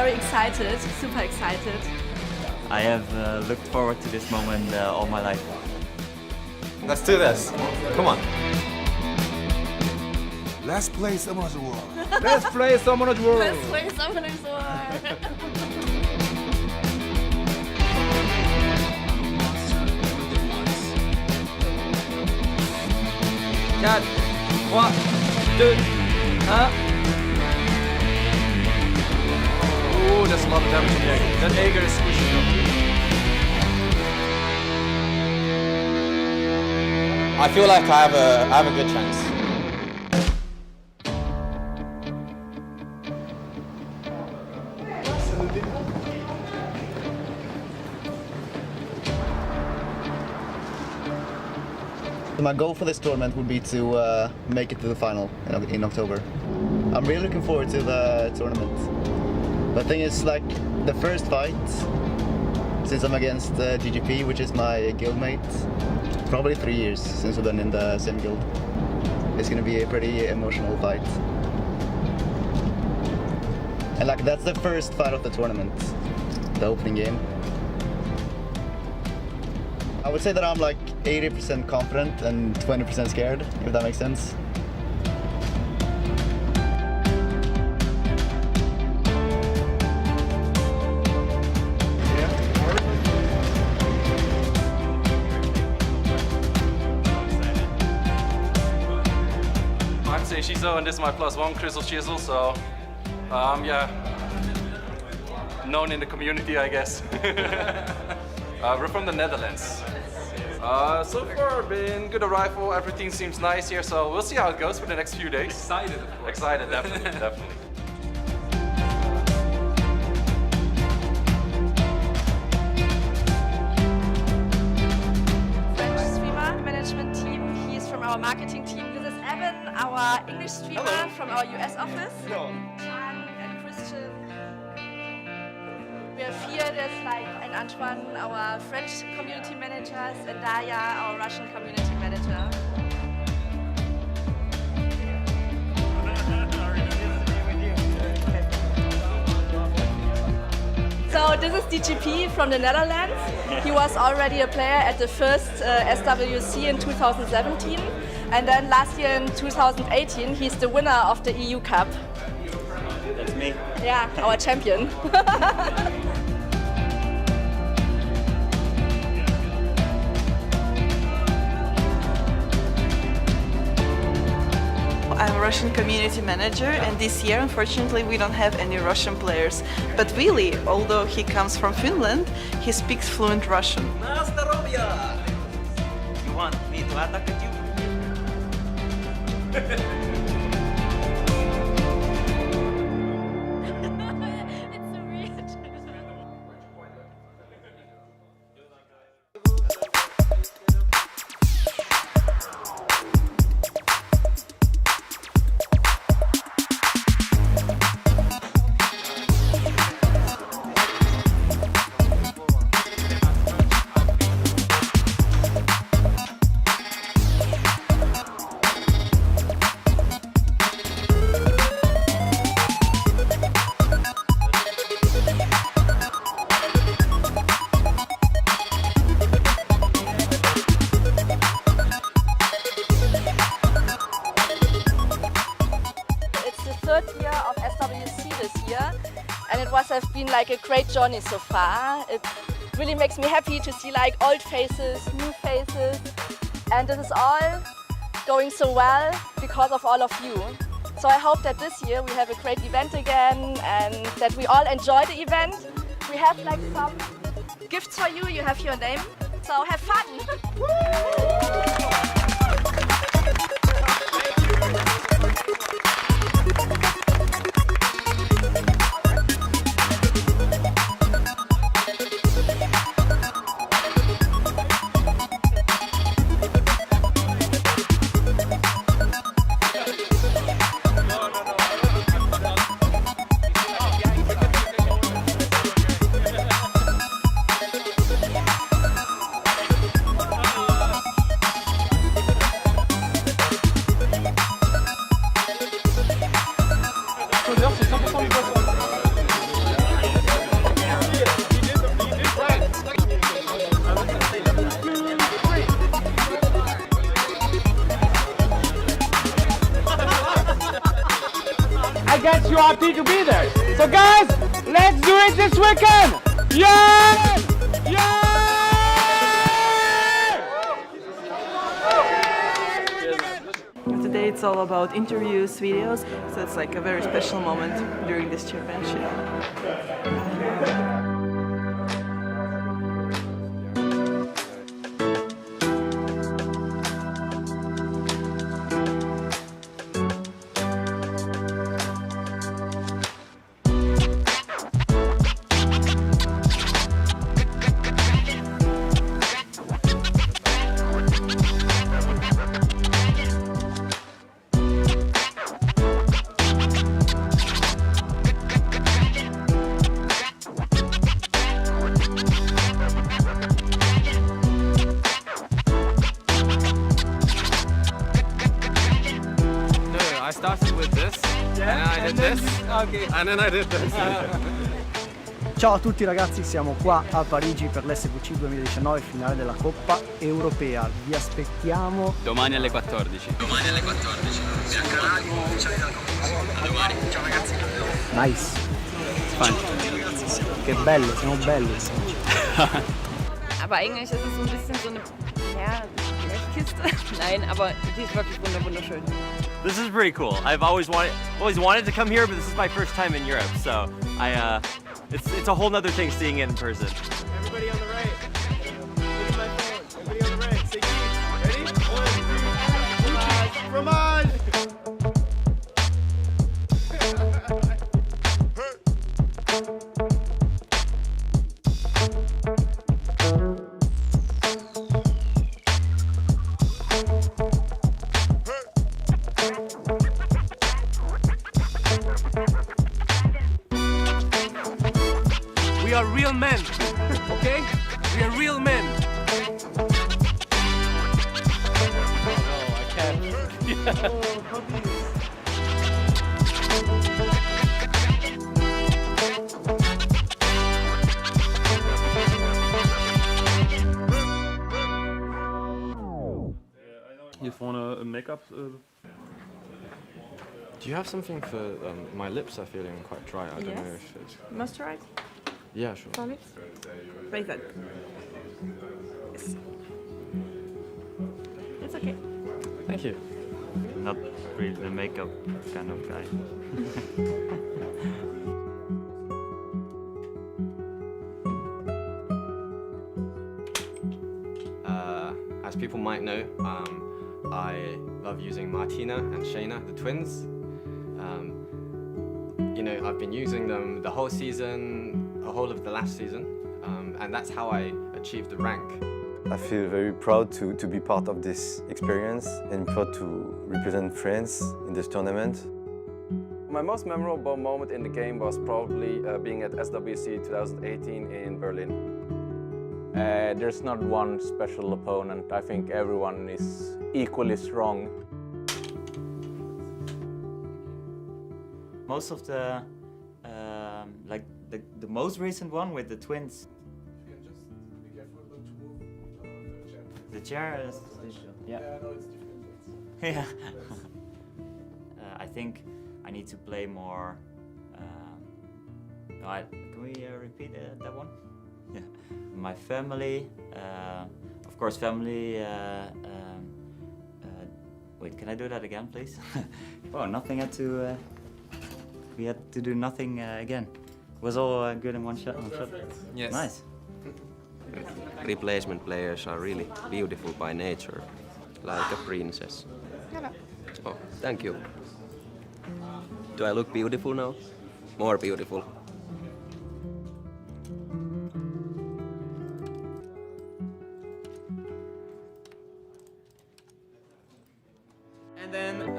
very excited, super excited. I have looked forward to this moment all my life. Let's do this. Come on. Let's play Summoner's War. Let's play Summoner's War. Let's play Summoner's War. Cat. 1, 2, Oh, there's a lot of damage on the Aegir. That Aegir is Seiishizo. I feel like I have a good chance. My goal for this tournament would be to make it to the final in October. I'm really looking forward to the tournament. The thing is, like, the first fight, since I'm against GGP, which is my guildmate, probably 3 years since we've been in the same guild. It's gonna be a pretty emotional fight. And like, that's the first fight of the tournament, the opening game. I would say that I'm like 80% confident and 20% scared, if that makes sense. I'm Seiishizo and this is my +1 Crystal Chisel, so yeah, known in the community, I guess. We're from the Netherlands. So far, been good arrival. Everything seems nice here, so we'll see how it goes for the next few days. Excited, of course. Excited, definitely, definitely. French streamer management team. He is from our marketing team. This is Evan, our English streamer from our US office. Hello. Chang and Christian. We have here, there's like and Antoine, our French community managers, and Daya, our Russian community manager. So this is DGP from the Netherlands. He was already a player at the first SWC in 2017, and then last year in 2018 he's the winner of the EU Cup. That's me. Yeah, our champion. I'm a Russian community manager, and this year unfortunately we don't have any Russian players. But Willy, although he comes from Finland, he speaks fluent Russian. You want me to attack you? It's so weird. Of SWC this year, and it has been like a great journey so far. It really makes me happy to see like old faces, new faces, and this is all going so well because of all of you. So I hope that this year we have a great event again and that we all enjoy the event. We have like some gifts for you. You have your name, so have fun. Fatarti to be there. So guys, let's do it this weekend! Yeah! Yeah! Today it's all about interviews, videos, so it's like a very special moment during this championship. I started with this, and then I did this, and then I did this. Ciao a tutti ragazzi, siamo qua a Parigi per l'SWC 2019, finale della Coppa Europea. Vi aspettiamo domani alle 14. Domani alle 14. Bianca Radio, ufficiali della Coppa. A domani. Ciao ragazzi. Nice. Fun. Che bello, siamo belli. Aber eigentlich ist es so ein bisschen so eine, ja, Kiste. Nein, aber die ist wirklich wunderschön. This is pretty cool. I've always wanted to come here, but this is my first time in Europe, so it's a whole nother thing seeing it in person. Everybody on the right. Look at my phone. Everybody on the right. Say cheese. Ready? 1, 2, 3. Fromage! We are real men, okay? We are real men. No, I can't. Hier vorne Make-up. Do you have something for my lips? Are feeling quite dry. I don't know if it's. Moisturize Yeah, sure. for lips? Like that. Yes. It's okay. Thank you. Not really the makeup kind of guy. As people might know, I love using Martina and Shayna, the twins. You know, I've been using them the whole season, the whole of the last season, and that's how I achieved the rank. I feel very proud to be part of this experience and proud to represent France in this tournament. My most memorable moment in the game was probably being at SWC 2018 in Berlin. There's not one special opponent. I think everyone is equally strong. Most of the like the most recent one with the twins. You can just be careful not to move the chair. The chair is yeah. Yeah, no, it's different. Yeah. I think I need to play more. No, can we repeat that one? Yeah. My family, of course, family. Wait, can I do that again, please? Oh, nothing had to. We had to do nothing again. Was all good in one shot. Yes. Nice. Replacement players are really beautiful by nature, like a princess. Oh, thank you. Do I look beautiful now? More beautiful. And then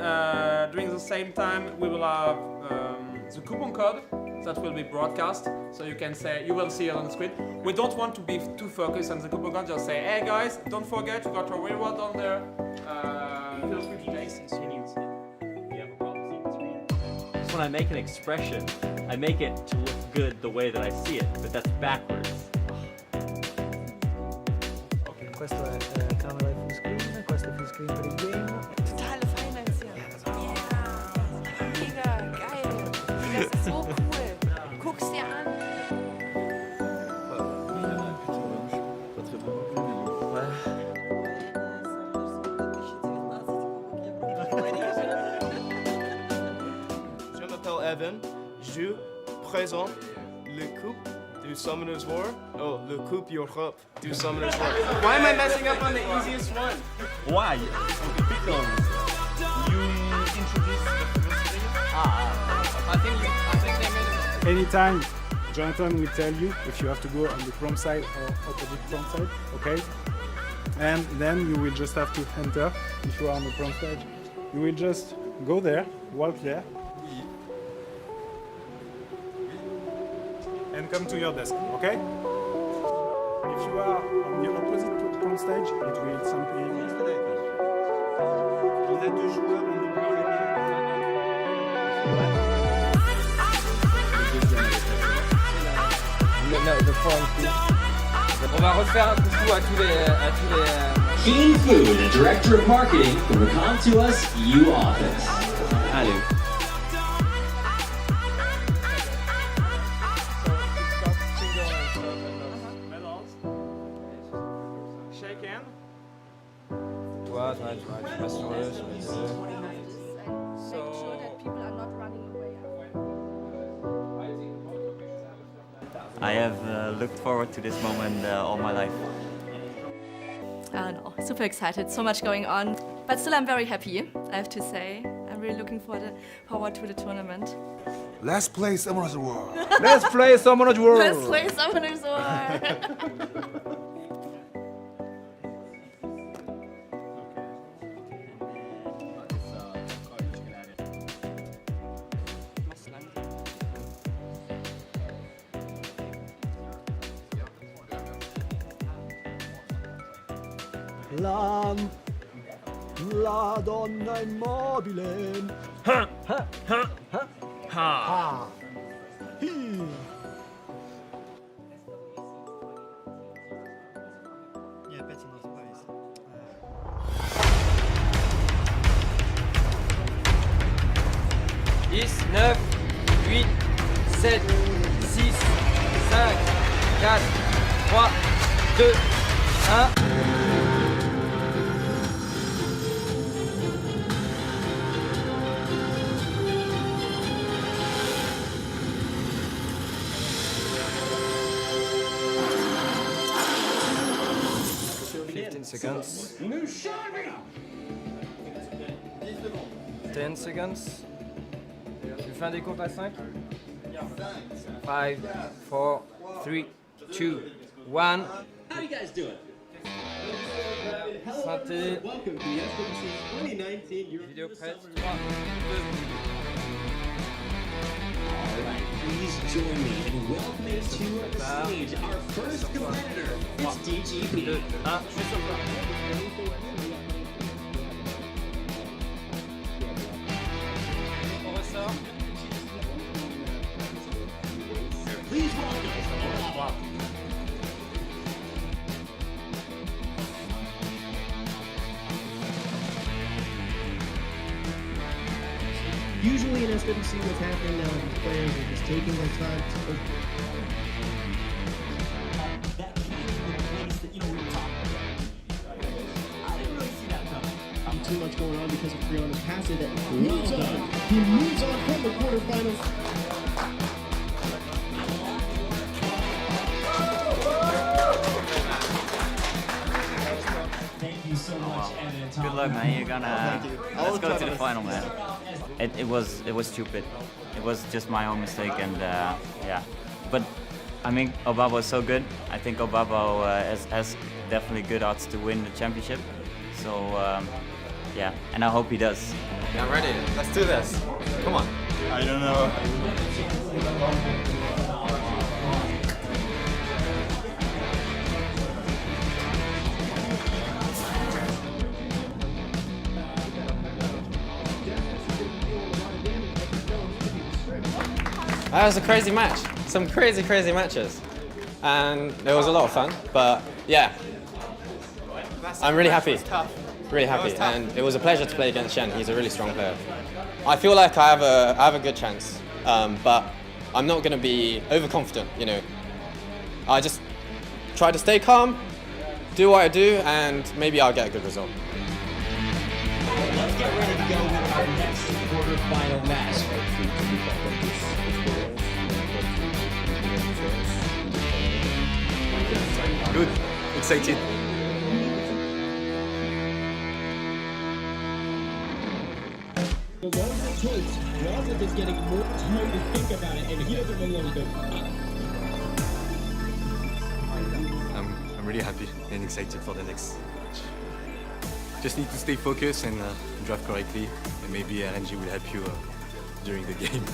during the same time we will have the coupon code that will be broadcast, so you can say, you will see it on the screen. We don't want to be too focused on the coupon code, just say, hey guys, don't forget you got your reward on there. Feel free to take it. When I make an expression, I make it to look good the way that I see it, but that's backwards. Questo è camera full screen, questo è full screen per il game. Totale Finance, ja. Yeah. Mega geil. so cool. Guck's dir an. Je m'appelle Evan. Je présente le coupe du Summoner's War. Oh, le coupe Europe du Summoner's War. Why am I messing up on the easiest one? Why? Because you introduced the first thing. I think they made it. Anytime, Jonathan will tell you if you have to go on the prom side or opposite prom side, okay? And then you will just have to enter if you are on the prom stage. You will just go there, walk there, and come to your desk, okay? If you are on the opposite prom stage, it will simply... On a deux joueurs en On va refaire un coucou à tous les... Keen Food, the Director of Marketing for the Come to Us U office. Allez. Shake hand. Toi, tu passes sur eux, sur les deux. Make sure that people are not running away. I have looked forward to this moment all my life. I don't know, super excited, so much going on. But still I'm very happy, I have to say. I'm really looking forward to the tournament. Let's play Summoner's War. Let's play Summoner's War. Let's play Summoner's War. La donna immobile. Ha ha ha ha ha. Dix, 9, 8, 7, 6, 5, 4, 3, 2, 1. Seconds. 10 seconds. Tu fais un décompte à 5? 5, 4, 3, 2, 1. How you guys doing? Santé. Welcome to the SWC 2019 Europe. Vidéo prête. 3, 2. Alright, please join me in welcoming to the stage our first competitor. It's DGP. On ressort. Please welcome. Usually in SWC what's happening now is these players are just taking their time to too much going on because of Freon's passive that moves on. He moves on from the quarterfinals. Thank you so much, Evan. Good luck, man. You're gonna. Let's go to the final, man. It was stupid. It was just my own mistake, and yeah. But I mean, Obabo is so good. I think Obabo has definitely good odds to win the championship. So yeah, and I hope he does. Yeah, I'm ready. Let's do this. Come on. I don't know. That was a crazy match. Some crazy matches. And it was a lot of fun, but yeah. I'm really happy. Really happy, and it was a pleasure to play against Shen. He's a really strong player. I feel like I have a good chance, but I'm not going to be overconfident, you know. I just try to stay calm, do what I do, and maybe I'll get a good result. Let's get ready to go with our next quarterfinal match. Good, excited. The longer it takes, Rosith is getting more time to think about it, and he doesn't really want to go. I'm really happy and excited for the next match. Just need to stay focused and draft correctly, and maybe RNG will help you during the game.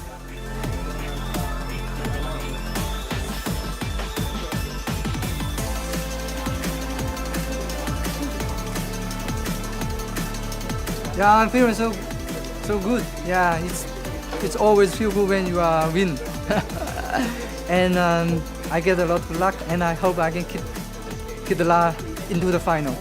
Yeah, I'm feeling so good. Yeah, it's always feel good when you win. And I get a lot of luck, and I hope I can keep the luck into the final.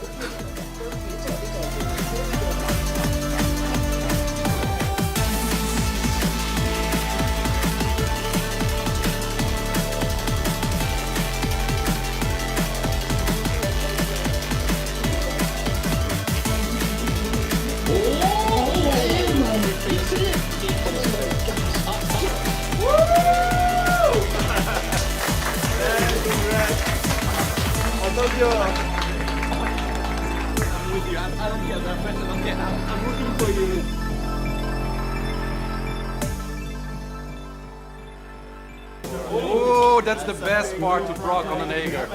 Oh, that's the best part to proc on an Ager.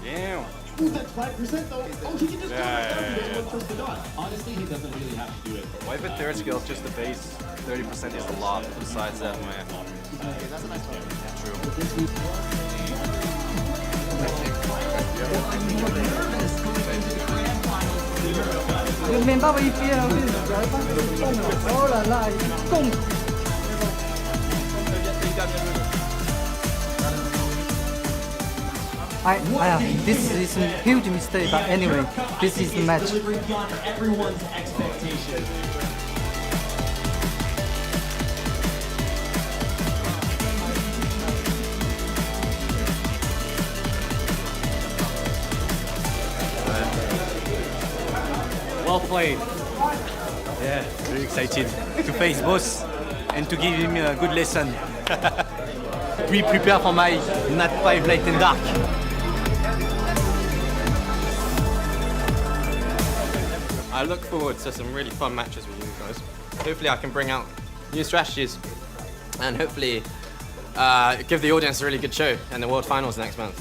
Damn. Ooh, that's 5% though. Oh, he can just Honestly, he doesn't really have to do it. Why if a third skill is just the base? 30% is a lot besides that, man. That's a nice one. True. Được miền Bắc và ý kia nào đó là lại cùng. This is a huge mistake, but anyway, this is the match. Everyone's expectation. Well played. Yeah, very excited to face Baus and to give him a good lesson. We prepare for my Nat 5 Light and Dark. I look forward to some really fun matches with you guys. Hopefully I can bring out new strategies and hopefully give the audience a really good show in the World Finals next month.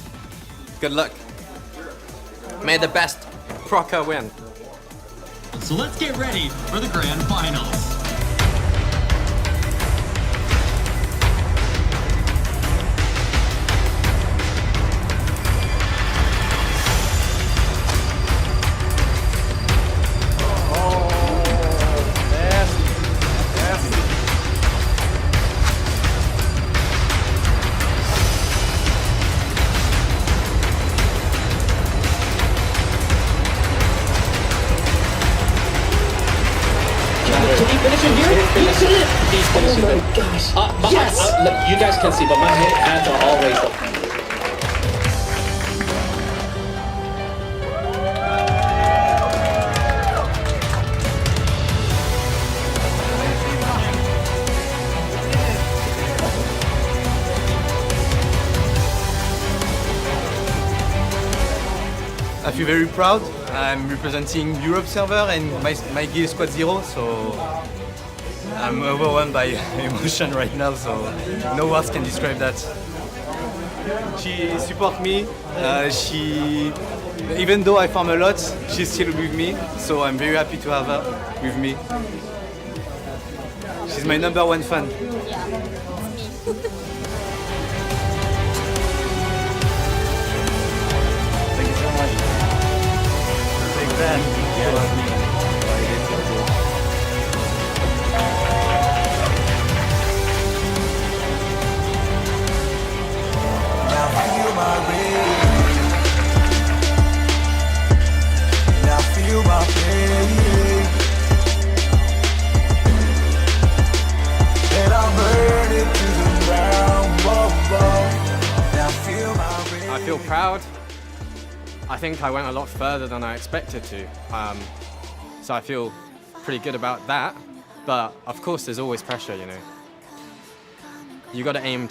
Good luck. May the best procer win. So let's get ready for the grand finals. Look, you guys can see, but my hands are all raised up. I feel very proud. I'm representing Europe server and my guild Squad Zero, so I'm overwhelmed by emotion right now, so no words can describe that. She supports me, even though I farm a lot, she's still with me, so I'm very happy to have her with me. She's my #1 fan. Thank you so much. Big fan. Feel my pain, and I'm burning to proud. I think I went a lot further than I expected to. So I feel pretty good about that. But of course, there's always pressure, you know. You got to aim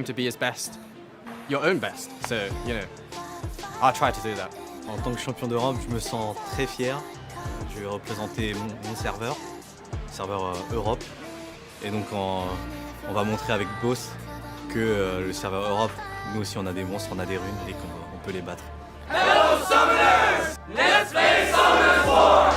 to be his best, your own best. So, you know, I'll try to do that. En tant que champion d'Europe, je me sens très fier. Je vais représenter mon serveur Europe. Et donc on va montrer avec Baus que le serveur Europe, nous aussi on a des monstres, on a des runes et qu'on peut les battre. Hello Summoners! Let's play Summoners War!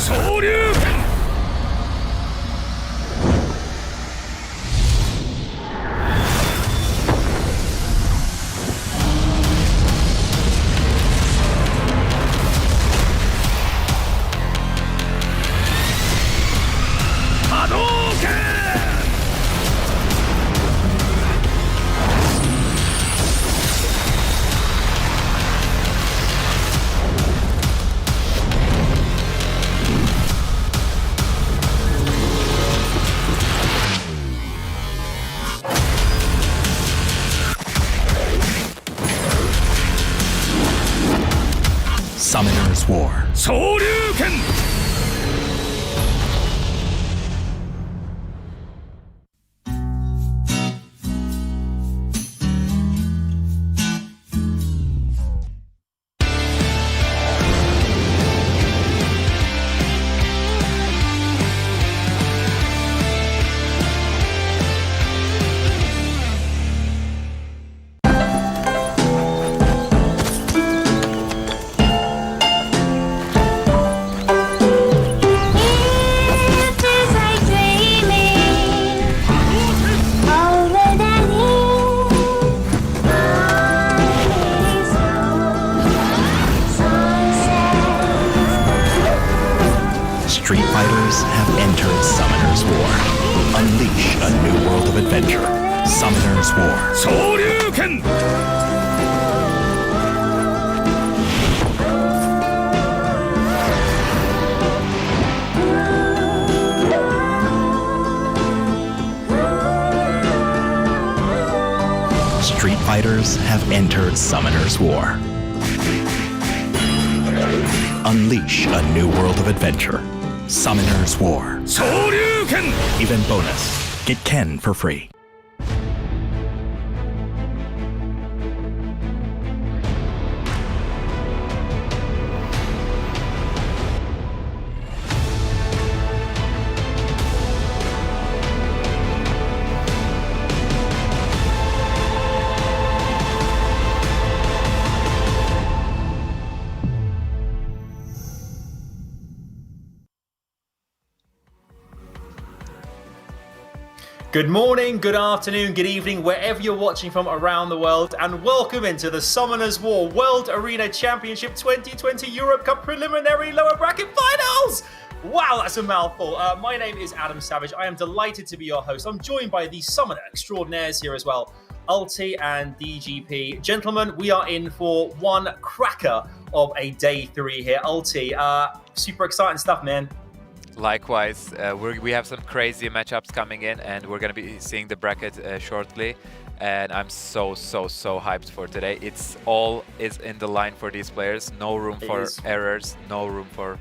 昇竜拳 Summoner's War. 昇竜拳 Street fighters have entered Summoner's War. Unleash a new world of adventure. Summoner's War. 昇竜拳 Street fighters have entered Summoner's War. Unleash a new world of adventure. Summoner's War. 昇竜拳 Event bonus. Get Ken for free. Good morning, good afternoon, good evening, wherever you're watching from around the world, and welcome into the Summoner's War World Arena Championship 2020 Europe Cup Preliminary Lower Bracket Finals! Wow, that's a mouthful. My name is Adam Savage. I am delighted to be your host. I'm joined by the Summoner Extraordinaires here as well, Ulti and DGP. Gentlemen, we are in for one cracker of a day 3 here. Ulti, super exciting stuff, man. Likewise, we have some crazy matchups coming in, and we're going to be seeing the bracket shortly. And I'm so hyped for today. It's all is in the line for these players. No room for errors. No room for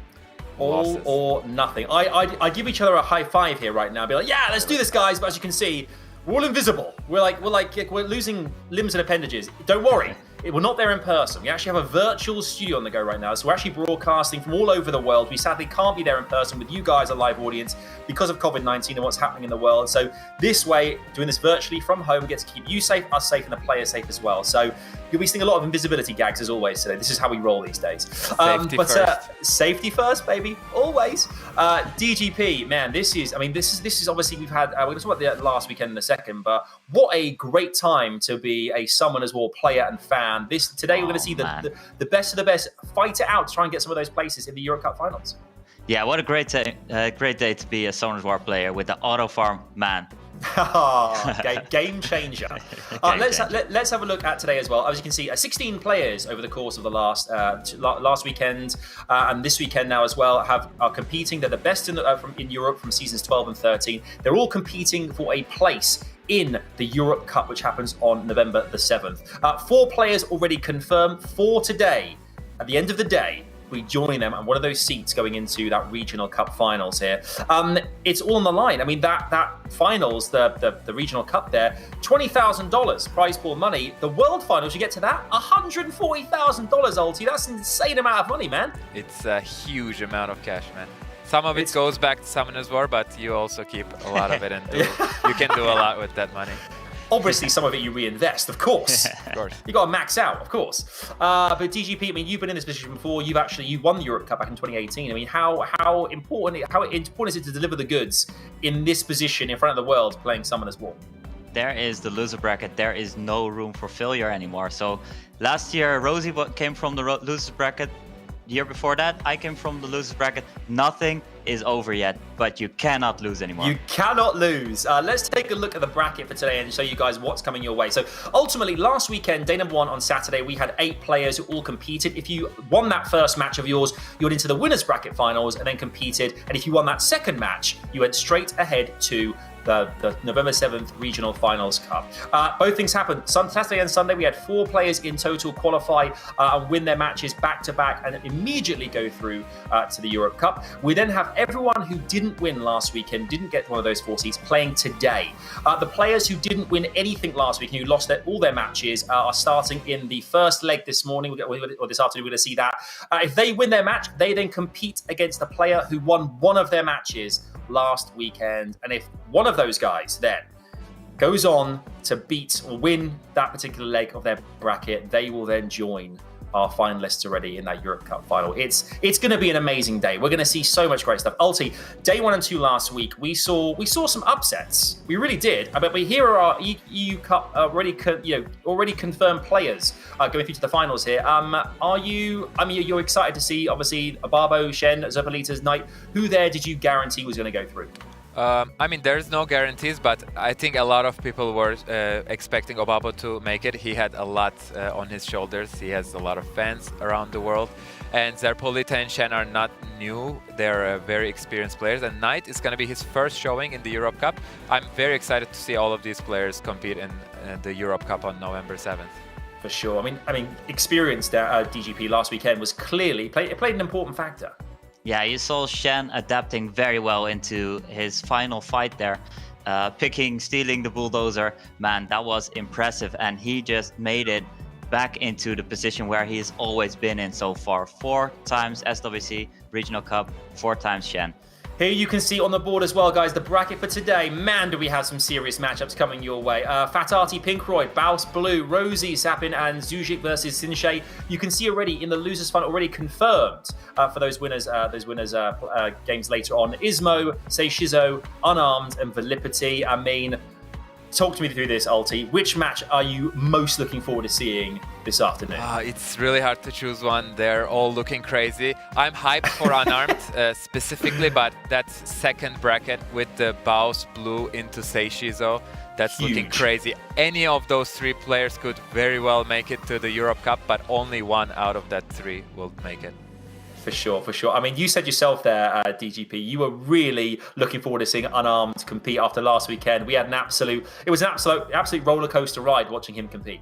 losses. All or nothing. I give each other a high five here right now. Be like, yeah, let's do this, guys. But as you can see, we're all invisible. We're losing limbs and appendages. Don't worry. We're not there in person. We actually have a virtual studio on the go right now. So we're actually broadcasting from all over the world. We sadly can't be there in person with you guys, a live audience, because of COVID-19 and what's happening in the world. So this way, doing this virtually from home gets to keep you safe, us safe, and the players safe as well. So you'll be seeing a lot of invisibility gags as always today. This is how we roll these days. Safety first, baby, always. DGP, man, this is obviously we've had. We're going to talk about the last weekend in a second, but what a great time to be a Summoner's War player and fan. Today we're going to see the best of the best fight it out to try and get some of those places in the Euro Cup finals. Yeah, what a great day to be a Summoner's War player with the auto farm man. Game changer. Let's have a look at today as well. As you can see, 16 players over the course of the last weekend and this weekend now as well are competing. They're the best in Europe from seasons 12 and 13. They're all competing for a place in the Europe Cup, which happens on November the 7th. 4 players already confirmed for today. At the end of the day, we join them, and one of those seats going into that regional cup finals here. It's all on the line. I mean, that finals, the regional cup there, $20,000 prize pool money. The world finals, you get to that, $140,000, Ulti. That's an insane amount of money, man. It's a huge amount of cash, man. Some of it goes back to Summoner's War, but you also keep a lot of it, and you can do a lot with that money. Obviously, some of it you reinvest, of course. Of course. You got to max out, of course. But DGP, I mean, you've been in this position before. You won the Europe Cup back in 2018. I mean, how important is it to deliver the goods in this position in front of the world playing Summoner's War? There is the loser bracket. There is no room for failure anymore. So last year, Rosith came from the loser bracket. The year before that, I came from the losers bracket. Nothing is over yet, but you cannot lose anymore. You cannot lose. Let's take a look at the bracket for today and show you guys what's coming your way. So ultimately, last weekend, day number 1 on Saturday, we had 8 players who all competed. If you won that first match of yours, you went into the winners bracket finals and then competed. And if you won that second match, you went straight ahead to the November 7th Regional Finals Cup. Both things happened. Saturday and Sunday, we had 4 players in total qualify and win their matches back-to-back and immediately go through to the Europe Cup. We then have everyone who didn't win last weekend, didn't get one of those 4 seats, playing today. The players who didn't win anything last weekend, who lost all their matches, are starting in the first leg this morning, or this afternoon, we're going to see that. If they win their match, they then compete against the player who won one of their matches last weekend. And if one of those guys then goes on to beat or win that particular leg of their bracket, they will then join our finalists already in that Europe Cup final. It's going to be an amazing day. We're going to see so much great stuff. Ulti, day 1 and 2 last week, we saw some upsets. We really did. But here are our EU Cup already confirmed players going through to the finals here. You're excited to see obviously Babo, Shen, Zerpolita's Knight. Who there did you guarantee was going to go through? There's no guarantees, but I think a lot of people were expecting Obabo to make it. He had a lot on his shoulders. He has a lot of fans around the world. And Zerpolita and Shen are not new. They're very experienced players. And Knight is going to be his first showing in the Europe Cup. I'm very excited to see all of these players compete in the Europe Cup on November 7th. For sure. I mean, experience at DGP last weekend was clearly played an important factor. Yeah, you saw Shen adapting very well into his final fight there, stealing the bulldozer. Man, that was impressive, and he just made it back into the position where he's always been in so far. 4 times SWC Regional Cup, 4 times Shen. Here you can see on the board as well, guys, the bracket for today. Man, do we have some serious matchups coming your way. Fatarti, Pinkroid, Baus, Blue, Rosith, Sapyn, and Zhujik versus Sinshei. You can see already in the losers fund already confirmed for those winners games later on. Ismoo, Seiishizo, Unarmed, and Viilipytty. I mean, talk to me through this, Ulti. Which match are you most looking forward to seeing this afternoon? It's really hard to choose one. They're all looking crazy. I'm hyped for Unarmed specifically, but that second bracket with the Baus Blue into Seiishizo, that's huge. Looking crazy. Any of those 3 players could very well make it to the Europe Cup, but only one out of that 3 will make it. For sure. I mean, you said yourself there, DGP, you were really looking forward to seeing Unarmed compete after last weekend. We had an absolute roller coaster ride watching him compete.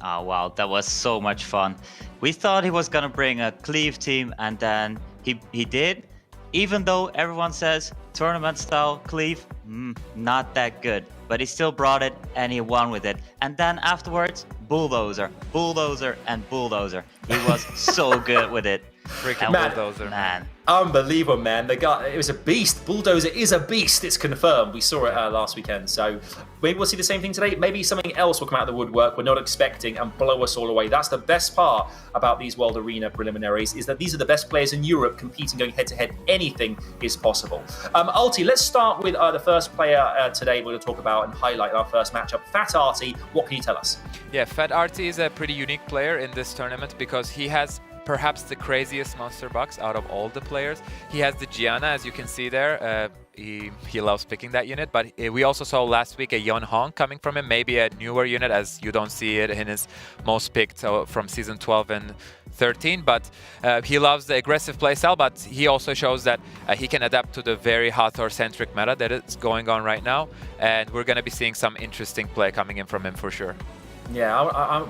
Oh, wow, that was so much fun. We thought he was gonna bring a Cleave team, and then he did. Even though everyone says tournament style Cleave, not that good, but he still brought it and he won with it. And then afterwards, bulldozer, and bulldozer. He was so good with it. Freaking bulldozer, man. Unbelievable, man. The guy, it was a beast. Bulldozer is a beast. It's confirmed. We saw it last weekend. So maybe we'll see the same thing today. Maybe something else will come out of the woodwork we're not expecting and blow us all away. That's the best part about these World Arena preliminaries, is that these are the best players in Europe competing, going head-to-head. Anything is possible. Ulti, let's start with the first player today we're going to talk about and highlight our first matchup. Fatarti, what can you tell us? Yeah, Fatarti is a pretty unique player in this tournament because he has perhaps the craziest monster box out of all the players. He has the Gianna, as you can see there. He loves picking that unit, but we also saw last week a Yon Hong coming from him, maybe a newer unit as you don't see it in his most picked from season 12 and 13, but he loves the aggressive playstyle, but he also shows that he can adapt to the very Hathor-centric meta that is going on right now, and we're going to be seeing some interesting play coming in from him for sure. Yeah,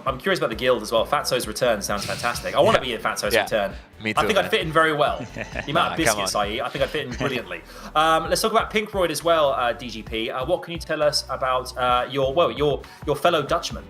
I'm curious about the guild as well. Fatso's return sounds fantastic. I want to be in Fatso's return. Me too, I think I'd fit in very well. The amount of biscuits I eat, I think I'd fit in brilliantly. Let's talk about Pinkroid as well, DGP. What can you tell us about your fellow Dutchman?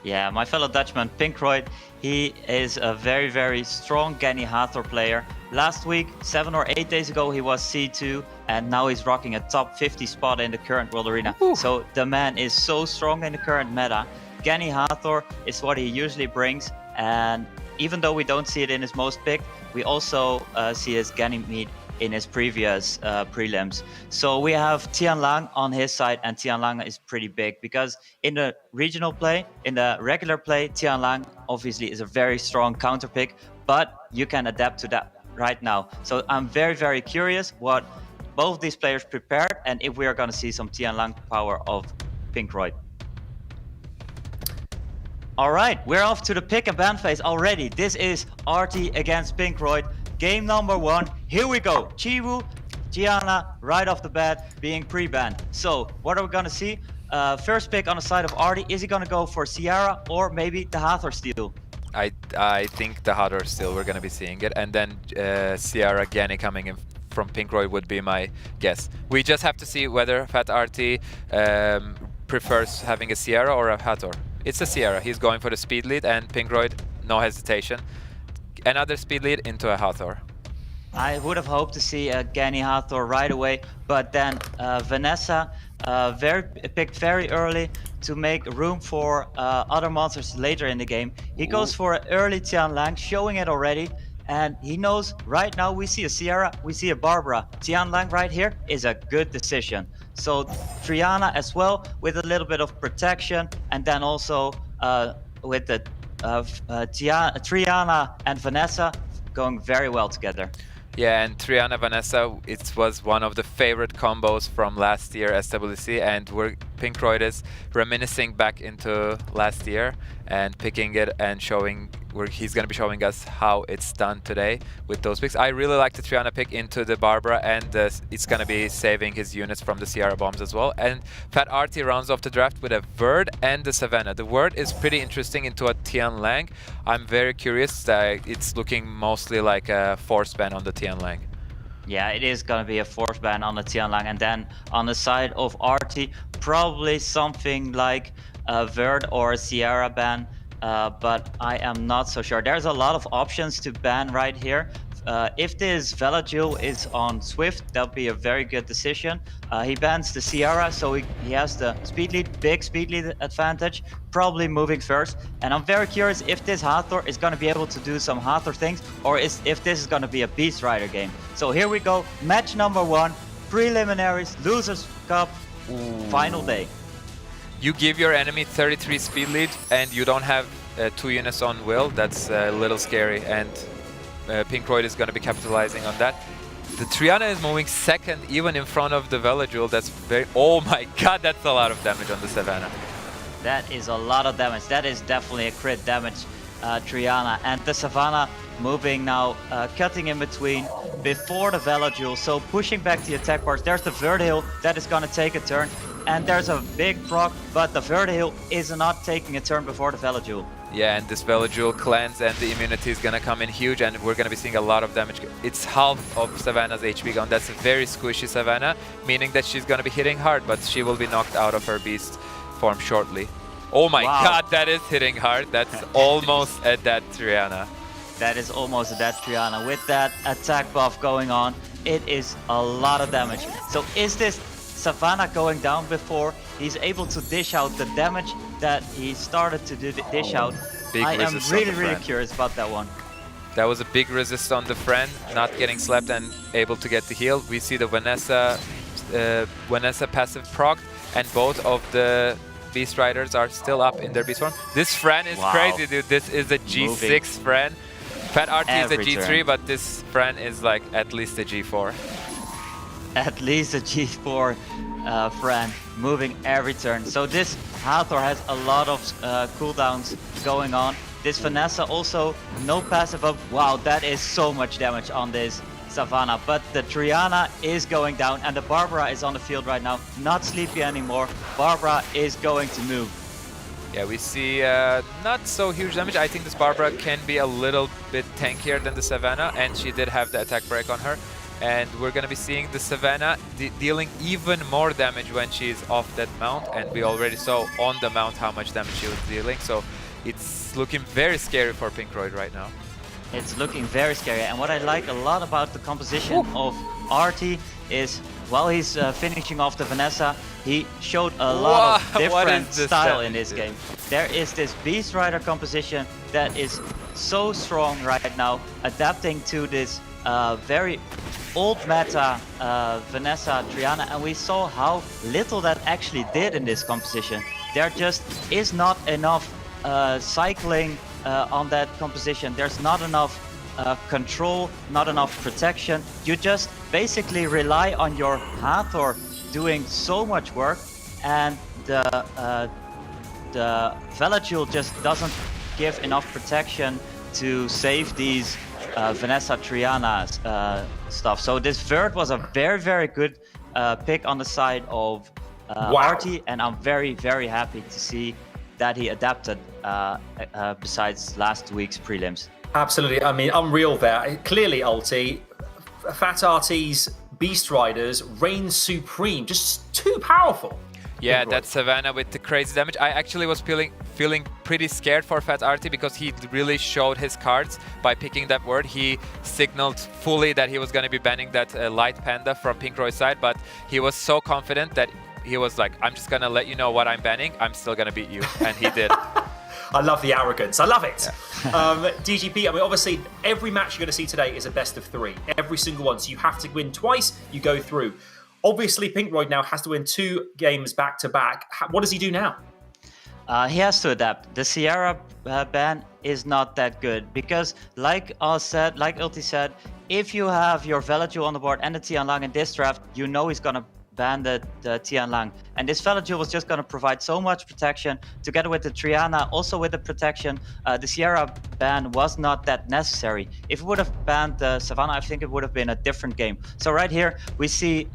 Yeah, my fellow Dutchman, Pinkroid. He is a very, very strong Genny Hathor player Last week, 7 or 8 days ago, he was C2, and now he's rocking a top 50 spot in the current World Arena. So the man is so strong in the current meta. Genny Hathor is what he usually brings, and even though we don't see it in his most picked, we also see his Ganymede in his previous prelims. So we have Tian Lang on his side, and Tian Lang is pretty big because in the regional play, in the regular play, Tian Lang obviously is a very strong counter pick, but you can adapt to that right now. So I'm very, very curious what both these players prepared and if we are going to see some Tian Lang power of Pinkroid. All right, we're off to the pick and ban phase already. This is RT against Pinkroid. Game number 1, here we go. Chiwu, Gianna, right off the bat, being pre-banned. So, what are we gonna see? First pick on the side of Artie, is he gonna go for Ciara or maybe the Hathor steal? I think the Hathor steal, we're gonna be seeing it. And then Ciara Genny coming in from Pinkroid would be my guess. We just have to see whether Fatarti prefers having a Ciara or a Hathor. It's a Ciara, he's going for the speed lead, and Pinkroid, no hesitation. Another speed lead into a Hathor. I would have hoped to see a Genny Hathor right away, but then Vanessa picked very early to make room for other monsters later in the game. He goes for an early Tian Lang, showing it already, and he knows right now we see a Ciara, we see a Barbara. Tian Lang right here is a good decision. So Triana as well with a little bit of protection, and then also with the Triana and Vanessa going very well together. Yeah, and Triana Vanessa, it was one of the favorite combos from last year SWC, and Pinkroid is reminiscing back into last year and picking it and showing where he's going to be showing us how it's done today with those picks. I really like the Triana pick into the Barbara, and it's going to be saving his units from the Ciara bombs as well. And Fatarti rounds off the draft with a Verd and the Savannah. The Verd is pretty interesting into a Tian Lang. I'm very curious. It's looking mostly like a force ban on the Tian Lang. Yeah, it is going to be a force ban on the Tian Lang, and then on the side of Artie, probably something like a Verd or a Ciara ban. But I am not so sure. There's a lot of options to ban right here. If this Velagil is on Swift, that'll be a very good decision. He bans the Ciara, so he has the speed lead, big speed lead advantage, probably moving first. And I'm very curious if this Hathor is going to be able to do some Hathor things, or if this is going to be a Beast Rider game. So here we go, match number 1, preliminaries, Losers Cup, final day. You give your enemy 33 speed lead and you don't have 2 units on Will. That's a little scary, and Pinkroid is going to be capitalizing on that. The Triana is moving second, even in front of the Velagil. That's very... Oh my god, that's a lot of damage on the Savannah. That is a lot of damage. That is definitely a crit damage, Triana. And the Savannah moving now, cutting in between before the Velagil. So pushing back the attack bars. There's the Verdihill that is going to take a turn. And there's a big proc, but the Verdihill is not taking a turn before the Velagil. Yeah, and this Velagil cleanse and the immunity is gonna come in huge, and we're gonna be seeing a lot of damage. It's half of Savannah's HP gone. That's a very squishy Savannah, meaning that she's gonna be hitting hard, but she will be knocked out of her beast form shortly. Oh my god, that is hitting hard. That's almost a dead Triana. That is almost a dead Triana. With that attack buff going on, it is a lot of damage. So is this Savannah going down before he's able to dish out the damage that he started to dish out? I am really curious about that one. That was a big resist on the friend, not getting slept and able to get the heal. We see the Vanessa passive proc, and both of the Beast Riders are still up in their beast form. This Fran is crazy, dude. This is a G6 Fran. Fatarti is a G3, but this Fran is like at least a G4. At least a G4 Fran, moving every turn. So this Hathor has a lot of cooldowns going on. This Vanessa also, no passive up. Wow, that is so much damage on this Savannah. But the Triana is going down, and the Barbara is on the field right now. Not sleepy anymore. Barbara is going to move. Yeah, we see not so huge damage. I think this Barbara can be a little bit tankier than the Savannah, and she did have the attack break on her. And we're going to be seeing the Savannah dealing even more damage when she's off that mount, and we already saw on the mount how much damage she was dealing, so it's looking very scary for Pinkroid right now. It's looking very scary. And what I like a lot about the composition of Artie is while he's finishing off the Vanessa, he showed a lot of different style in this game. There is this Beast Rider composition that is so strong right now, adapting to this very old meta Vanessa Triana, and we saw how little that actually did in this composition. There just is not enough cycling on that composition. There's not enough control, not enough protection. You just basically rely on your Hathor doing so much work, and the Veilipytty just doesn't give enough protection to save these Vanessa Triana stuff. So this Vert was a very, very good pick on the side of Artie, and I'm very, very happy to see that he adapted besides last week's prelims. Absolutely. I mean, unreal there. Clearly, Ulti, Fatarti's Beast Riders reign supreme. Just too powerful. Yeah, that Savannah with the crazy damage. I actually was feeling pretty scared for Fatarti because he really showed his cards by picking that word. He signaled fully that he was going to be banning that Light Panda from Pinkroid's side, but he was so confident that he was like, I'm just going to let you know what I'm banning. I'm still going to beat you. And he did. I love the arrogance. I love it. Yeah. DGP, I mean, obviously, every match you're going to see today is a best of 3. Every single one. So you have to win twice, you go through. Obviously, Pinkroid now has to win 2 games back-to-back. What does he do now? He has to adapt. The Sierra ban is not that good because, like Ulti said, if you have your Veilipytty on the board and the Tian Lang in this draft, you know he's going to ban the Tian Lang. And this Veilipytty was just going to provide so much protection together with the Triana, also with the protection. The Sierra ban was not that necessary. If it would have banned the Savannah, I think it would have been a different game. So right here, we see,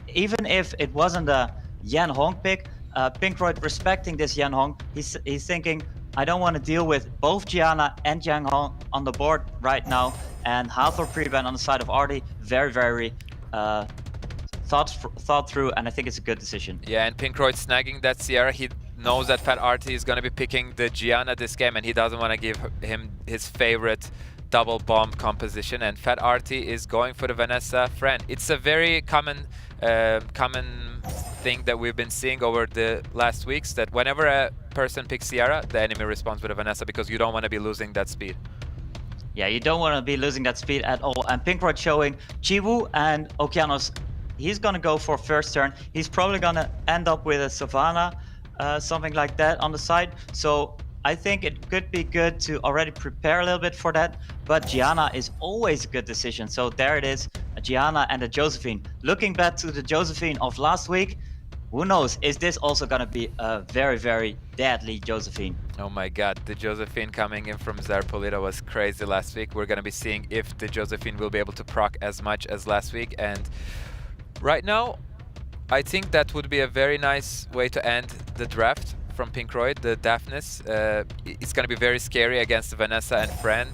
even if it wasn't a Yan Hong pick, Pinkroid respecting this Yan Hong, he's thinking, I don't want to deal with both Gianna and Yang Hong on the board right now. And Hathor pre-ban on the side of Artie, very, very thought through, and I think it's a good decision. Yeah, and Pinkroid snagging that Sierra, he knows that Fat Artie is going to be picking the Gianna this game, and he doesn't want to give him his favorite double bomb composition, and Fat Artie is going for the Vanessa friend. It's a very common thing that we've been seeing over the last weeks, that whenever a person picks Sierra, the enemy responds with a Vanessa because you don't want to be losing that speed. Yeah, you don't want to be losing that speed at all. And Pinkroid showing Chiwu and Okeanos. He's going to go for first turn. He's probably going to end up with a Savannah, something like that on the side. So I think it could be good to already prepare a little bit for that. But Gianna is always a good decision. So there it is, a Gianna and a Josephine. Looking back to the Josephine of last week, who knows, is this also going to be a very, very deadly Josephine? Oh my god, the Josephine coming in from Zarpolita was crazy last week. We're going to be seeing if the Josephine will be able to proc as much as last week. And right now, I think that would be a very nice way to end the draft from Pinkroid, the Daphnis. It's going to be very scary against Vanessa and Fran.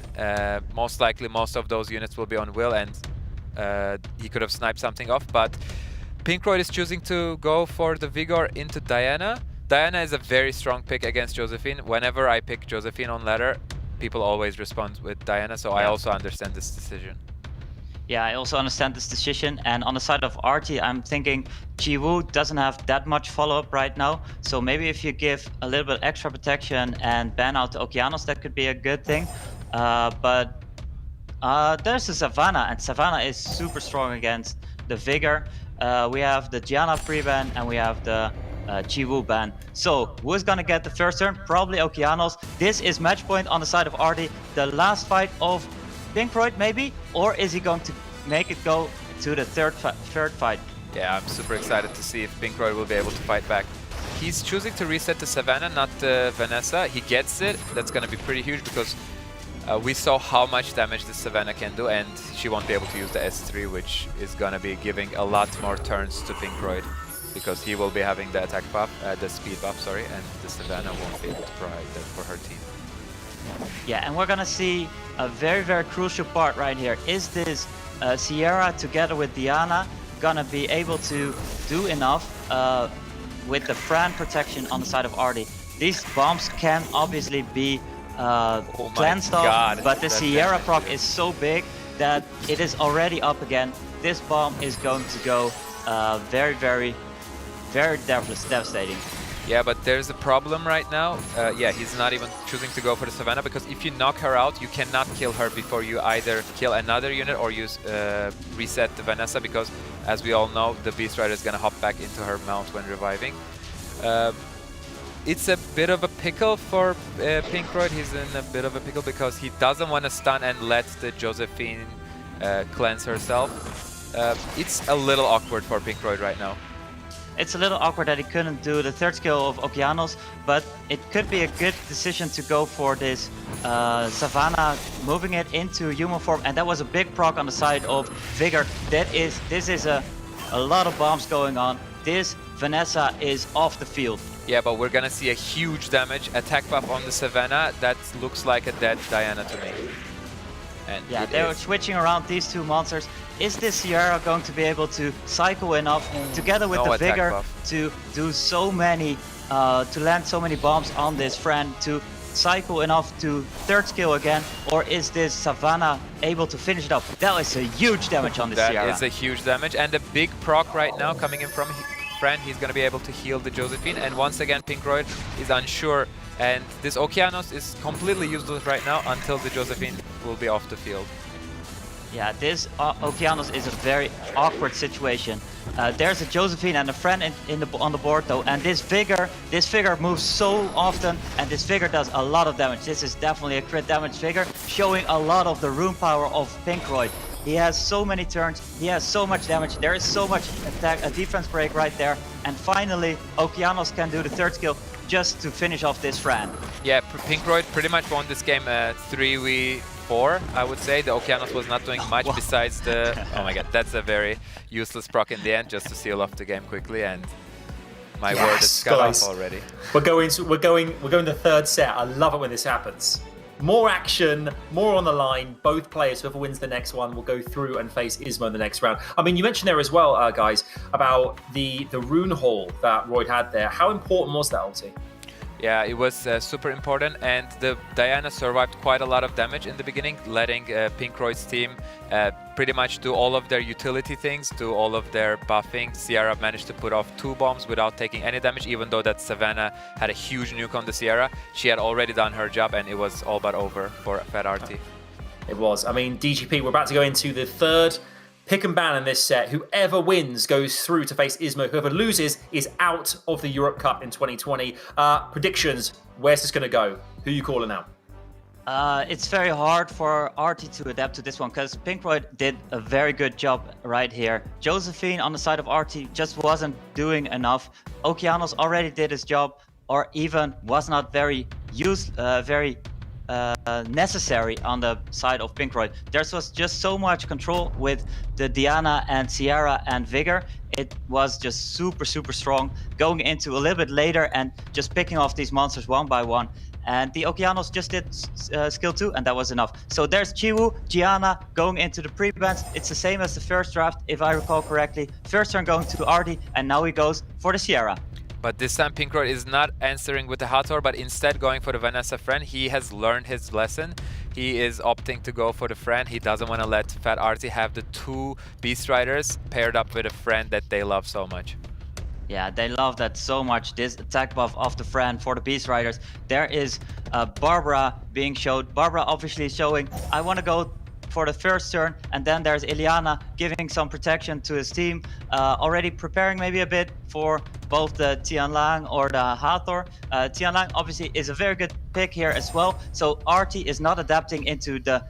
Most likely, most of those units will be on Will, and he could have sniped something off, but Pinkroid is choosing to go for the Vigor into Diana. Diana is a very strong pick against Josephine. Whenever I pick Josephine on ladder, people always respond with Diana, so I also understand this decision. Yeah, I also understand this decision. And on the side of Artie, I'm thinking Chiwu doesn't have that much follow-up right now. So maybe if you give a little bit extra protection and ban out the Okeanos, that could be a good thing. But there's the Savannah, and Savannah is super strong against the Vigor. We have the Gianna pre-ban and we have the Chiwu ban. So who's gonna get the first turn? Probably Okeanos. This is match point on the side of Artie. The last fight of Pinkroid maybe, or is he going to make it go to the third fight? Yeah, I'm super excited to see if Pinkroid will be able to fight back. He's choosing to reset the Savannah, not the Vanessa. He gets it. That's going to be pretty huge because we saw how much damage the Savannah can do, and she won't be able to use the S3, which is going to be giving a lot more turns to Pinkroid because he will be having the attack buff, the speed buff, sorry, and the Savannah won't be able to provide that for her team. Yeah, and we're gonna see a very, very crucial part right here. Is this Sierra together with Diana gonna be able to do enough with the Fran protection on the side of Artie? These bombs can obviously be cleansed off, God, but the that Sierra damage. proc is so big that it is already up again. This bomb is going to go very, very, very devastating. Yeah, but there's a problem right now. Yeah, he's not even choosing to go for the Savannah, because if you knock her out, you cannot kill her before you either kill another unit or use reset the Vanessa, because as we all know, the Beast Rider is going to hop back into her mount when reviving. It's a bit of a pickle for Pinkroid. He's in a bit of a pickle because he doesn't want to stun and let the Josephine cleanse herself. It's a little awkward for Pinkroid right now. It's a little awkward that he couldn't do the third skill of Okeanos, but it could be a good decision to go for this Savannah, moving it into human form, and that was a big proc on the side of Vigor. This is a lot of bombs going on. This Vanessa is off the field. Yeah, but we're gonna see a huge damage attack buff on the Savannah. That looks like a dead Diana to me. And yeah, they were switching around these two monsters. Is this Sierra going to be able to cycle enough together with the Vigor to do so many, to land so many bombs on this friend, to cycle enough to third skill again, or is this Savannah able to finish it up? That is a huge damage on this Sierra. That is a huge damage, and a big proc right now coming in from friend. He's gonna be able to heal the Josephine, and once again Pinkroid is unsure, and this Okeanos is completely useless right now until the Josephine will be off the field. Yeah, this Okeanos is a very awkward situation. There's a Josephine and a friend on the board though, and this Vigor moves so often, and this Vigor does a lot of damage. This is definitely a crit damage Vigor, showing a lot of the rune power of Pinkroid. He has so many turns, he has so much damage, there is so much attack, a defense break right there, and finally Okeanos can do the third skill just to finish off this friend. Yeah, Pinkroid pretty much won this game 3v4, I would say. The Okeanos was not doing much besides the... Oh my god, that's a very useless proc in the end, just to seal off the game quickly, and my word is cut off already. We're going the third set. I love it when this happens. More action, more on the line. Both players, whoever wins the next one, will go through and face Ismoo in the next round. I mean, you mentioned there as well, guys, about the rune haul that Royd had there. How important was that, ulti? Yeah, it was super important, and the Diana survived quite a lot of damage in the beginning, letting Pinkroid's team pretty much do all of their utility things, do all of their buffing. Sierra managed to put off 2 bombs without taking any damage, even though that Savannah had a huge nuke on the Sierra. She had already done her job, and it was all but over for Fatarti. It was. I mean, DGP, we're about to go into the third pick and ban in this set. Whoever wins goes through to face Ismoo. Whoever loses is out of the Europe Cup in 2020. Predictions, where's this going to go? Who are you calling out? It's very hard for Artie to adapt to this one because Pinkroid did a very good job right here. Josephine on the side of Artie just wasn't doing enough. Okeanos already did his job, or even was not very necessary on the side of Pinkroid. There was just so much control with the Diana and Sierra and Vigor. It was just super strong, going into a little bit later and just picking off these monsters one by one. And the Okeanos just did skill 2, and that was enough. So there's Chiwu, Gianna going into the pre-bans. It's the same as the first draft, if I recall correctly. First turn going to Artie, and now he goes for the Sierra. But this time Pinkroid is not answering with the Hathor, but instead going for the Vanessa friend. He has learned his lesson. He is opting to go for the friend. He doesn't want to let Fat Artie have the 2 Beast Riders paired up with a friend that they love so much. Yeah, they love that so much, this attack buff of the friend for the Beast Riders. There is Barbara being showed. Barbara obviously showing, I want to go for the first turn, and then there's Ileana giving some protection to his team, already preparing maybe a bit for both the Tianlang or the Hathor. Tianlang obviously is a very good pick here as well, so Artie is not adapting into the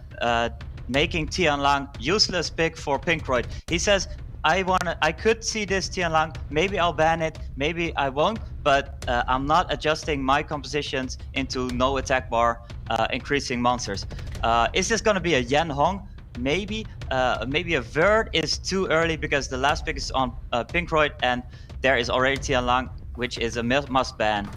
making Tianlang useless pick for Pinkroid. He says, I could see this Tianlang, maybe I'll ban it, maybe I won't, but I'm not adjusting my compositions into no attack bar, increasing monsters. Is this going to be a Yan Hong? Maybe. Maybe a Verd is too early because the last pick is on Pinkroid, and there is already Tianlang, which is a must ban,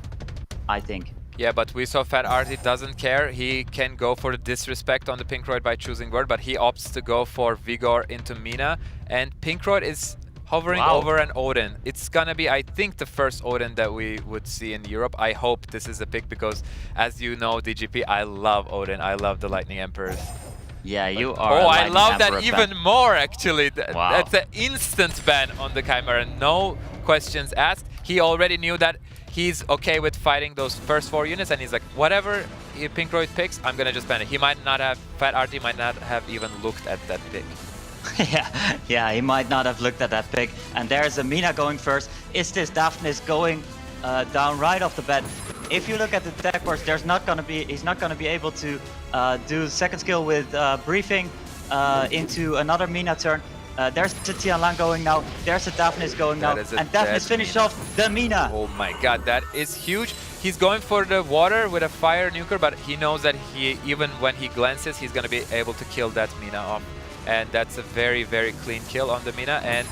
I think. Yeah, but we saw Fat Artie doesn't care. He can go for the disrespect on the Pinkroid by choosing Word, but he opts to go for Vigor into Mina. And Pinkroid is hovering over an Odin. It's gonna be, I think, the first Odin that we would see in Europe. I hope this is a pick because, as you know, DGP, I love Odin. I love the Lightning Emperors. Yeah, you are. Oh, I love that even more, actually. That's an instant ban on the Chimera. No questions asked. He already knew that he's okay with fighting those first 4 units, and he's like, whatever Pinkroid picks, I'm gonna just ban it. He might not have, Fatarti might not have even looked at that pick. yeah, he might not have looked at that pick. And there's a Mina going first. Is this Daphnis going down right off the bat? If you look at the deck boards, he's not gonna be able to do second skill with briefing into another Mina turn. There's the Tianlang going now. There's a Daphnis going now. And Daphnis finished off the Mina. Oh my god, that is huge. He's going for the water with a fire nuker, but he knows that even when he glances, he's going to be able to kill that Mina off. And that's a very, very clean kill on the Mina. And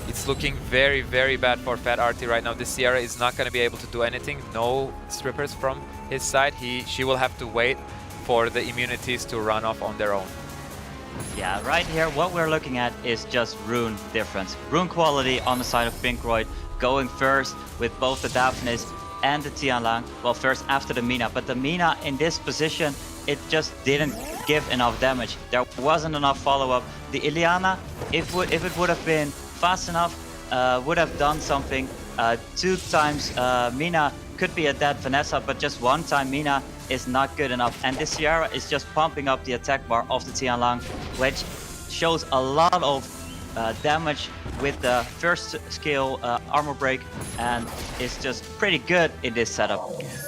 it's looking very, very bad for Fatarti right now. The Sierra is not going to be able to do anything. No strippers from his side. She will have to wait for the immunities to run off on their own. Yeah, right here what we're looking at is just rune difference. Rune quality on the side of Pinkroid, going first with both the Daphnis and the Tianlang. Well, first after the Mina, but the Mina in this position, it just didn't give enough damage. There wasn't enough follow-up. The Ilyana, if it would have been fast enough, would have done something. 2 times Mina could be a dead Vanessa, but just 1 time Mina is not good enough. And the Sierra is just pumping up the attack bar of the Tianlang, which shows a lot of damage with the first skill armor break, and is just pretty good in this setup.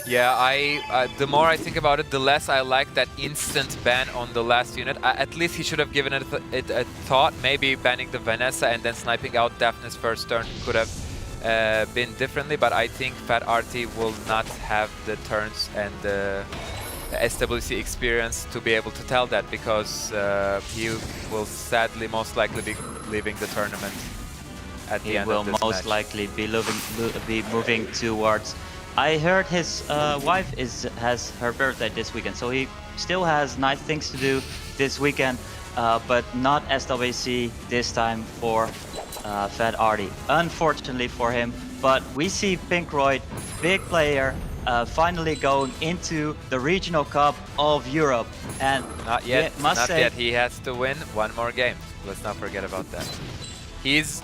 Yeah, the more I think about it, the less I like that instant ban on the last unit. At least he should have given it a thought. Maybe banning the Vanessa and then sniping out Daphnis first turn could have been differently, but I think Fatarti will not have the turns and the SWC experience to be able to tell that, because he will sadly most likely be leaving the tournament at the end of this match. He will most likely be moving towards... I heard his wife has her birthday this weekend, so he still has nice things to do this weekend, but not SWC this time for Fatarti, unfortunately for him. But we see Pinkroid, big player, finally going into the regional cup of Europe, and not yet. Not yet. He has to win 1 more game. Let's not forget about that. He's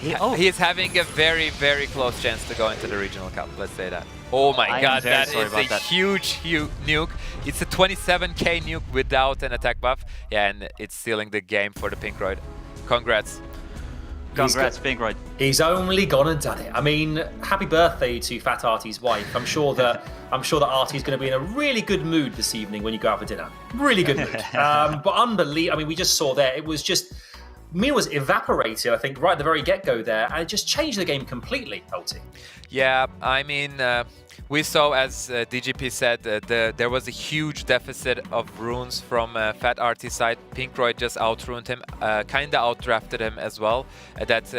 having a very, very close chance to go into the regional cup. Let's say that. Oh my god, that is a huge nuke. It's a 27k nuke without an attack buff. Yeah, and it's sealing the game for the Pinkroid. Congrats. Congrats, Pinkroid. He's only gone and done it. I mean, happy birthday to Fatarti's wife. I'm sure that Artie's going to be in a really good mood this evening when you go out for dinner. Really good mood. But unbelievable. I mean, we just saw there. It was just Mina was evaporated, I think, right at the very get-go there, and it just changed the game completely, LT. Yeah, I mean, we saw, as DGP said, there was a huge deficit of runes from Fatarti's side. Pinkroid just out-runed him, kind of out-drafted him as well. That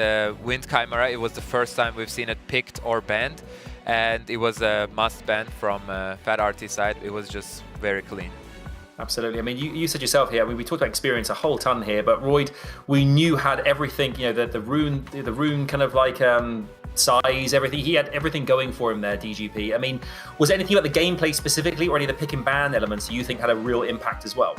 Wind Chimera, it was the first time we've seen it picked or banned, and it was a must-ban from Fatarti's side. It was just very clean. Absolutely. I mean, you said yourself here, I mean, we talked about experience a whole ton here, but Royd, we knew had everything, you know, the rune kind of like size, everything. He had everything going for him there, DGP. I mean, was there anything about the gameplay specifically, or any of the pick and ban elements you think had a real impact as well?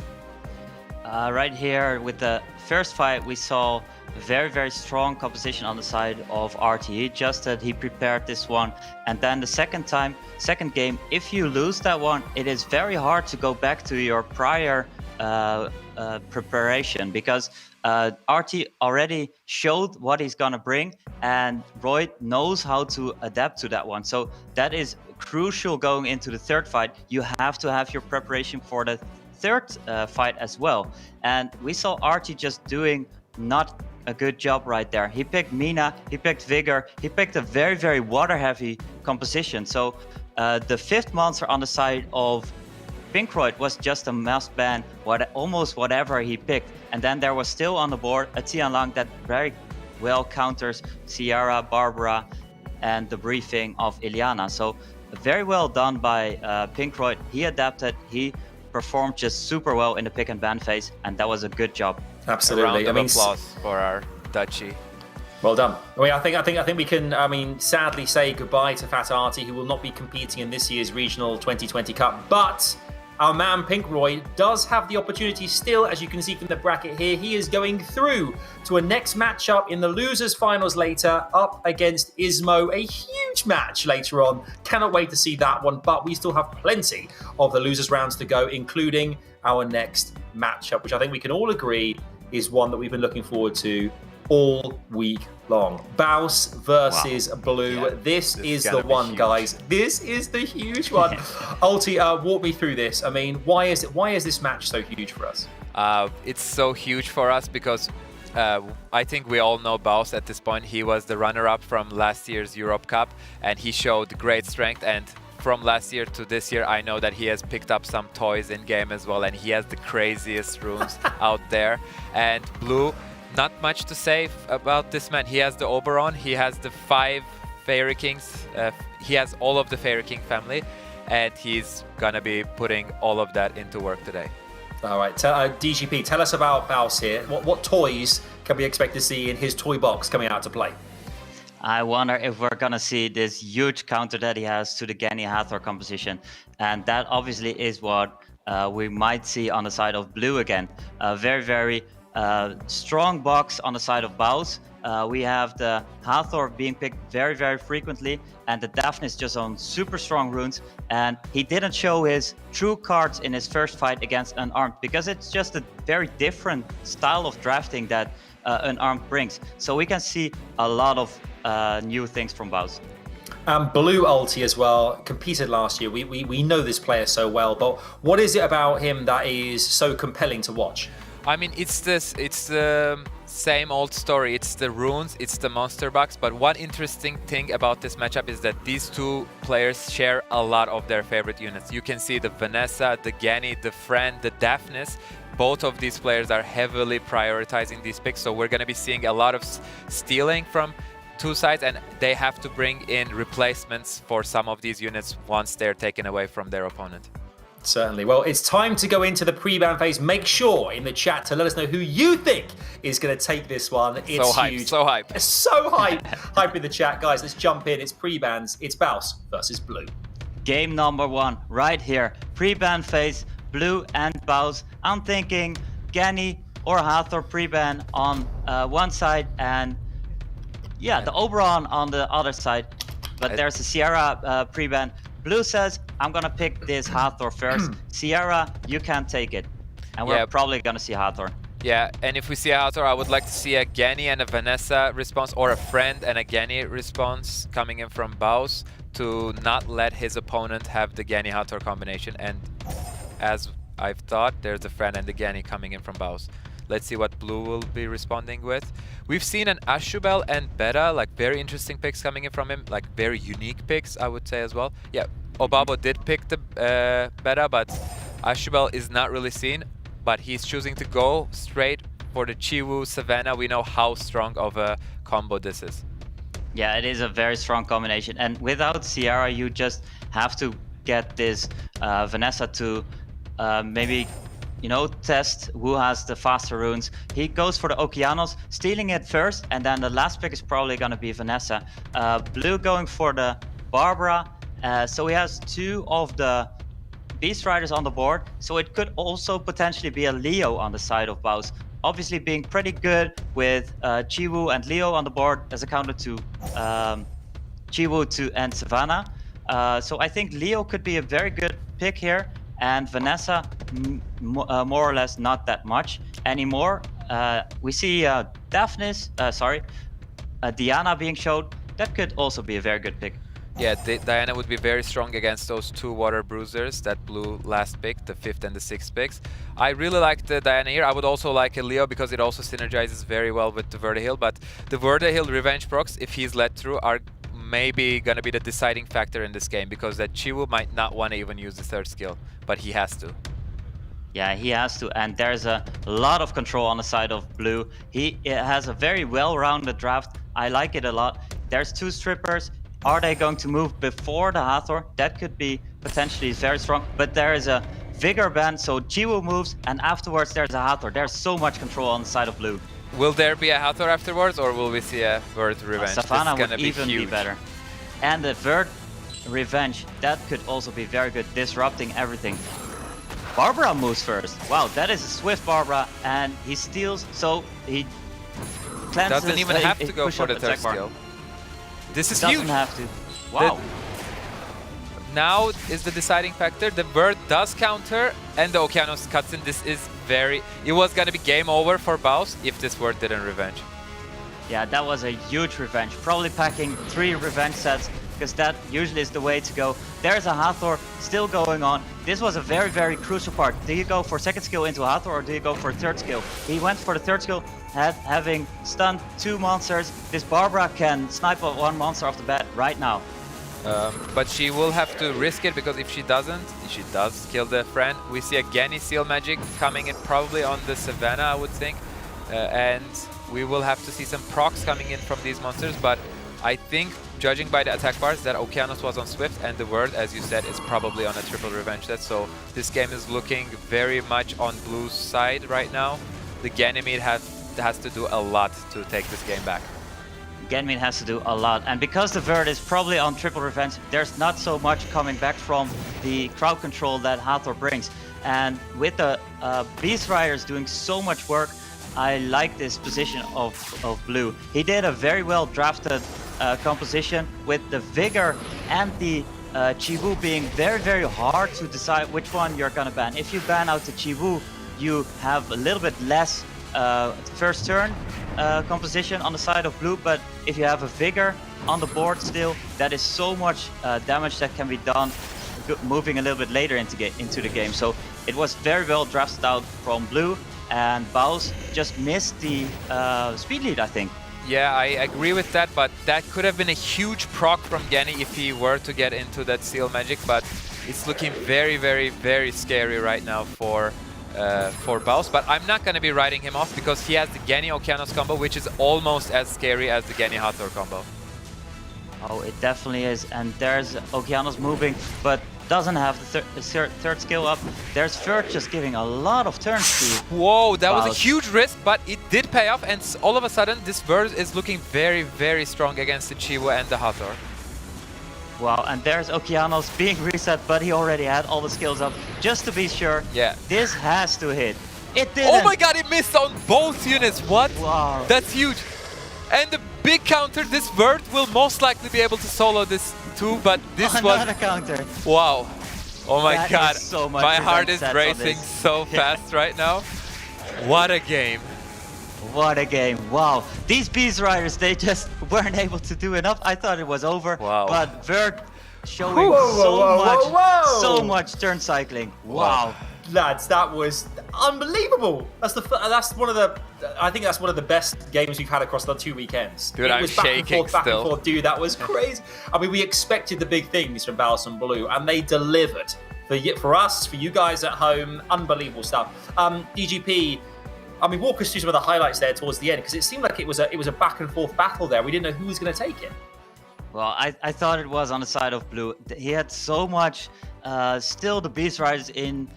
Right here with the first fight, we saw very, very strong composition on the side of RT. Just that he prepared this one, and then the second game, if you lose that one, it is very hard to go back to your prior preparation, because RT already showed what he's gonna bring, and Royd knows how to adapt to that one. So that is crucial going into the third fight. You have to have your preparation for the third fight as well. And we saw RT just doing not a good job right there. He picked Mina, he picked Vigor, he picked a very, very water-heavy composition. So the fifth monster on the side of Pinkroid was just a must ban, almost whatever he picked. And then there was still on the board a Tianlang that very well counters Sierra, Barbara, and the briefing of Ilyana. So very well done by Pinkroid. He adapted, he performed just super well in the pick and ban phase, and that was a good job. Absolutely. A round of applause for our Dutchie. Well done. I mean, I think we can. I mean, sadly say goodbye to Fatarti, who will not be competing in this year's regional 2020 Cup. But our man Pinkroid does have the opportunity still, as you can see from the bracket here. He is going through to a next matchup in the losers finals later, up against Ismoo. A huge match later on. Cannot wait to see that one. But we still have plenty of the losers rounds to go, including our next matchup, which I think we can all agree is one that we've been looking forward to all week long. Baus versus Blue. Yeah, this is the one, huge. Guys. This is the huge one. Ulti, walk me through this. I mean, why is this match so huge for us? It's so huge for us because I think we all know Baus at this point. He was the runner-up from last year's Europe Cup, and he showed great strength. And from last year to this year, I know that he has picked up some toys in game as well, and he has the craziest runes out there. And Blue, not much to say about this man. He has the Oberon, he has the 5 Fairy Kings, he has all of the Fairy King family, and he's gonna be putting all of that into work today. All right, DGP, tell us about Baus here. What toys can we expect to see in his toy box coming out to play? I wonder if we're gonna see this huge counter that he has to the Genny Hathor composition, and that obviously is what we might see on the side of Blue again. Very strong box on the side of Baus. We have the Hathor being picked very frequently, and the Daphnis just on super strong runes. And he didn't show his true cards in his first fight against Unarmed because it's just a very different style of drafting that Unarmed brings. So we can see a lot of new things from Baus. Blue Ulti as well, competed last year. We know this player so well, but what is it about him that is so compelling to watch? I mean, it's the same old story. It's the runes, it's the monster box. But one interesting thing about this matchup is that these two players share a lot of their favorite units. You can see the Vanessa, the Genny, the Friend, the Daphnis. Both of these players are heavily prioritizing these picks. So we're going to be seeing a lot of stealing from two sides, and they have to bring in replacements for some of these units once they're taken away from their opponent. Certainly. Well, it's time to go into the pre-ban phase. Make sure in the chat to let us know who you think is going to take this one. It's so hype, huge. so hype. So hype. Hype in the chat. Guys, let's jump in. It's pre-bans. It's Baus versus Blue. Game number 1 right here. Pre-ban phase, Blue and Baus. I'm thinking Genny or Hathor pre-ban on one side and the Oberon on the other side. But there's a Sierra pre-ban. Blue says, I'm gonna pick this Hathor first. Sierra, you can't take it. And we're probably gonna see Hathor. Yeah, and if we see a Hathor, I would like to see a Genny and a Vanessa response, or a Friend and a Genny response coming in from Baus to not let his opponent have the Genny Hathor combination. And as I've thought, there's a Friend and the Genny coming in from Baus. Let's see what Blue will be responding with. We've seen an Ashubel and Beta, like very interesting picks coming in from him, like very unique picks, I would say as well. Yeah, Obabo did pick the Beta, but Ashubel is not really seen, but he's choosing to go straight for the Chiwu Savannah. We know how strong of a combo this is. Yeah, it is a very strong combination. And without Sierra, you just have to get this Vanessa to maybe test who has the faster runes. He goes for the Okeanos, stealing it first, and then the last pick is probably going to be Vanessa. Blue going for the Barbara, so he has 2 of the Beast Riders on the board, so it could also potentially be a Leo on the side of Baus. Obviously being pretty good with Chiwu and Leo on the board as a counter to Chiwu and Savannah. So I think Leo could be a very good pick here, and Vanessa more or less not that much anymore. We see Diana being showed. That could also be a very good pick. Yeah, Diana would be very strong against those 2 Water Bruisers that Blue last pick, the 5th and the 6th picks. I really like the Diana here. I would also like a Leo because it also synergizes very well with the Vertihill, but the Vertihill Revenge procs, if he's led through, are maybe going to be the deciding factor in this game, because that Chiwu might not want to even use the 3rd skill, but he has to. Yeah, he has to, and there's a lot of control on the side of Blue. He has a very well-rounded draft. I like it a lot. There's 2 strippers. Are they going to move before the Hathor? That could be potentially very strong, but there is a Vigor ban, so Chiwu moves, and afterwards there's a Hathor. There's so much control on the side of Blue. will there be a Hathor afterwards, or will we see a Verd revenge? Savannah this is would gonna even be huge. be better. And the Verd revenge, that could also be very good, disrupting everything. Barbara moves first. Wow, that is a swift Barbara, and he steals, so he cleanses. Doesn't even have to go push for up the third attack bar. skill. This is Doesn't huge. have to. Wow. Now is the deciding factor. The Bird does counter, and the Okeanos cuts in. This is very... It was gonna be game over for Baus if this Bird didn't revenge. Yeah, that was a huge revenge. Probably packing 3 revenge sets, because that usually is the way to go. There's a Hathor still going on. This was a very, very crucial part. Do you go for second skill into Hathor, or do you go for third skill? He went for the third skill, having stunned 2 monsters. This Barbara can snipe up 1 monster off the bat right now. But she will have to risk it, because if she doesn't, she does kill the friend. We see a Genny Seal Magic coming in probably on the Savannah, I would think. And we will have to see some procs coming in from these monsters, but I think, judging by the attack bars, that Okeanos was on Swift, and the Word, as you said, is probably on a triple revenge set. So this game is looking very much on Blue's side right now. The Ganymede has to do a lot to take this game back. Ganymede has to do a lot, and because the Verd is probably on triple revenge, there's not so much coming back from the crowd control that Hathor brings. And with the Beast Riders doing so much work, I like this position of Blue. He did a very well drafted composition with the Vigor and the Chiwu being very, very hard to decide which one you're gonna ban. If you ban out the Chiwu, you have a little bit less first turn composition on the side of Blue, but if you have a Vigor on the board still, that is so much damage that can be done moving a little bit later into the game. So it was very well drafted out from Blue, and Baus just missed the speed lead, I think. Yeah, I agree with that, but that could have been a huge proc from Genny if he were to get into that Seal Magic, but it's looking very, very, very scary right now for Baus. But I'm not going to be writing him off, because he has the Genny Okeanos combo, which is almost as scary as the Genny Hathor combo. Oh, it definitely is, and there's Okeanos moving, but doesn't have the third skill up. There's Verd just giving a lot of turns to Whoa, that Baus. was a huge risk, but it did pay off, and all of a sudden this Verd is looking very, very strong against the Chiwu and the Hathor. Wow, and there's Okeanos being reset, but he already had all the skills up. Just to be sure, yeah, this has to hit. It didn't. Oh my god, it missed on both units, what? Wow. That's huge. And the big counter, this Verd will most likely be able to solo this too, but this was... Another counter. Wow. Oh my That god, is so much my heart revenge is sets on racing this. so fast right now. What a game. What a game, wow. These Beast Riders, they just weren't able to do enough. I thought it was over, wow. But Verd showing so much turn cycling. Wow. Lads, that was unbelievable. That's one of the. I think that's one of the best games we've had across the 2 weekends. Dude, it I'm was back shaking and forth, back still. and forth. Dude, that was crazy. I mean, we expected the big things from Baus and Blue, and they delivered. For us, for you guys at home, unbelievable stuff. DGP. I mean, walk us through some of the highlights there towards the end, because it seemed like it was a back and forth battle there. We didn't know who was going to take it. Well, I thought it was on the side of Blue. He had so much, still the Beast Riders in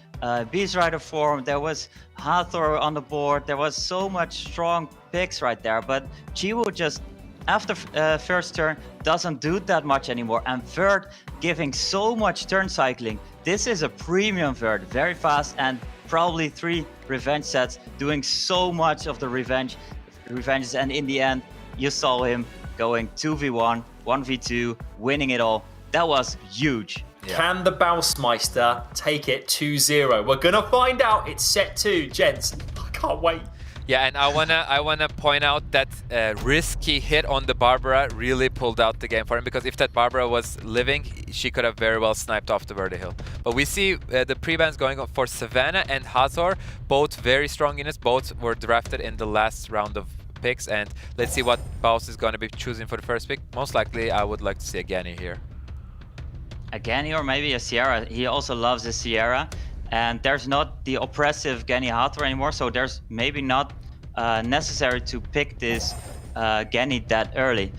Beast Rider form. There was Hathor on the board. There was so much strong picks right there. But Chiwu just, after first turn, doesn't do that much anymore. And Verd giving so much turn cycling. This is a premium Verd, very fast, and probably 3 revenge sets, doing so much of the revenges. And in the end, you saw him going 2v1, 1v2, winning it all. That was huge. Yeah. Can the Bausmeister take it 2-0? We're gonna find out. It's set 2, gents. I can't wait. Yeah, and I wanna point out that risky hit on the Barbara really pulled out the game for him, because if that Barbara was living, she could have very well sniped off the Vertihill. But we see the pre-bans going on for Savannah and Hathor, both very strong units. Both were drafted in the last round of picks, and let's see what Baus is going to be choosing for the first pick. Most likely, I would like to see a Genny here. A Genny or maybe a Sierra. He also loves the Sierra, and there's not the oppressive Genny Hathor anymore, so there's maybe not necessary to pick this Genny that early.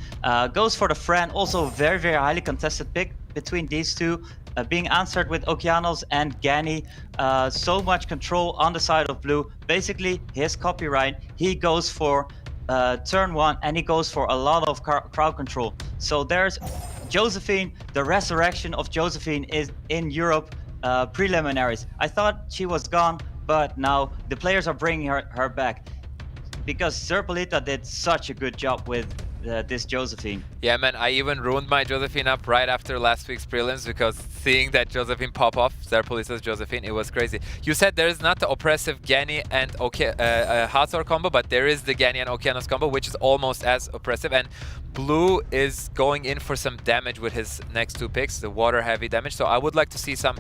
Goes for the friend, also very, very highly contested pick between these two. being answered with Okeanos and Gani. So much control on the side of blue. Basically, his copyright, he goes for turn 1 and he goes for a lot of crowd control. So there's Josephine. The resurrection of Josephine is in Europe preliminaries. I thought she was gone, but now the players are bringing her back because Zerpolita did such a good job with this Josephine. Yeah, man, I even ruined my Josephine up right after last week's prelims because seeing that Josephine pop off, Zerpolita's Josephine, it was crazy. You said there is not the oppressive Gani and Hathor combo, but there is the Gani and Okeanos combo, which is almost as oppressive. And Blue is going in for some damage with his next 2 picks, the water heavy damage. So I would like to see some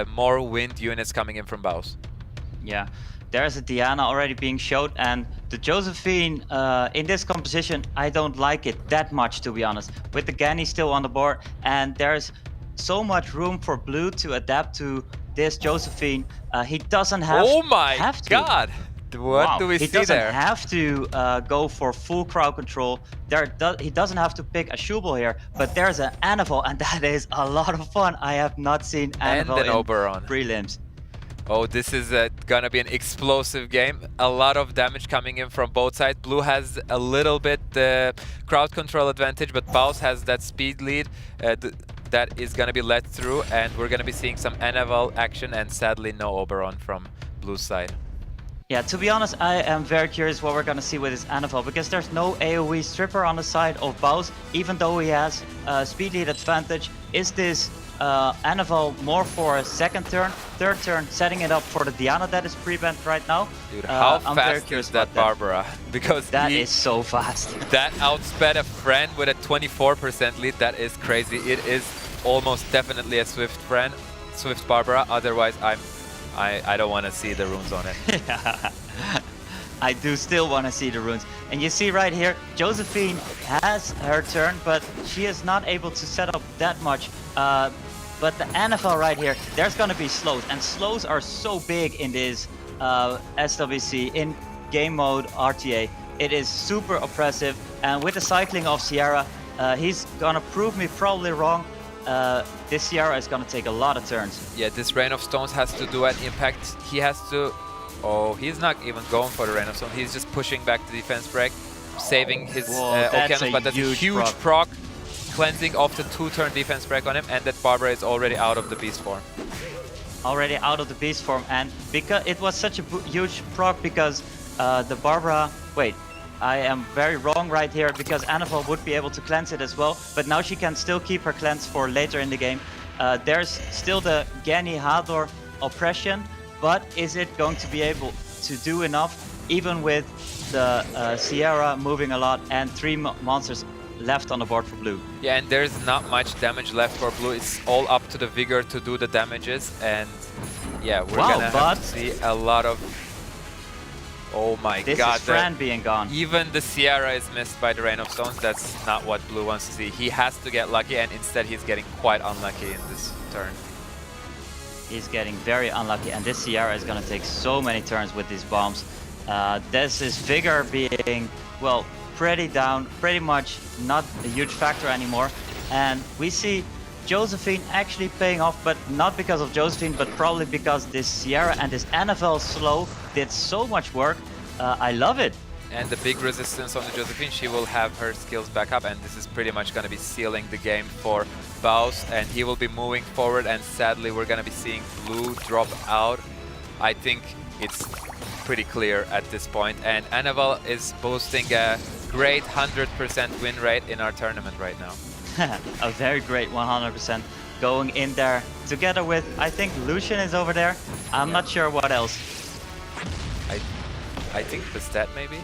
more wind units coming in from Baus. Yeah. There's a Diana already being showed, and the Josephine in this composition, I don't like it that much, to be honest. With the Gani still on the board, and there's so much room for Blue to adapt to this Josephine. He doesn't have Oh my have to. god! What do we see there? He doesn't have to go for full crowd control. He doesn't have to pick a Shubel here, but there's an Anaval, and that is a lot of fun. I have not seen Anaval in Oberon. prelims. Oh, this is gonna be an explosive game. A lot of damage coming in from both sides. Blue has a little bit crowd control advantage, but Baus has that speed lead that is gonna be let through, and we're gonna be seeing some Anaval action, and sadly no Oberon from Blue's side. Yeah, to be honest, I am very curious what we're gonna see with this Anaval, because there's no AoE stripper on the side of Baus, even though he has speed lead advantage. Is this Anaval more for a second turn, third turn, setting it up for the Diana that is pre-banned right now? Dude, how I'm very fast curious is that about Barbara? Because that is so fast. That outsped a friend with a 24% lead. That is crazy. It is almost definitely a Swift friend, Swift Barbara. Otherwise, I don't want to see the runes on it. I do still want to see the runes. And you see right here, Josephine has her turn, but she is not able to set up that much. But the Anaval right here, there's going to be slows. And slows are so big in this SWC, in game mode RTA. It is super oppressive. And with the cycling of Sierra, he's going to prove me probably wrong. This Sierra is going to take a lot of turns. Yeah, this Rain of Stones has to do an impact. He has to... Oh, he's not even going for the Rain of Stones. He's just pushing back the defense break, saving his Okeanos, but that's a huge proc. Cleansing off the 2-turn defense break on him, and that Barbara is already out of the beast form. Already out of the beast form, and because it was such a huge proc, because the Barbara... Wait, I am very wrong right here, because Anaval would be able to cleanse it as well, but now she can still keep her cleanse for later in the game. There's still the Gani Hador oppression, but is it going to be able to do enough, even with the Sierra moving a lot and 3 monsters left on the board for Blue? Yeah, and there's not much damage left for Blue. It's all up to the Vigor to do the damages, and yeah, we're gonna have to see a lot of... Oh my god. This is Fran being gone. Even the Sierra is missed by the Rain of Stones. That's not what Blue wants to see. He has to get lucky, and instead he's getting quite unlucky in this turn. He's getting very unlucky, and this Sierra is gonna take so many turns with these bombs. This is Vigor being, well, pretty down, pretty much not a huge factor anymore. And we see Josephine actually paying off, but not because of Josephine, but probably because this Sierra and this Anaval slow did so much work. I love it. And the big resistance on the Josephine, she will have her skills back up, and this is pretty much going to be sealing the game for Baus, and he will be moving forward, and sadly we're going to be seeing Blue drop out. I think it's pretty clear at this point, and Anaval is boasting a great 100% win rate in our tournament right now. A very great 100% going in there together with, I think Lucian is over there. I'm not sure what else. I think Bastet maybe?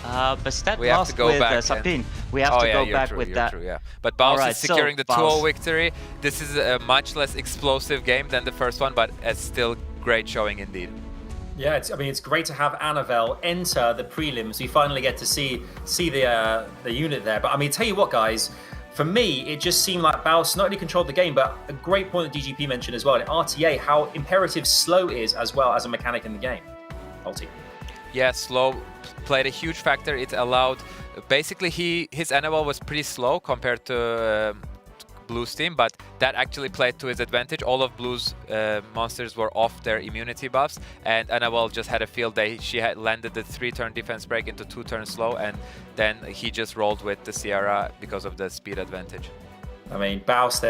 Bastet we have lost to go with back Sapyn. We have to go back with that. True, yeah. But Baus right, is securing so the 2-0 victory. This is a much less explosive game than the first one, but it's still great showing indeed. Yeah, it's great to have Anaval enter the prelims. We finally get to see the unit there. But I mean, tell you what, guys, for me, it just seemed like Baus not only controlled the game, but a great point that DGP mentioned as well in RTA, how imperative slow is as well as a mechanic in the game. Ulti. Yeah, slow played a huge factor. It allowed, basically his Anaval was pretty slow compared to Blue's team, but that actually played to his advantage. All of Blue's monsters were off their immunity buffs, and Annabelle just had a field day. She had landed the 3-turn defense break into 2-turn slow, and then he just rolled with the Sierra because of the speed advantage. I mean, Baus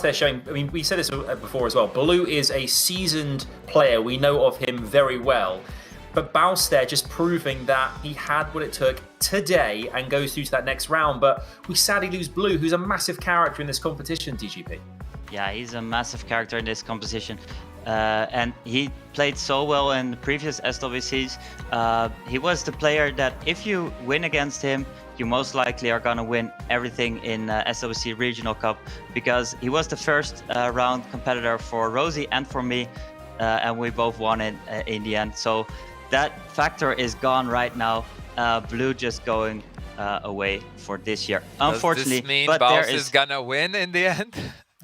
there showing, I mean, we said this before as well. Blue is a seasoned player. We know of him very well. But Baus there just proving that he had what it took today and goes through to that next round. But we sadly lose Blue, who's a massive character in this competition, DGP. Yeah, he's a massive character in this competition. And he played so well in the previous SWCs. He was the player that if you win against him, you most likely are gonna win everything in SWC Regional Cup, because he was the first round competitor for Rosie and for me, and we both won it in the end. So that factor is gone right now. Blue just going away for this year, unfortunately. Does this mean but Baus there is gonna win in the end?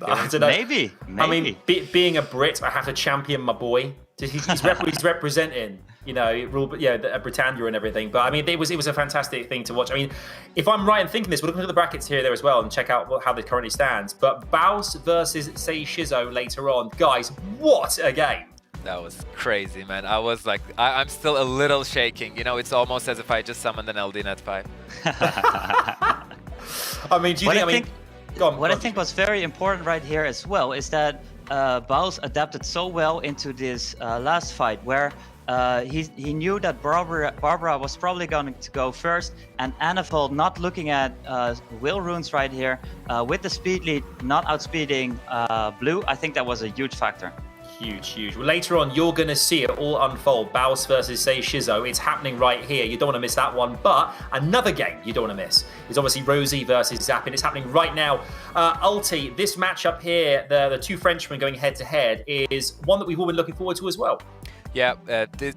I don't know. Maybe. I mean, being a Brit, I have to champion my boy. He's representing, you know, Britannia and everything. But I mean, it was a fantastic thing to watch. I mean, if I'm right in thinking this, we'll look at the brackets here there as well and check out how they currently stands. But Baus versus Seiishizo later on, guys, what a game! That was crazy, man. I was like, I'm still a little shaking. You know, it's almost as if I just summoned an LD Net 5. I mean, do you think? What I think was very important right here as well is that Baus adapted so well into this last fight, where he knew that Barbara was probably going to go first, and Annabelle not looking at will runes right here with the speed lead, not outspeeding Blue. I think that was a huge factor. Huge. Well, later on, you're going to see it all unfold. Baus versus Seiishizo. It's happening right here. You don't want to miss that one. But another game you don't want to miss is obviously Rosie versus Sapyn. It's happening right now. Ulti, this matchup here, the two Frenchmen going head-to-head, is one that we've all been looking forward to as well. Yeah,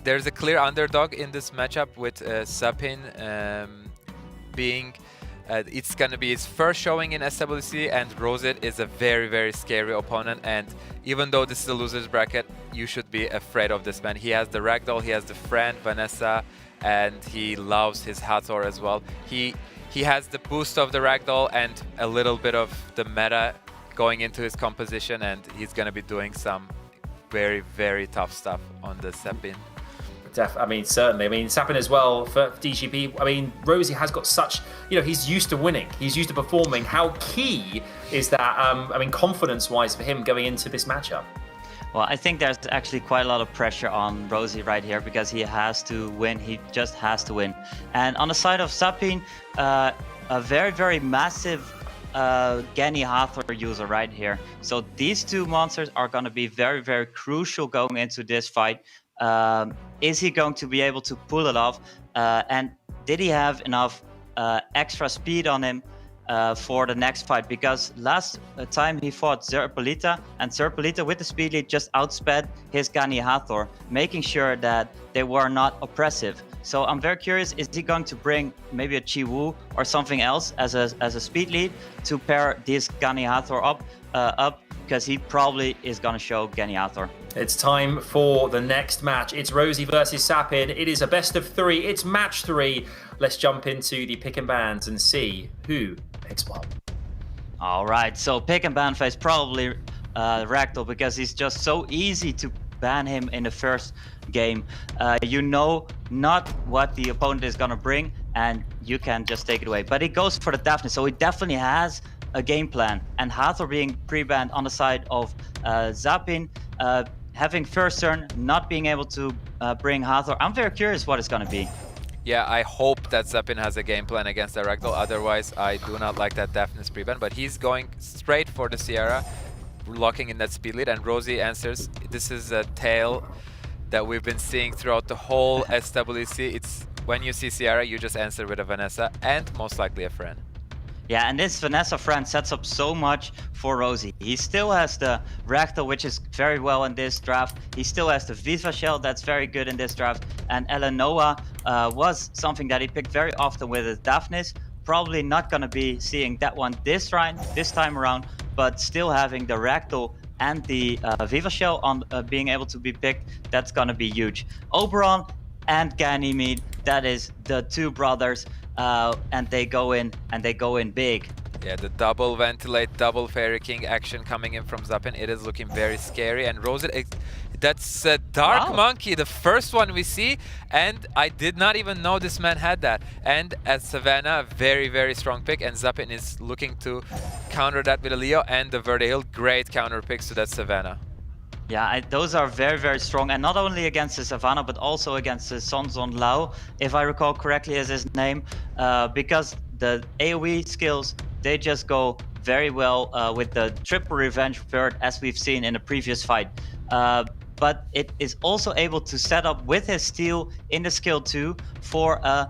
there's a clear underdog in this matchup with Sapyn being... it's going to be his first showing in SWC, and Rosith is a very, very scary opponent. And even though this is a loser's bracket, you should be afraid of this man. He has the Ragdoll, he has the friend, Vanessa, and he loves his Hathor as well. He has the boost of the Ragdoll and a little bit of the meta going into his composition, and he's going to be doing some very, very tough stuff on the Sapyn. I mean, certainly. I mean, Sapyn as well for DGP. I mean, Rosie has got such, you know, he's used to winning. He's used to performing. How key is that, I mean, confidence-wise for him going into this matchup? Well, I think there's actually quite a lot of pressure on Rosie right here, because he has to win. He just has to win. And on the side of Sapyn, a very, very massive Genny Hathor user right here. So these two monsters are going to be very, very crucial going into this fight. Is he going to be able to pull it off? And did he have enough extra speed on him for the next fight? Because last time he fought Zerpolita, and Zerpolita with the speed lead just outsped his Genny Hathor, making sure that they were not oppressive. So I'm very curious, is he going to bring maybe a Chi-Wu or something else as a speed lead to pair this Genny Hathor up? Because he probably is going to show Genny Hathor. It's time for the next match. It's Rosie versus Sapyn. It is a best of 3. It's match 3. Let's jump into the pick and bans and see who picks what. All right, so pick and ban phase, probably Ragdoll, because he's just so easy to ban him in the first game. You know not what the opponent is going to bring, and you can just take it away. But he goes for the Daphne, so he definitely has a game plan. And Hathor being pre-banned on the side of Sapyn, having first turn, not being able to bring Hathor. I'm very curious what it's going to be. Yeah, I hope that Sapyn has a game plan against the Ragdoll. Otherwise, I do not like that Daphne's pre-ban. But he's going straight for the Sierra, locking in that speed lead. And Rosie answers. This is a tale that we've been seeing throughout the whole SWC. It's when you see Sierra, you just answer with a Vanessa and most likely a friend. Yeah, and this Vanessa friend sets up so much for Rosie. He still has the Ragdoll, which is very well in this draft. He still has the Viva Shell, that's very good in this draft. And Eleanoa was something that he picked very often with his Daphnis. Probably not going to be seeing that one this time around, but still having the Ragdoll and the Viva Shell on being able to be picked, that's going to be huge. Oberon and Ganymede, that is the two brothers. And they go in big Yeah, the double ventilate, double Fairy King action coming in from Sapyn. It is looking very scary. And Rosith, that's a Dark Monkey, the first one we see. And I did not even know this man had that. And as Savannah, a very, very strong pick. And Sapyn is looking to counter that with a Leo and the Vertihill. Great counter picks to that Savannah. Yeah, those are very, very strong. And not only against the Savannah, but also against the Sonzon Lao, if I recall correctly is his name. Because the AoE skills, they just go very well with the triple revenge bird, as we've seen in the previous fight. But it is also able to set up with his steel in the skill 2 for a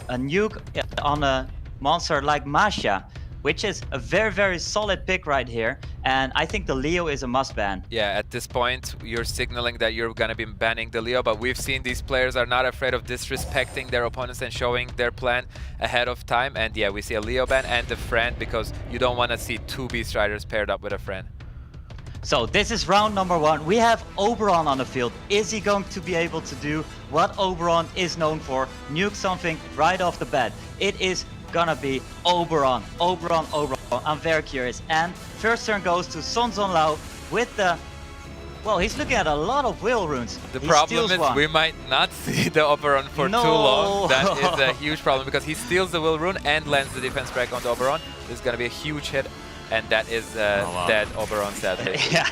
nuke on a monster like Masha, which is a very, very solid pick right here. And I think the Leo is a must ban. Yeah, at this point, you're signaling that you're going to be banning the Leo, but we've seen these players are not afraid of disrespecting their opponents and showing their plan ahead of time. And yeah, we see a Leo ban and a friend, because you don't want to see 2 Beast Riders paired up with a friend. So this is round number 1. We have Oberon on the field. Is he going to be able to do what Oberon is known for? Nuke something right off the bat. It is gonna be Oberon. I'm very curious. And first turn goes to Sonzon Lao with the... Well, he's looking at a lot of will runes. The problem is we might not see the Oberon for too long. That is a huge problem, because he steals the will rune and lands the defense break on the Oberon. This is gonna be a huge hit. And that is dead Oberon, sadly. Yeah.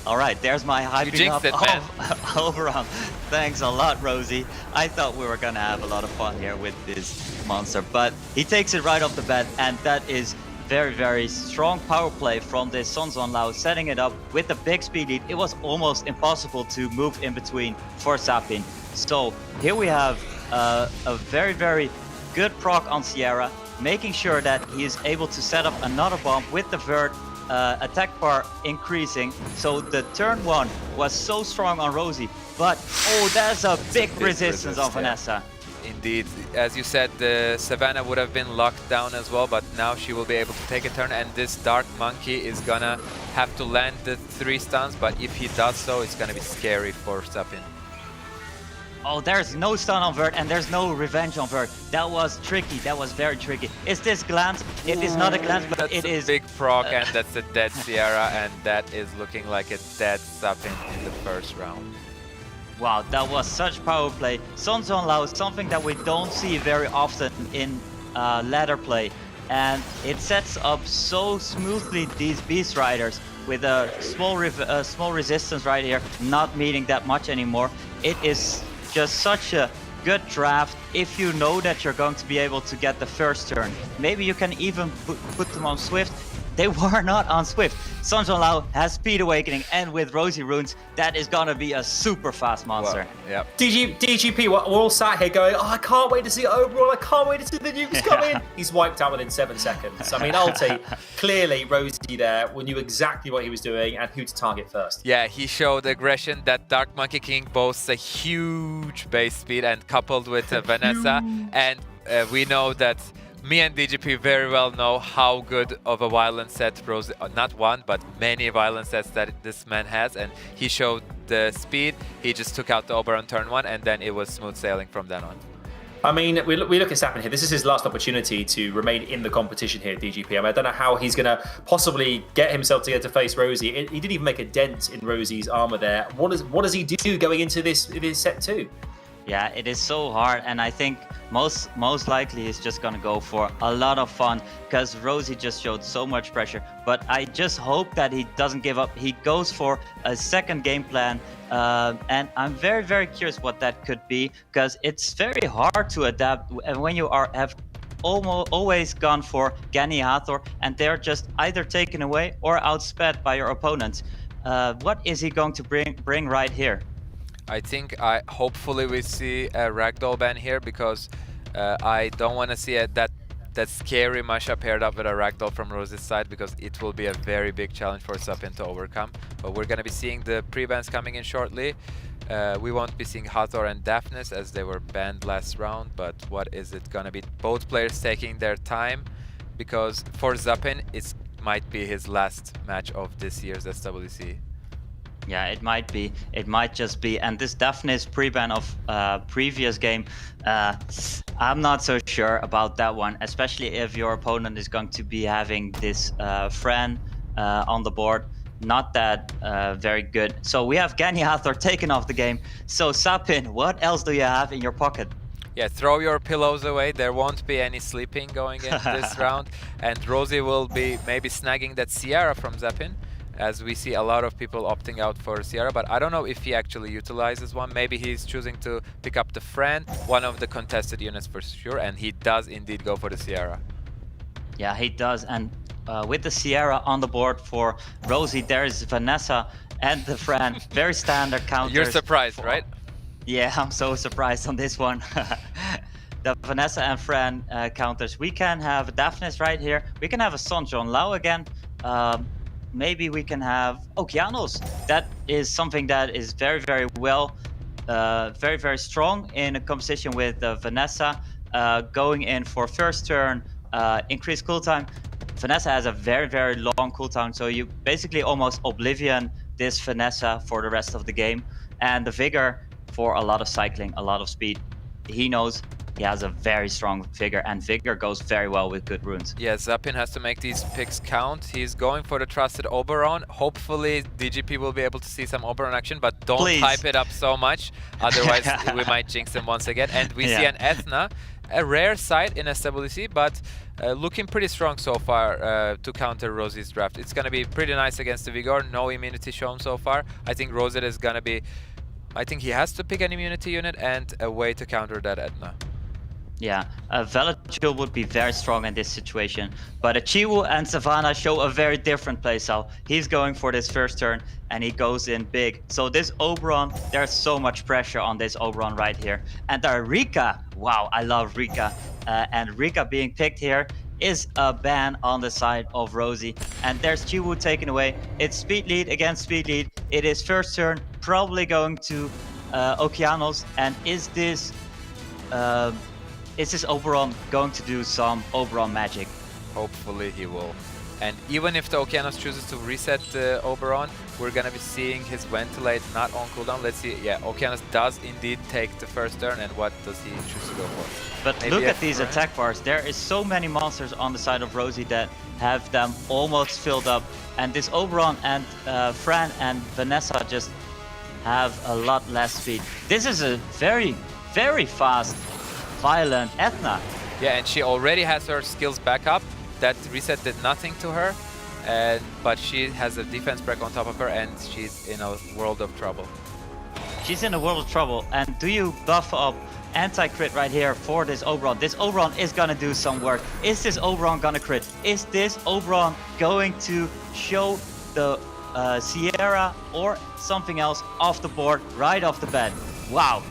All right, there's my hyping up of Oberon. Thanks a lot, Rosie. I thought we were going to have a lot of fun here with this monster, but he takes it right off the bat, and that is very, very strong power play from this Sonzon Lao, setting it up with a big speed lead. It was almost impossible to move in between for Sapyn. So here we have a very, very good proc on Sierra, making sure that he is able to set up another bomb with the Vert attack bar increasing. So the turn 1 was so strong on Rosie, but oh, that's a big resistance on Vanessa. Indeed, as you said, the Savannah would have been locked down as well, but now she will be able to take a turn, and this Dark Monkey is gonna have to land the 3 stuns, but if he does so, it's gonna be scary for Sapyn. Oh, there's no stun on Vert and there's no revenge on Vert. That was tricky. That was very tricky. Is this glance? It is not a glance, but it is... That's a big proc, and that's a dead Sierra, and that is looking like a dead Sapyn in the first round. Wow, that was such power play. Sonzon Lao is something that we don't see very often in ladder play. And it sets up so smoothly these Beast Riders with a small resistance right here, not meaning that much anymore. It is just such a good draft if you know that you're going to be able to get the first turn. Maybe you can even put them on Swift. They were not on Swift. Sonzon Lao has Speed Awakening, and with Rosy Runes, that is gonna be a super fast monster. Well, yep. DGP, we're all sat here going, oh, I can't wait to see Oberon, I can't wait to see the nukes come in. He's wiped out within 7 seconds. I mean, Ulti, clearly Rosy there knew exactly what he was doing and who to target first. Yeah, he showed aggression. That Dark Monkey King boasts a huge base speed, and coupled with Vanessa, and we know that me and DGP very well know how good of a violent set Rosy, not one, but many violent sets that this man has, and he showed the speed. He just took out the Oberon turn 1, and then it was smooth sailing from then on. I mean, we look at Sapyn here. This is his last opportunity to remain in the competition here, DGP. I mean, I don't know how he's going to possibly get himself to get to face Rosie. He didn't even make a dent in Rosie's armor there. What does he do going into this set 2? Yeah, it is so hard, and I think most likely he's just gonna go for a lot of fun, because Rosie just showed so much pressure. But I just hope that he doesn't give up. He goes for a second game plan, and I'm very, very curious what that could be, because it's very hard to adapt when you have always gone for Gani Hathor, and they're just either taken away or outsped by your opponents. What is he going to bring right here? I think hopefully we see a Ragdoll ban here, because I don't want to see that scary Masha paired up with a Ragdoll from Rose's side, because it will be a very big challenge for Sapyn to overcome. But we're going to be seeing the pre-bans coming in shortly. We won't be seeing Hathor and Daphnis as they were banned last round, but what is it going to be? Both players taking their time, because for Sapyn it might be his last match of this year's SWC. Yeah, it might be. It might just be. And this Daphnis pre-ban of previous game, I'm not so sure about that one, especially if your opponent is going to be having this Fran on the board. Not that very good. So we have Ganyhathor taken off the game. So Sapyn, what else do you have in your pocket? Yeah, throw your pillows away. There won't be any sleeping going in this round. And Rosith will be maybe snagging that Sierra from Sapyn, as we see a lot of people opting out for Sierra, but I don't know if he actually utilizes one. Maybe he's choosing to pick up the Fran, one of the contested units for sure, and he does indeed go for the Sierra. Yeah, he does, and with the Sierra on the board for Rosith, there is Vanessa and the Fran, very standard counters. You're surprised, right? Yeah, I'm so surprised on this one. The Vanessa and Fran counters. We can have Daphnis right here. We can have a Son John Lao again. Maybe we can have Okeanos. That is something that is very, very well, very, very strong in a composition with Vanessa. Going in for first turn, increased cooltime. Vanessa has a very, very long cooldown, so you basically almost oblivion this Vanessa for the rest of the game. And the Vigor for a lot of cycling, a lot of speed. He knows he has a very strong Vigor, and Vigor goes very well with good runes. Yeah, Sapyn has to make these picks count. He's going for the trusted Oberon. Hopefully DGP will be able to see some Oberon action, but don't hype it up so much, otherwise we might jinx him once again. And we see an Ethna, a rare sight in SWC, but looking pretty strong so far to counter Rosith's draft. It's going to be pretty nice against the Vigor, no immunity shown so far. I think Rosith is going to be... I think he has to pick an immunity unit and a way to counter that Ethna. Yeah, Velatile would be very strong in this situation, but Chiwu and Savannah show a very different playstyle. He's going for this first turn and he goes in big. So this Oberon, there's so much pressure on this Oberon right here. And Rika, wow, I love Rika. And Rika being picked here is a ban on the side of Rosith. And there's Chiwu taken away. It's speed lead against speed lead. It is first turn, probably going to Okeanos. And is this Oberon going to do some Oberon magic? Hopefully he will. And even if the Okeanos chooses to reset the Oberon, we're gonna be seeing his Ventilate not on cooldown. Let's see, yeah, Okeanos does indeed take the first turn, and what does he choose to go for? But maybe look at these attack bars. There is so many monsters on the side of Rosith that have them almost filled up. And this Oberon and Fran and Vanessa just have a lot less speed. This is a very, very fast, violent Ethna. Yeah, and she already has her skills back up. That reset did nothing to her, but she has a defense break on top of her, and she's in a world of trouble. She's in a world of trouble, and do you buff up anti-crit right here for this Oberon? This Oberon is gonna do some work. Is this Oberon gonna crit? Is this Oberon going to show the Sierra or something else off the board right off the bat? Wow.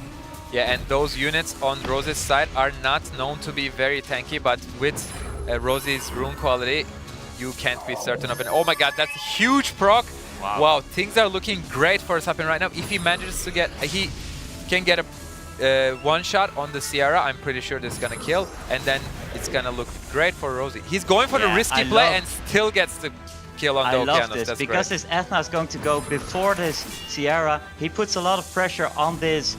Yeah, and those units on Rosith's side are not known to be very tanky, but with Rosith's rune quality, you can't be certain of it. Oh my god, that's a huge proc! Wow, things are looking great for Sapyn right now. If he manages to get, he can get a one shot on the Sierra, I'm pretty sure this is gonna kill, and then it's gonna look great for Rosith. He's going for the risky play and still gets the kill on the Okeanos. I love this, that's because great. this Ethna is going to go before this Sierra. He puts a lot of pressure on this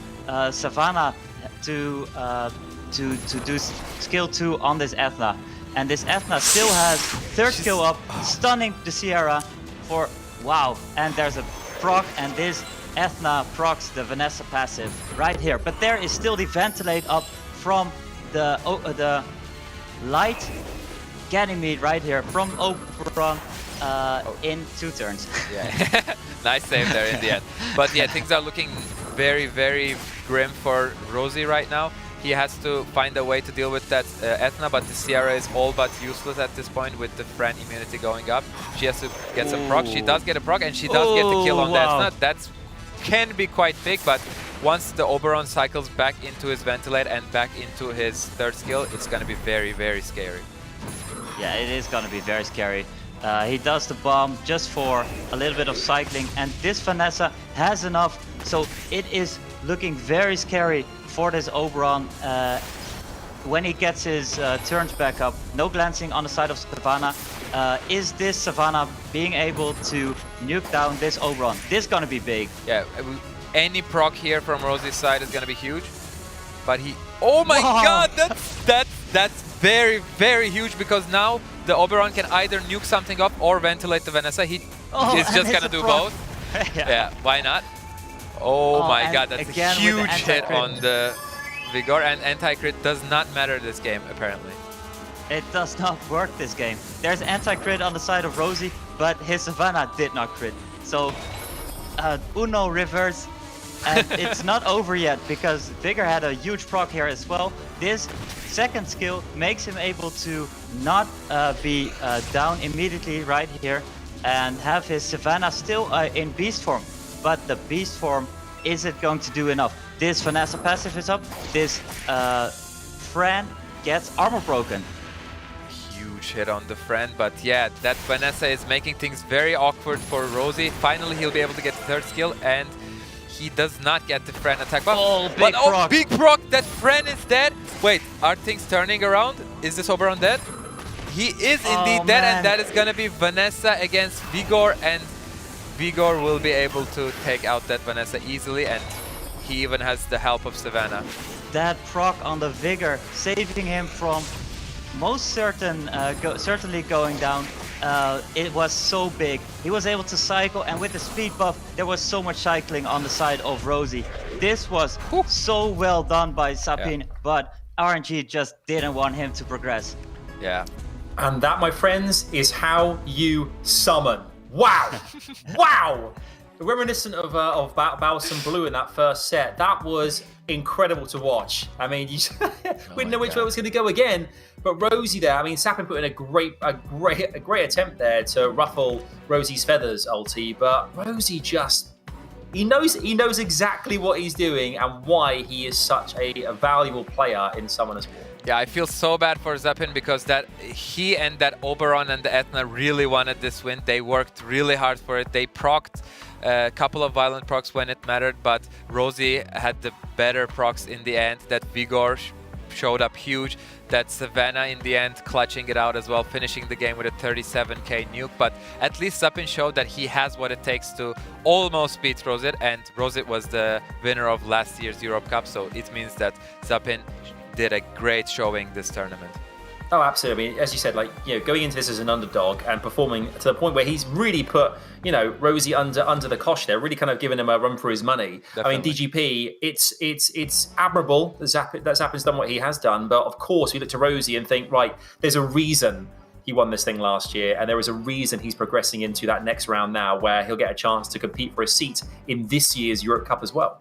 Savannah to do skill 2 on this Ethna. And this Ethna still has third skill up, stunning the Sierra for wow. And there's a proc, and this Ethna procs the Vanessa passive right here. But there is still the Ventilate up from the light Ganymede right here from Oberon in 2 turns. Yeah, nice save there in the end. But yeah, things are looking very, very grim for Rosith right now. He has to find a way to deal with that Ethna, but the Sierra is all but useless at this point with the Fran immunity going up. She has to get some proc. She does get a proc, and she does get the kill on the Ethna. That can be quite big, but once the Oberon cycles back into his Ventilate and back into his third skill, it's going to be very, very scary. Yeah, it is going to be very scary. He does the bomb just for a little bit of cycling, and this Vanessa has enough, so it is looking very scary for this Oberon. when he gets his turns back up, no glancing on the side of Savannah. Is this Savannah being able to nuke down this Oberon? This is gonna be big. Yeah, any proc here from Rosith's side is gonna be huge. But he, oh my god, that's very, very huge, because now the Oberon can either nuke something up or ventilate the Vanessa. He is just gonna do both. Yeah, why not? Oh my god, that's a huge hit on the Vigor, and anti-crit does not matter this game, apparently. It does not work this game. There's anti-crit on the side of Rosie, but his Savannah did not crit. So, Uno reverse, and it's not over yet, because Vigor had a huge proc here as well. This second skill makes him able to not be down immediately right here, and have his Savannah still in beast form. But the beast form, is it going to do enough? This Vanessa passive is up. This Fran gets armor broken. Huge hit on the friend, but yeah, that Vanessa is making things very awkward for Rosie. Finally, he'll be able to get the third skill, and he does not get the friend attack. But, big proc! That friend is dead! Wait, are things turning around? Is this Oberon dead? He is indeed dead, and that is gonna be Vanessa against Vigor, and Vigor will be able to take out that Vanessa easily, and he even has the help of Savannah. That proc on the Vigor, saving him from most certainly going down. It was so big. He was able to cycle, and with the speed buff, there was so much cycling on the side of Rosie. This was so well done by Sapyn, but RNG just didn't want him to progress. Yeah. And that, my friends, is how you summon. Wow! Wow! Reminiscent of Baus and Blue in that first set. That was incredible to watch. I mean, we didn't know which way it was going to go again, but Rosie there. I mean, Sapyn put in a great attempt there to ruffle Rosie's feathers, ulti. But Rosie he knows exactly what he's doing and why he is such a valuable player in Summoner's War. Yeah, I feel so bad for Sapyn, because that he and that Oberon and the Etna really wanted this win. They worked really hard for it. They procced a couple of violent procs when it mattered, but Rosie had the better procs in the end. That Vigor showed up huge. That Savannah in the end clutching it out as well, finishing the game with a 37k nuke. But at least Sapyn showed that he has what it takes to almost beat Rosith, and Rosith was the winner of last year's Europe Cup, so it means that Sapyn did a great showing this tournament. Oh, absolutely. I mean, as you said, going into this as an underdog and performing to the point where he's really put, Rosie under the cosh there, really kind of giving him a run for his money. Definitely. I mean, DGP, it's admirable that Sapyn's done what he has done, but of course we look to Rosie and think, right, there's a reason he won this thing last year, and there is a reason he's progressing into that next round now, where he'll get a chance to compete for a seat in this year's Europe Cup as well.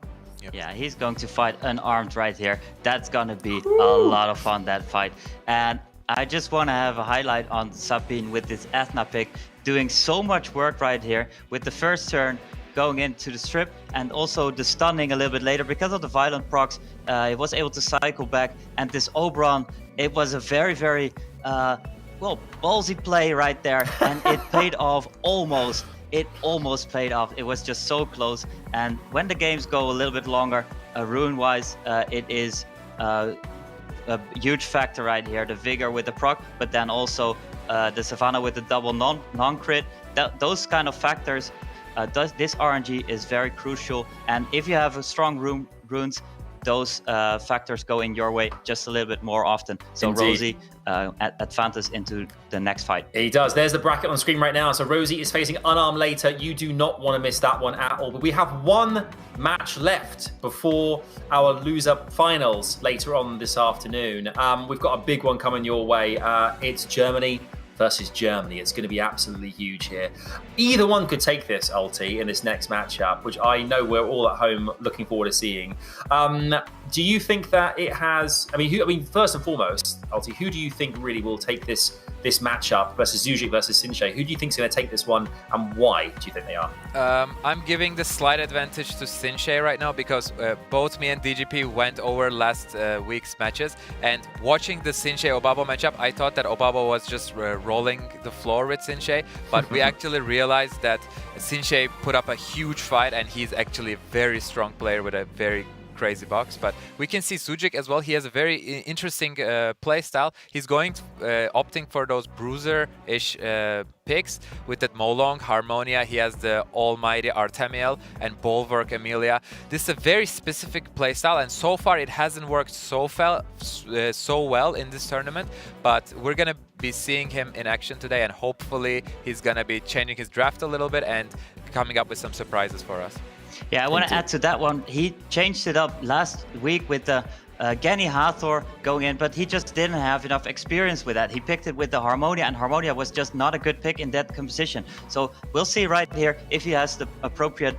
Yeah, he's going to fight unarmed right here. That's gonna be a lot of fun, that fight. And I just want to have a highlight on Sapyn with this Ethna pick, doing so much work right here with the first turn going into the strip, and also the stunning a little bit later because of the violent procs. He was able to cycle back, and this Oberon, it was a very, very ballsy play right there, and it paid off almost. It almost paid off. It was just so close. And when the games go a little bit longer, rune-wise, it is a huge factor right here. The Vigor with the proc, but then also the Savannah with the double non-crit. Those kind of factors, this RNG is very crucial. And if you have a strong runes, those factors go in your way just a little bit more often. So indeed. Rosie advances into the next fight. He does. There's the bracket on screen right now. So Rosie is facing unarmed later. You do not want to miss that one at all. But we have one match left before our loser finals later on this afternoon. We've got a big one coming your way. It's Germany versus Germany. It's going to be absolutely huge here. Either one could take this, Ulti, in this next matchup, which I know we're all at home looking forward to seeing. Do you think that it has... I mean, first and foremost, Ulti, who do you think really will take this matchup versus Zhujik versus Sinshei? Who do you think is going to take this one, and why do you think they are? I'm giving the slight advantage to Sinshei right now, because both me and DGP went over last week's matches, and watching the Sinshei-Obabo matchup, I thought that Obabo was just rolling the floor with Sinshei, but we actually realized that Sinshei put up a huge fight, and he's actually a very strong player with a very crazy box. But we can see Zhujik as well. He has a very interesting play style. He's going opting for those bruiser-ish picks with that Molong, Harmonia. He has the almighty Artemiel and Bulwark Emilia. This is a very specific playstyle, and so far it hasn't worked so well in this tournament. But we're gonna be seeing him in action today, and hopefully he's gonna be changing his draft a little bit and coming up with some surprises for us. Yeah, I want to add to that one. He changed it up last week with the Genny Hathor going in, but he just didn't have enough experience with that. He picked it with the Harmonia, and Harmonia was just not a good pick in that composition. So we'll see right here if he has the appropriate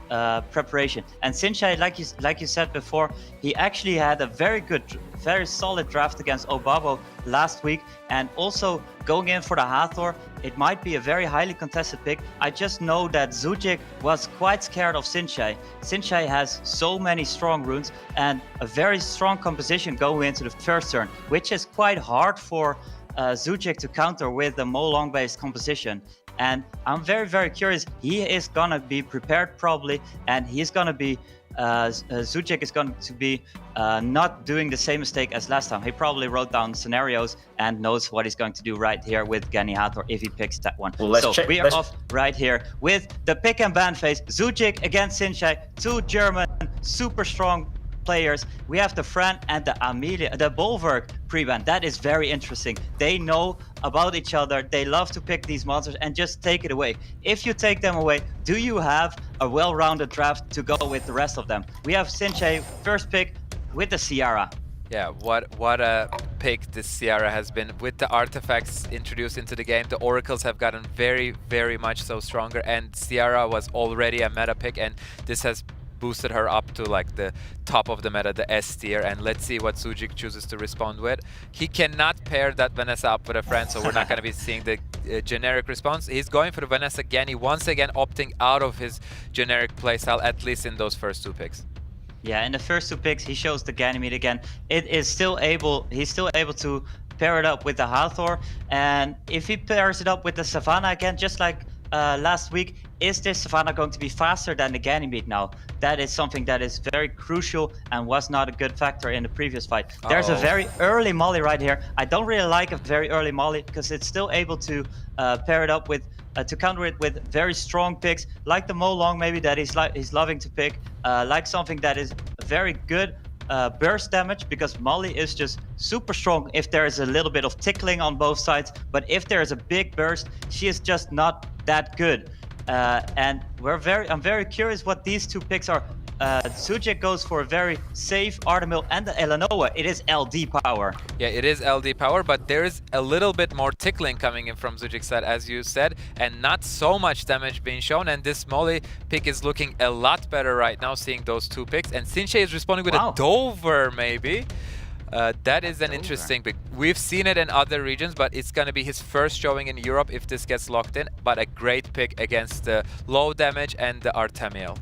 preparation. And Sinshei, like you said before, he actually had a very solid draft against Obabo last week, and also going in for the Hathor, it might be a very highly contested pick. I just know that Zhujik was quite scared of Sinshei. Sinshei has so many strong runes and a very strong composition going into the first turn, which is quite hard for Zhujik to counter with the Molong based composition. And I'm very, very curious. He is gonna be prepared probably, and he's gonna be Zhujik is going to be not doing the same mistake as last time. He probably wrote down scenarios and knows what he's going to do right here with Genny Hathor if he picks that one. Well, so we are off right here with the pick and ban phase. Zhujik against Sinshei, two German super strong players. We have the Fran and the Amelia, the Bulwark pre-ban. That is very interesting. They know about each other. They love to pick these monsters and just take it away. If you take them away, do you have a well-rounded draft to go with the rest of them? We have Sinshei first pick with the Ciara. Yeah, what a pick this Ciara has been. With the artifacts introduced into the game, the oracles have gotten very, very much so stronger, and Ciara was already a meta pick, and this has boosted her up to like the top of the meta, the S tier, and let's see what Zhujik chooses to respond with. He cannot pair that Vanessa up with a friend, so we're not going to be seeing the generic response. He's going for the Vanessa Genny, once again opting out of his generic playstyle, at least in those first two picks. Yeah, in the first two picks, he shows the Ganymede again. He's still able to pair it up with the Hathor, and if he pairs it up with the Savannah again, just like last week, is this Savannah going to be faster than the Ganymede now? That is something that is very crucial and was not a good factor in the previous fight. There's a very early molly right here. I don't really like a very early molly because it's still able to pair it up with, to counter it with very strong picks, like the Molong maybe that he's loving to pick, like something that is very good burst damage, because Molly is just super strong if there is a little bit of tickling on both sides, but if there is a big burst, she is just not that good. And I'm very curious what these two picks are. Zhujik goes for a very safe Artemil and the Elenoa. It is LD power. Yeah, it is LD power, but there is a little bit more tickling coming in from Zhujik's side, as you said, and not so much damage being shown. And this Molly pick is looking a lot better right now, seeing those two picks. And Sinshei is responding with a Dover, maybe. That is an interesting pick. We've seen it in other regions, but it's going to be his first showing in Europe if this gets locked in. But a great pick against the low damage and the Artemiel.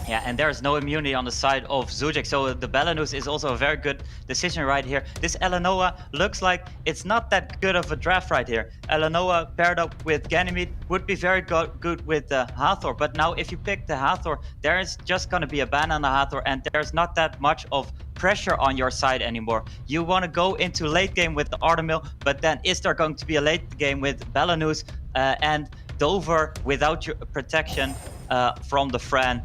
Yeah, and there's no immunity on the side of Zhujik, so the Belanus is also a very good decision right here. This Elenoa looks like it's not that good of a draft right here. Elenoa paired up with Ganymede would be very good with the Hathor, but now if you pick the Hathor, there is just going to be a ban on the Hathor, and there's not that much of pressure on your side anymore. You want to go into late game with the Artemil, but then is there going to be a late game with Belanus and Dover without your protection from the Fran?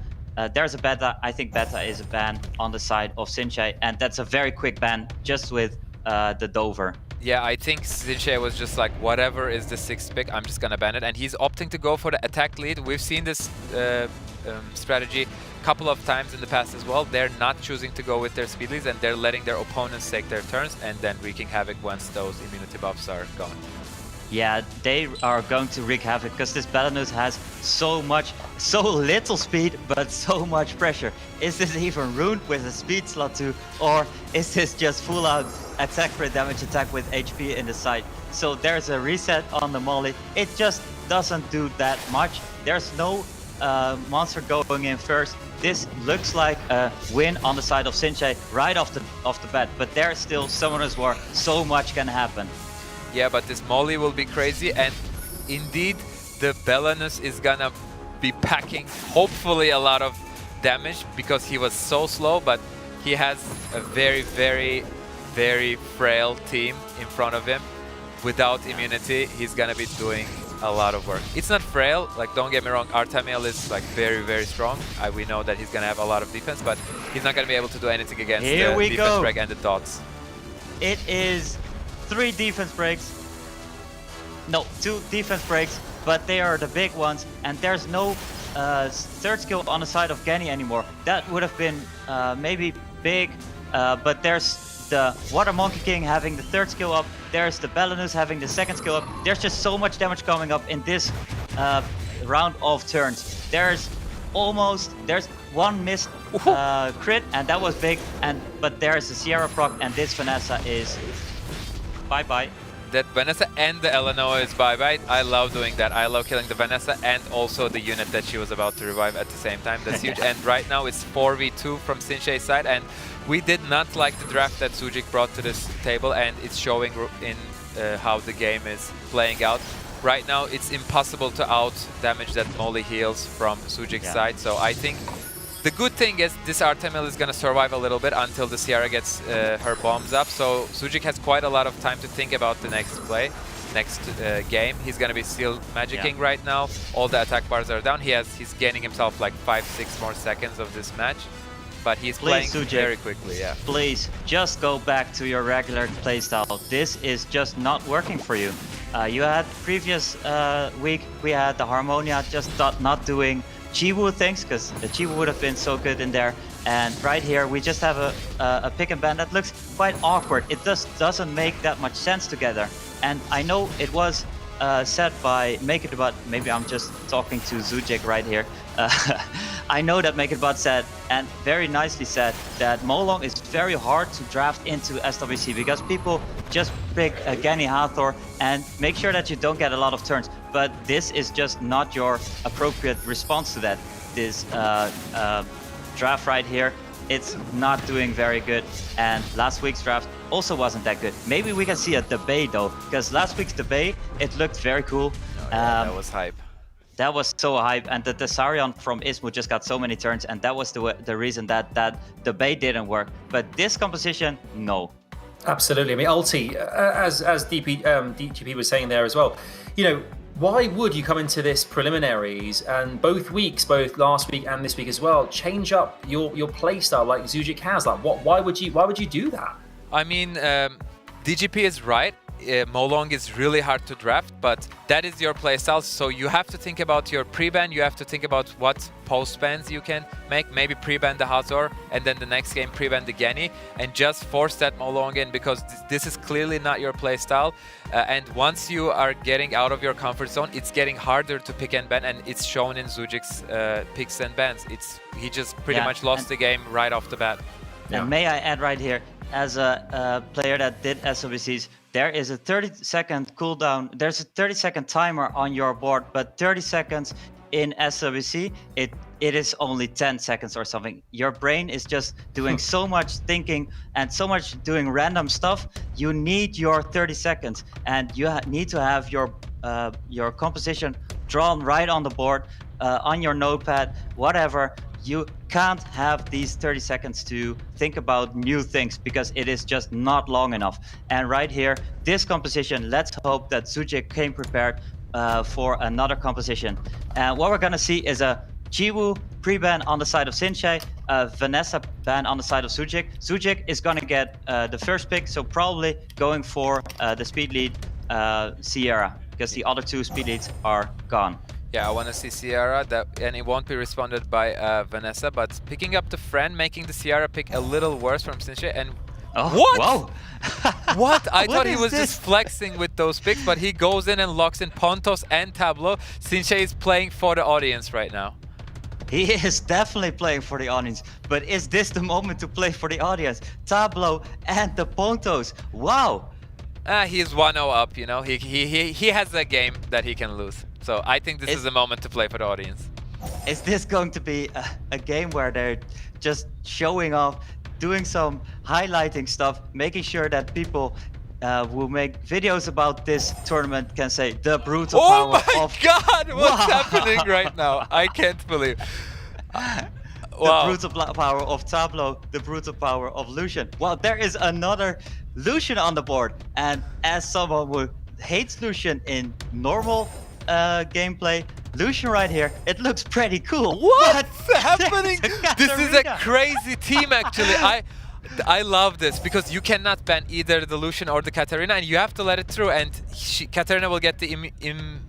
There's a beta. I think beta is a ban on the side of Sinshei, and that's a very quick ban just with the Dover. Yeah, I think Sinshei was just like, whatever is the sixth pick, I'm just gonna ban it, and he's opting to go for the attack lead. We've seen this strategy a couple of times in the past as well. They're not choosing to go with their speed leads, and they're letting their opponents take their turns and then wreaking havoc once those immunity buffs are gone. Yeah, they are going to wreak havoc because this Belanus has so little speed, but so much pressure. Is this even ruined with a speed slot too, or is this just full out attack for damage attack with HP in the side? So there's a reset on the Molly. It just doesn't do that much. There's no monster going in first. This looks like a win on the side of Sinshei right off the bat, but there's still Summoner's War. So much can happen. Yeah, but this Molly will be crazy, and indeed the Belanus is gonna be packing hopefully a lot of damage because he was so slow, but he has a very, very, very frail team in front of him. Without immunity, he's gonna be doing a lot of work. It's not frail, like don't get me wrong, Artemiel is like very, very strong. We know that he's gonna have a lot of defense, but he's not gonna be able to do anything against the defense break and the dots. It is 3 defense breaks. No, 2 defense breaks, but they are the big ones, and there's no third skill on the side of Genny anymore. That would have been maybe big, but there's the Water Monkey King having the third skill up, there's the Belenus having the second skill up. There's just so much damage coming up in this round of turns. There's one missed crit, and that was big, but there's the Sierra proc, and this Vanessa is bye-bye. That Vanessa and the Eleanor is bye-bye. I love doing that. I love killing the Vanessa and also the unit that she was about to revive at the same time. That's huge. And right now it's 4v2 from Sinshei's side, and we did not like the draft that Zhujik brought to this table, and it's showing in how the game is playing out. Right now it's impossible to out-damage that Molly heals from Zhujik's side, so I think the good thing is this Artemiel is going to survive a little bit until the Sierra gets her bombs up, so Zhujik has quite a lot of time to think about the next play, next game. He's going to be still magicking right now. All the attack bars are down. He's gaining himself like 5-6 more seconds of this match, but he's playing Zhujik, very quickly. Yeah. Please, just go back to your regular playstyle. This is just not working for you. You had previous week, we had the Harmonia just not doing Chiwu things, because the Chiwu would have been so good in there, and right here we just have a pick and ban that looks quite awkward. It just doesn't make that much sense together, and I know it was said by Make It But, maybe I'm just talking to Zhujik right here. I know that Make It But said, and very nicely said, that Molong is very hard to draft into SWC because people just pick a Genny Hathor and make sure that you don't get a lot of turns. But this is just not your appropriate response to that. This draft right here, it's not doing very good, and last week's draft also wasn't that good. Maybe we can see a debate though, because last week's debate, it looked very cool. That was hype. That was so hype, and the Desarion from Ismoo just got so many turns, and that was the reason that debate didn't work. But this composition, no. Absolutely. I mean, Ulti, as DGP was saying there as well, you know, why would you come into this preliminaries and both weeks, both last week and this week as well, change up your playstyle like Zhujik has? Like, why would you do that? I mean, DGP is right. Molong is really hard to draft, but that is your playstyle, so you have to think about your pre-ban, you have to think about what post-bans you can make, maybe pre-ban the Hazor, and then the next game pre-ban the Genny, and just force that Molong in, because this is clearly not your playstyle, and once you are getting out of your comfort zone, it's getting harder to pick and ban, and it's shown in Zhujik's picks and bans. He just pretty much lost the game right off the bat. And may I add right here, as a player that did SWCs, there is a 30-second cooldown. There's a 30-second timer on your board, but 30 seconds in SWC, it is only 10 seconds or something. Your brain is just doing so much thinking and so much doing random stuff. You need your 30 seconds, and you need to have your composition drawn right on the board, on your notepad, whatever. You can't have these 30 seconds to think about new things because it is just not long enough. And right here, this composition, let's hope that Zhujik came prepared for another composition. And what we're gonna see is a Chiwu pre-ban on the side of Sinshei, Vanessa ban on the side of Zhujik. Zhujik is gonna get the first pick, so probably going for the speed lead Sierra, because the other two speed leads are gone. Yeah, I want to see Sierra, and it won't be responded by Vanessa, but picking up the friend, making the Sierra pick a little worse from Sinshei, and what? Whoa. What? I thought he was just flexing with those picks, but he goes in and locks in Pontos and Tableau. Sinshei is playing for the audience right now. He is definitely playing for the audience, but is this the moment to play for the audience? Tableau and the Pontos, wow! He's 1-0 up, you know, he has a game that he can lose. So I think this is a moment to play for the audience. Is this going to be a game where they're just showing off, doing some highlighting stuff, making sure that people who make videos about this tournament can say the brutal power of... Oh my god, what's happening right now? I can't believe. The brutal power of Tableau, the brutal power of Lucian. Well, there is another Lucian on the board, and as someone who hates Lucian in normal gameplay, Lucian right here, it looks pretty cool. What's happening? This is a crazy team, actually. I love this because you cannot ban either the Lucian or the Katarina, and you have to let it through, and Katarina will get the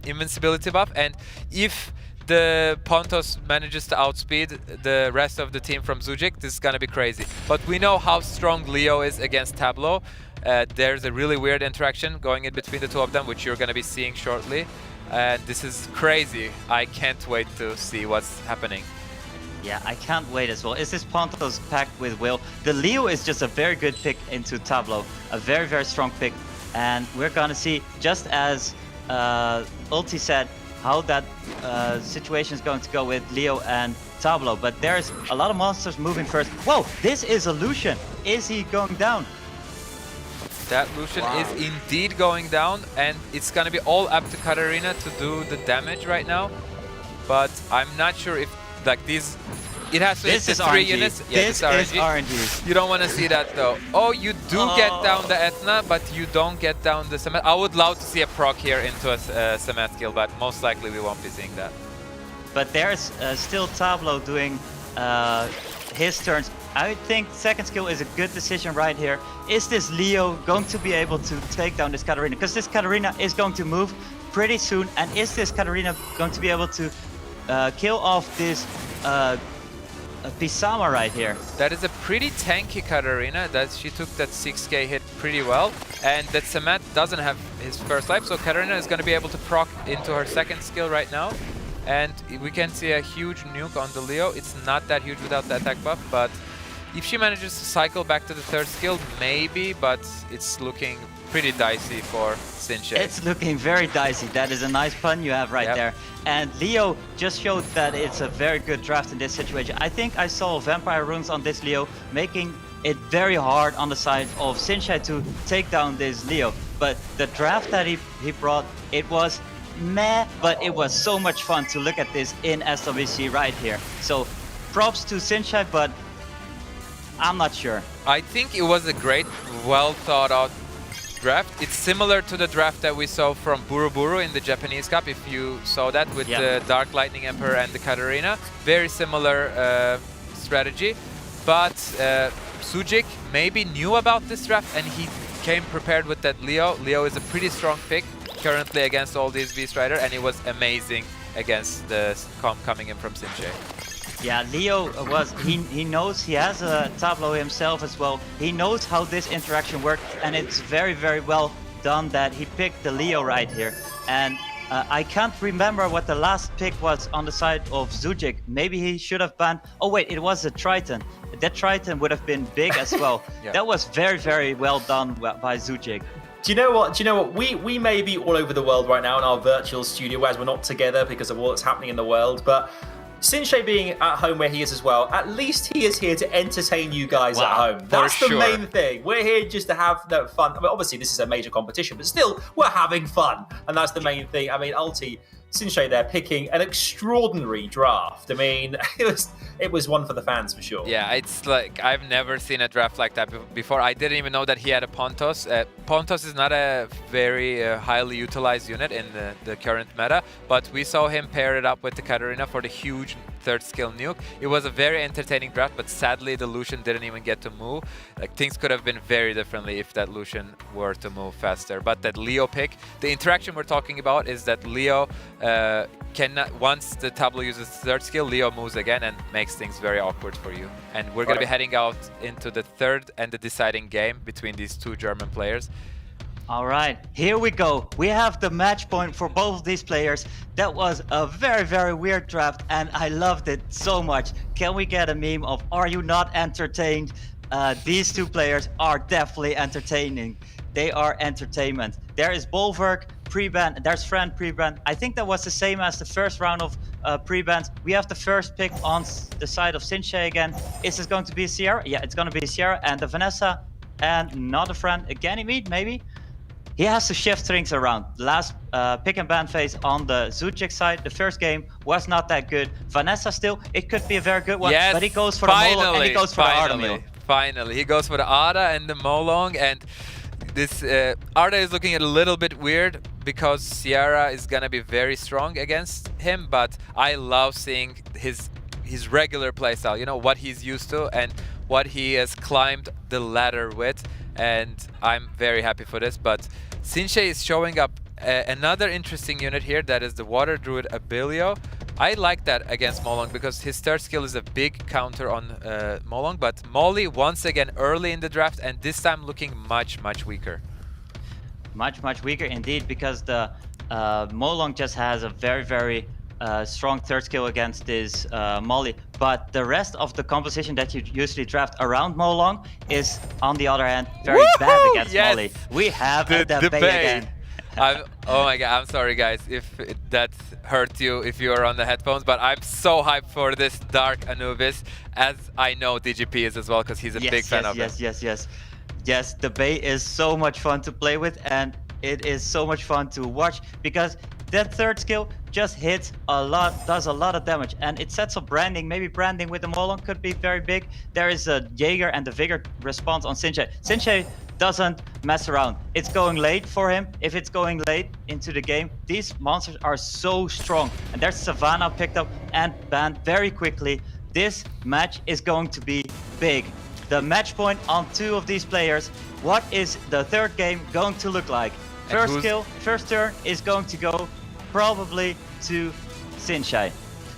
invincibility buff, and if the Pontos manages to outspeed the rest of the team from Zhujik, this is gonna be crazy. But we know how strong Leo is against Tableau. There's a really weird interaction going in between the two of them, which you're gonna be seeing shortly. And this is crazy. I can't wait to see what's happening. Yeah, I can't wait as well. Is this Pontos packed with will? The Leo is just a very good pick into Tableau. A very, very strong pick. And we're gonna see, just as Ulti said, how that situation is going to go with Leo and Tableau. But there's a lot of monsters moving first. Whoa, this is a Lucian. Is he going down? That Lucian is indeed going down, and it's gonna be all up to Katarina to do the damage right now. But I'm not sure if like these. It has to hit the 3 units. Yeah, this is RNG. You don't want to see that though. Oh, you do get down the Etna, but you don't get down the Samet. I would love to see a proc here into a Samet skill, but most likely we won't be seeing that. But there's still Tableau doing his turns. I think second skill is a good decision right here. Is this Leo going to be able to take down this Katarina? Because this Katarina is going to move pretty soon. And is this Katarina going to be able to kill off this Pisama right here? That is a pretty tanky Katarina. That she took that 6k hit pretty well. And that Samet doesn't have his first life. So Katarina is going to be able to proc into her second skill right now. And we can see a huge nuke on the Leo. It's not that huge without the attack buff, but if she manages to cycle back to the third skill, maybe, but it's looking pretty dicey for Sinshei. It's looking very dicey. That is a nice pun you have right there. And Leo just showed that it's a very good draft in this situation. I think I saw Vampire Runes on this Leo, making it very hard on the side of Sinshei to take down this Leo. But the draft that he brought, it was meh, but it was so much fun to look at this in SWC right here. So props to Sinshei, but I'm not sure. I think it was a great, well thought out draft. It's similar to the draft that we saw from Buruburu in the Japanese Cup, if you saw that with the Dark Lightning Emperor and the Katarina. Very similar strategy, but Zhujik maybe knew about this draft and he came prepared with that Leo. Leo is a pretty strong pick currently against all these Beast Rider, and it was amazing against the comp coming in from Sinshei. Yeah, Leo was, he knows, he has a Tableau himself as well. He knows how this interaction works, and it's very, very well done that he picked the Leo right here. And I can't remember what the last pick was on the side of Zhujik. Maybe he should have banned, oh wait, it was a Triton. That Triton would have been big as well. That was very, very well done by Zhujik. Do you know what? We may be all over the world right now in our virtual studio, as we're not together because of what's happening in the world, but Sinshei being at home where he is as well, at least he is here to entertain you guys at home. That's the main thing. We're here just to have fun. I mean, obviously this is a major competition, but still, we're having fun. And that's the main thing. I mean, Ulti, Sinshei there picking an extraordinary draft. I mean, it was one for the fans for sure. Yeah, it's like, I've never seen a draft like that before. I didn't even know that he had a Pontos. Pontos is not a very highly utilized unit in the current meta, but we saw him pair it up with the Katarina for the huge third skill nuke. It was a very entertaining draft, but sadly the Lucian didn't even get to move. Like, things could have been very differently if that Lucian were to move faster. But that Leo pick, the interaction we're talking about is that Leo cannot, once the Tableau uses third skill, Leo moves again and makes things very awkward for you. And we're going to be heading out into the third and the deciding game between these two German players. All right, here we go. We have the match point for both of these players. That was a very, very weird draft, and I loved it so much. Can we get a meme of, are you not entertained? These two players are definitely entertaining. They are entertainment. There is Bolverk pre-ban, there's Fran pre-ban. I think that was the same as the first round of pre-bans. We have the first pick on the side of Sinshei again. Is this going to be Sierra? Yeah, it's going to be Sierra and the Vanessa, and not a Fran. A Ganymede, maybe? he has to shift things around. Last pick and ban phase on the Zhujik side, the first game was not that good. Vanessa still, it could be a very good one, Yes, but he goes for the Molong and he goes for the Artemil. Finally, he goes for the Ada and the Molong, and this Arda is looking a little bit weird because Sierra is gonna be very strong against him, but I love seeing his regular playstyle, you know, what he's used to and what he has climbed the ladder with, and I'm very happy for this. But Sinshei is showing up another interesting unit here, that is the Water Druid Abilio. I like that against Molong because his third skill is a big counter on Molong, but Molly once again early in the draft and this time looking much weaker. Much weaker indeed, because the Molong just has a very strong third skill against this Molly, but the rest of the composition that you usually draft around Molong is, on the other hand, very bad against Molly. We have the debate again. Oh my god, I'm sorry guys if that hurt you if you are on the headphones, but I'm so hyped for this Dark Anubis, as I know DGP is as well, because he's a big fan of it. Yes, the Bay is so much fun to play with, and it is so much fun to watch, because that third skill just hits a lot, does a lot of damage, and it sets up branding. Maybe branding with the Molong could be very big. There is a Jaeger and the Vigor response on Sinshei. Sinshei doesn't mess around. It's going late for him. If it's going late into the game, these monsters are so strong. And there's Savannah picked up and banned very quickly. This match is going to be big. The match point on two of these players. What is the third game going to look like? First skill, first turn is going to go probably to Sinshei.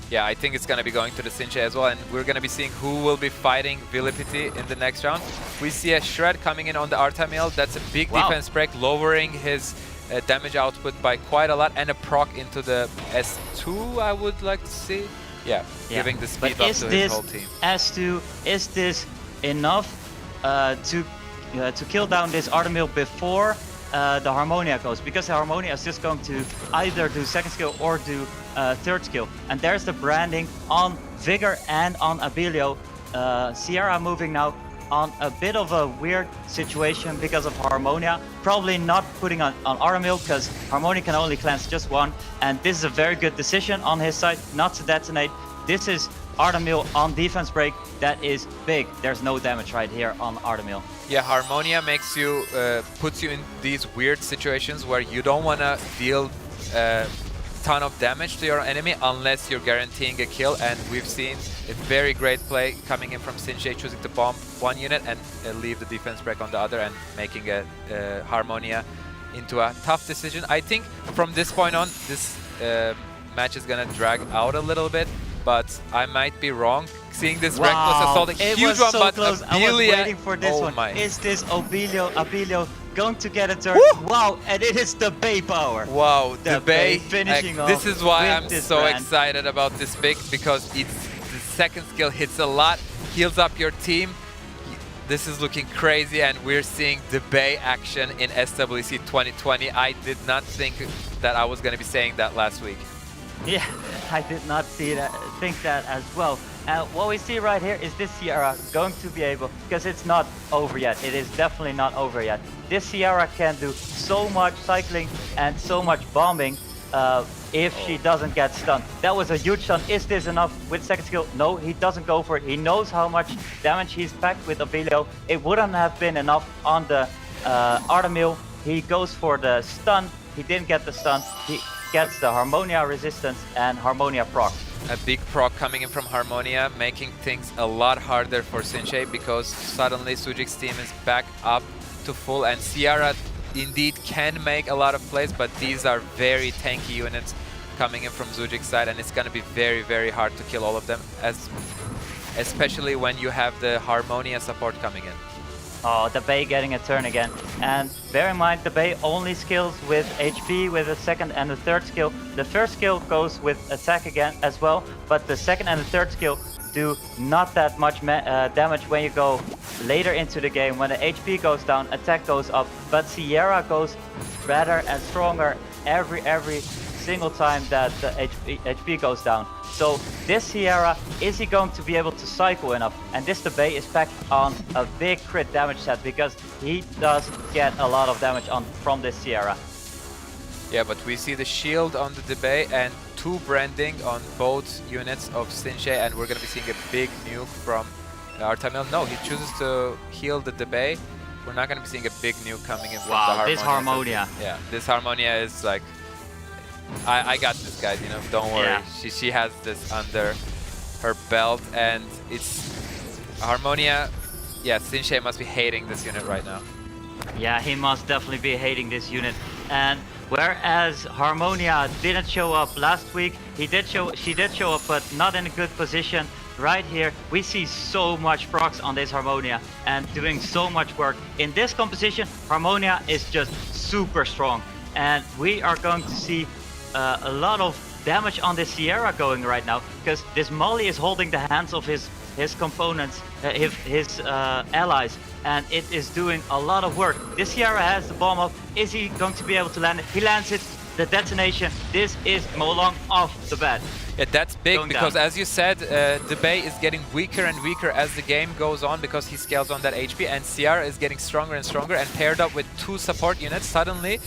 Yeah, I think it's going to be going to the Sinshei as well, and we're going to be seeing who will be fighting Viilipytty in the next round. We see a Shred coming in on the Artemil. That's a big defense break, lowering his damage output by quite a lot, and a proc into the S2, I would like to see. Yeah, giving the speed up to his whole team. S2, is this enough to kill down this Artemil before the Harmonia goes? Because the Harmonia is just going to either do second skill or do third skill. And there's the branding on Vigor and on Abilio. Sierra moving now on a bit of a weird situation because of Harmonia. Probably not putting on Artemil, because Harmonia can only cleanse just one. And this is a very good decision on his side not to detonate. This is Artemil on defense break. That is big. There's no damage right here on Artemil. Yeah, Harmonia makes you, puts you in these weird situations where you don't want to deal ton of damage to your enemy unless you're guaranteeing a kill, and we've seen a very great play coming in from Sinshei, choosing to bomb one unit and leave the defense break on the other and making a Harmonia into a tough decision. I think from this point on, this match is gonna drag out a little bit, but I might be wrong. Seeing this reckless assault, a huge one, but close. Abilia, I was waiting for this one. My. Is this Abilio going to get a turn? Wow, and it is the Bay power. Wow, the Bay finishing off. This is why I'm so brand. excited about this pick, because it's the second skill hits a lot, heals up your team. This is looking crazy, and we're seeing the Bay action in SWC 2020. I did not think that I was going to be saying that last week. Yeah, I did not think that as well. What we see right here is this Sierra going to be able, because it's not over yet. It is definitely not over yet. This Sierra can do so much cycling and so much bombing if she doesn't get stunned. That was a huge stun. Is this enough with second skill? No, he doesn't go for it. He knows how much damage he's packed with Abilio. It wouldn't have been enough on the Artemil. He goes for the stun. He didn't get the stun. He gets the Harmonia resistance and Harmonia proc. A big proc coming in from Harmonia, making things a lot harder for Sinshei, because suddenly Zhujik's team is back up to full, and Sierra indeed can make a lot of plays, but these are very tanky units coming in from Zhujik's side, and it's going to be very hard to kill all of them, especially when you have the Harmonia support coming in. Oh, the Bay getting a turn again. And bear in mind, the Bay only skills with HP with a second and a third skill. The first skill goes with attack again as well, but the second and the third skill do not that much damage when you go later into the game. When the HP goes down, attack goes up, but Sierra goes better and stronger every single time that the HP goes down. So this Sierra, is he going to be able to cycle enough? And this DAY is packed on a big crit damage set because he does get a lot of damage from this Sierra. Yeah, but we see the shield on the DAY and 2 branding on both units of Sinshei, and we're going to be seeing a big nuke from Artamiel. No, he chooses to heal the DAY. We're not going to be seeing a big nuke coming in from the Harmonia. This Harmonia. Yeah, this Harmonia is like, I got this, guys, you know, don't worry. Yeah. She has this under her belt, and it's Harmonia. Yeah, Sinshei must be hating this unit right now. Yeah, he must definitely be hating this unit. And whereas Harmonia didn't show up last week, she did show up, but not in a good position. Right here, we see so much procs on this Harmonia and doing so much work. In this composition, Harmonia is just super strong. And we are going to see a lot of damage on this Sierra going right now, because this Molly is holding the hands of his components, his allies, and it is doing a lot of work. This Sierra has the bomb up. Is he going to be able to land it? He lands it. The detonation. This is Molong off the bat. Yeah, that's big Going because, down. as you said, DAY is getting weaker and weaker as the game goes on because he scales on that HP, and Sierra is getting stronger and stronger, and paired up with 2 support units, suddenly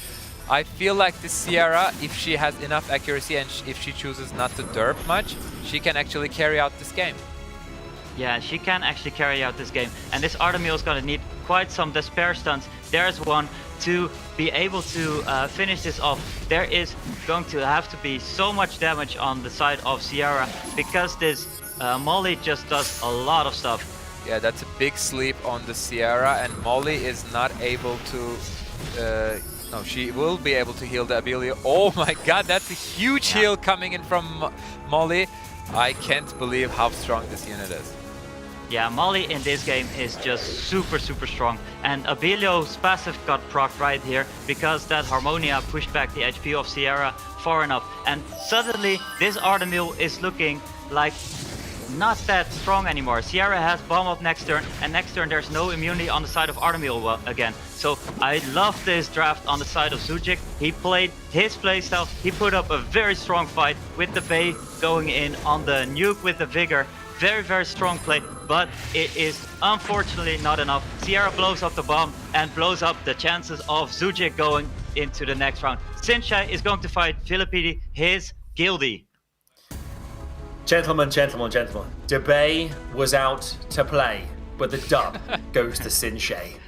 I feel like this Sierra, if she has enough accuracy and if she chooses not to derp much, she can actually carry out this game. Yeah, she can actually carry out this game. And this Artamiel is going to need quite some despair stunts. There's one to be able to finish this off. There is going to have to be so much damage on the side of Sierra because this Molly just does a lot of stuff. Yeah, that's a big sleep on the Sierra, and Molly is not able to... no, she will be able to heal the Abilio. Oh my god, that's a huge heal coming in from Molly. I can't believe how strong this unit is. Yeah, Molly in this game is just super strong, and Abilio's passive got procced right here because that Harmonia pushed back the HP of Sierra far enough, and suddenly this Artamiel is looking like not that strong anymore. Sierra has bomb up next turn, and next turn there's no immunity on the side of Artamiel again. So I love this draft on the side of Zhujik. He played his playstyle, he put up a very strong fight with the Bay going in on the nuke with the Vigor. Very strong play, but it is unfortunately not enough. Sierra blows up the bomb and blows up the chances of Zhujik going into the next round. Sinshei is going to fight Viilipytty, his guildie. Gentlemen, DAY was out to play, but the dub goes to Sinshei.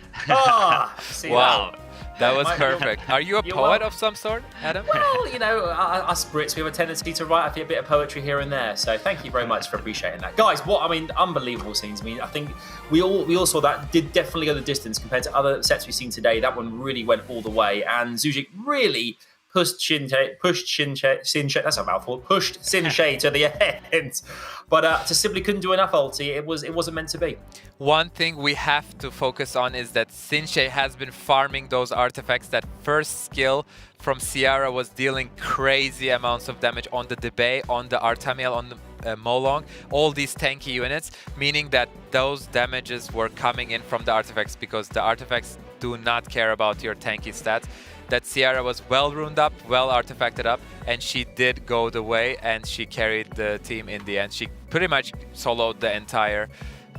See wow. that? That was perfect. Are you a poet of some sort, Adam? Well, you know, us Brits, we have a tendency to write a bit of poetry here and there. So thank you very much for appreciating that. Guys, unbelievable scenes. I mean, I think we all saw that did definitely go the distance compared to other sets we've seen today. That one really went all the way. And Zhujik really pushed Sinshei, that's a mouthful, pushed Sinshei to the end. But to simply couldn't do enough ulti, it wasn't meant to be. One thing we have to focus on is that Sinshei has been farming those artifacts. That first skill from Sierra was dealing crazy amounts of damage on the DAY, on the Artamiel, on the Molong, all these tanky units, meaning that those damages were coming in from the artifacts because the artifacts do not care about your tanky stats. That Sierra was well runed up, well artifacted up, and she did go the way, and she carried the team in the end. She pretty much soloed the entire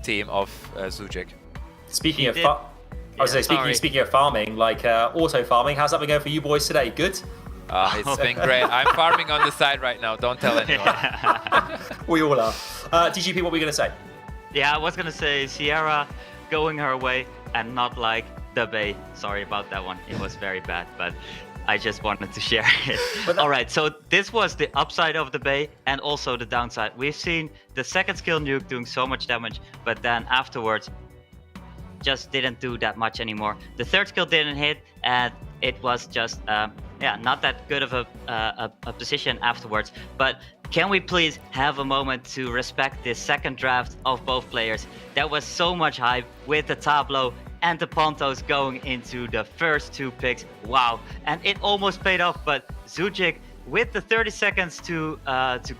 team of Zhujik. Speaking of farming, like auto farming, how's that been going for you boys today? Good? It's been great. I'm farming on the side right now. Don't tell anyone. We all are. DGP, what were you going to say? Yeah, I was going to say Sierra going her way and not like DAY. Sorry about that one. It was very bad, but I just wanted to share it. All right, so this was the upside of DAY and also the downside. We've seen the second skill nuke doing so much damage, but then afterwards just didn't do that much anymore. The third skill didn't hit, and it was just not that good of a position afterwards. But can we please have a moment to respect this second draft of both players? There was so much hype with the Tableau and the Pontos going into the first 2 picks. Wow, and it almost paid off, but Zhujik, with the 30 seconds to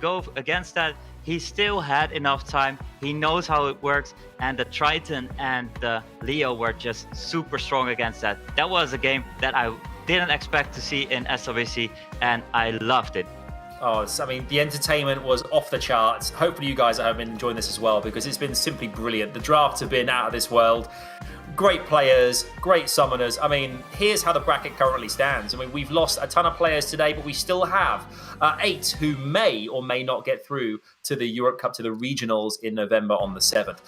go against that, he still had enough time. He knows how it works, and the Triton and the Leo were just super strong against that. That was a game that I didn't expect to see in SWC, and I loved it. Oh, I mean, the entertainment was off the charts. Hopefully you guys have been enjoying this as well, because it's been simply brilliant. The drafts have been out of this world. Great players, great summoners. I mean, here's how the bracket currently stands. I mean, we've lost a ton of players today, but we still have 8 who may or may not get through to the Europe Cup, to the regionals in November on the 7th.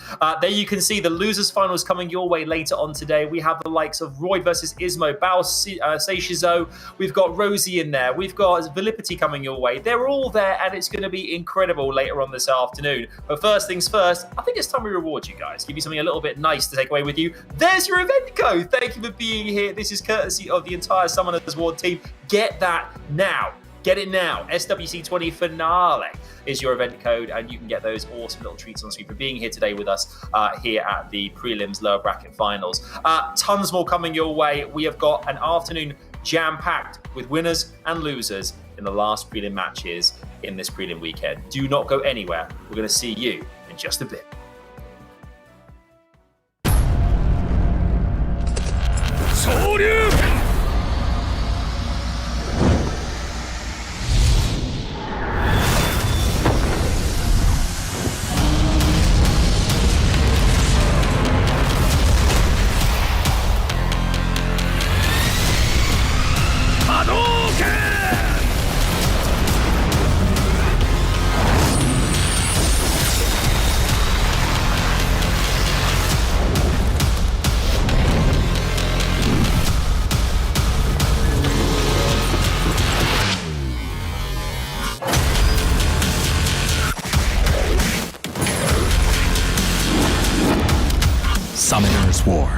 There you can see the losers finals coming your way later on today. We have the likes of Roy versus Ismoo, Baus, Seiishizo. We've got Rosie in there. We've got Viilipytty coming your way. They're all there, and it's going to be incredible later on this afternoon. But first things first, I think it's time we reward you guys. Give you something a little bit nice to take away with you. There's your event code. Thank you for being here. This is courtesy of the entire SWC2020 Award team. Get that now. Get it now. SWC20 Finale is your event code, and you can get those awesome little treats on screen for being here today with us here at the prelims lower bracket finals. Tons more coming your way. We have got an afternoon jam-packed with winners and losers in the last prelim matches in this prelim weekend. Do not go anywhere. We're going to see you in just a bit. Summoner's War.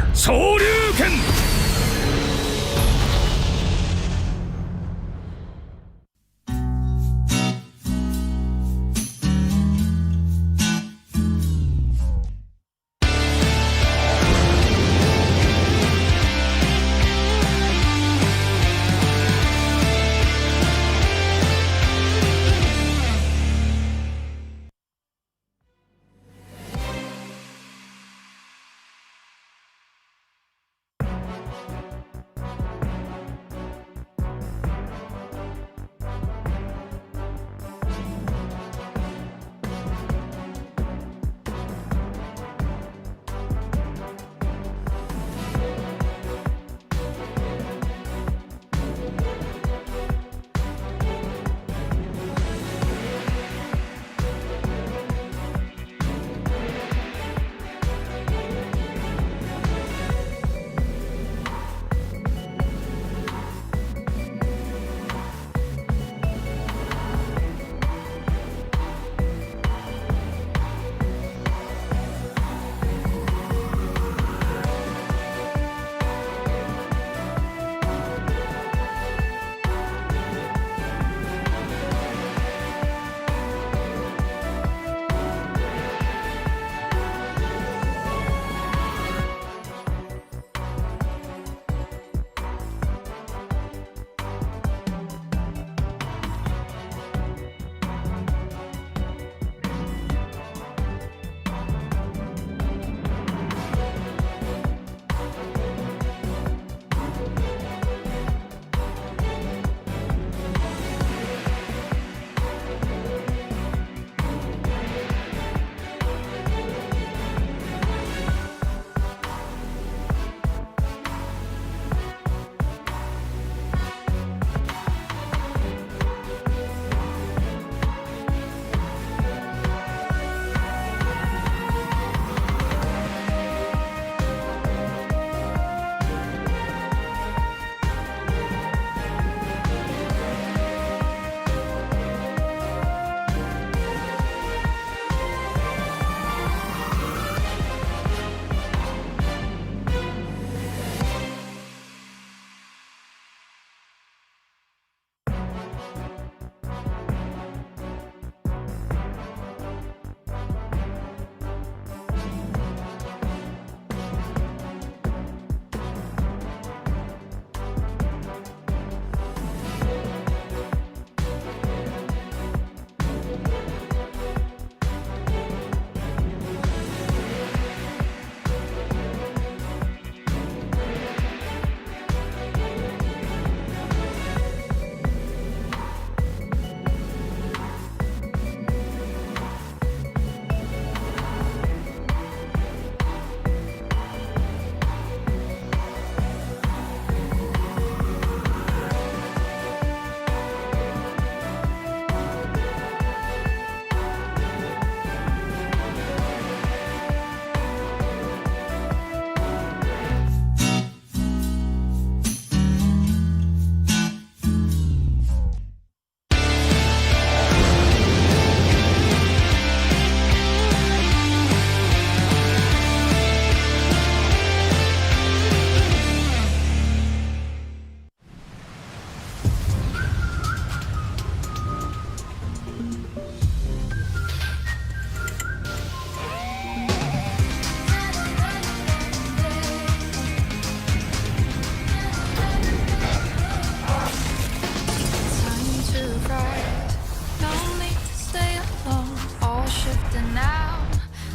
prescribed. No need to stay alone, all shifting now.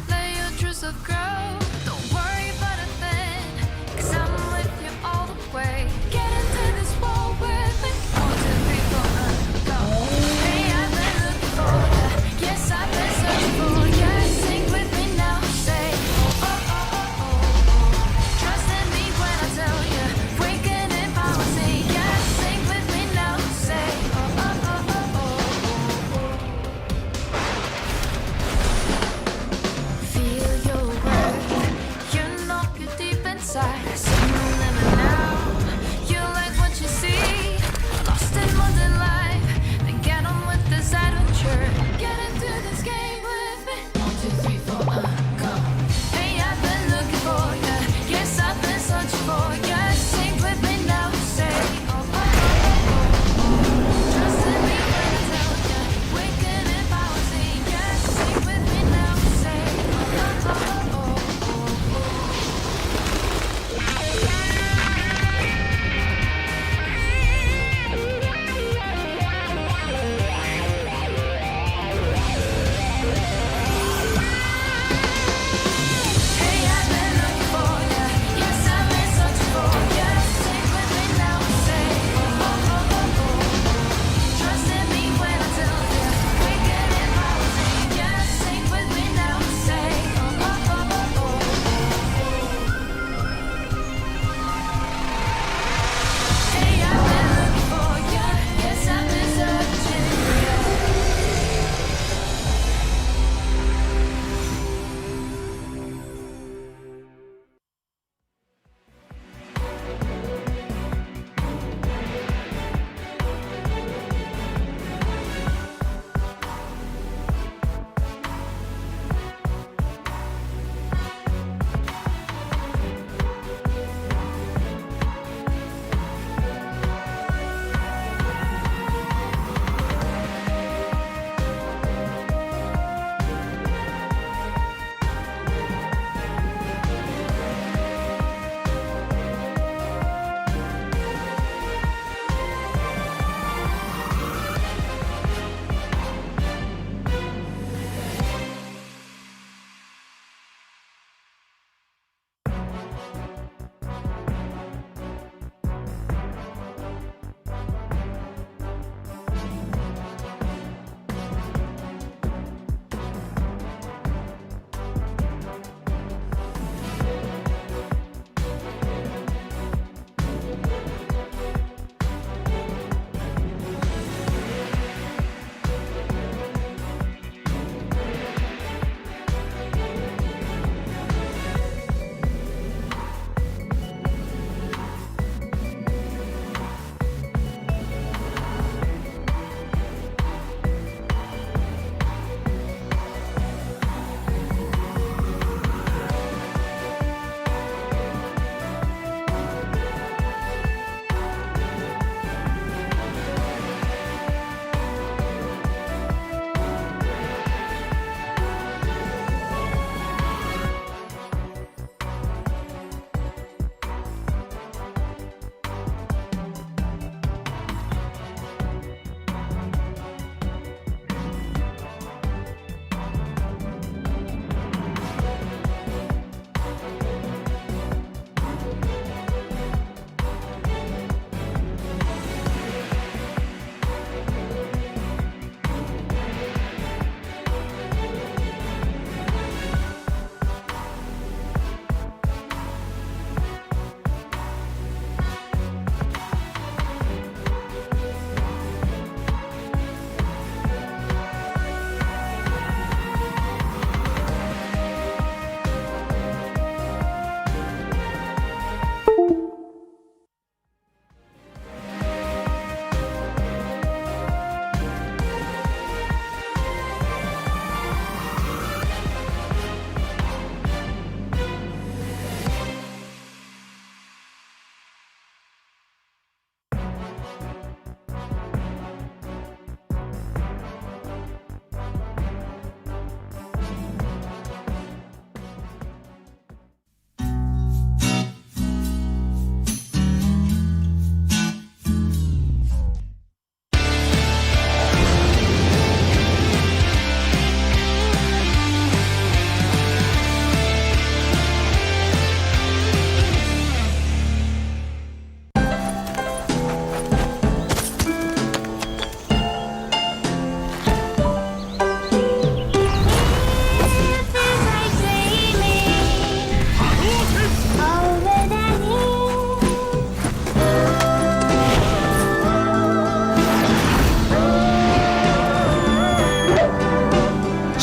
Let your true self grow. Don't worry about a thing, 'cause I'm with you all the way. Get into this world with me, want to be gonna go. Hey, I've been looking for ya, yes, I've been searching for ya. Sing with me now, say oh oh oh oh oh. Trust in me when I tell ya, waking in power, say yes. Sing with me now, say oh oh oh oh oh. Feel your worth.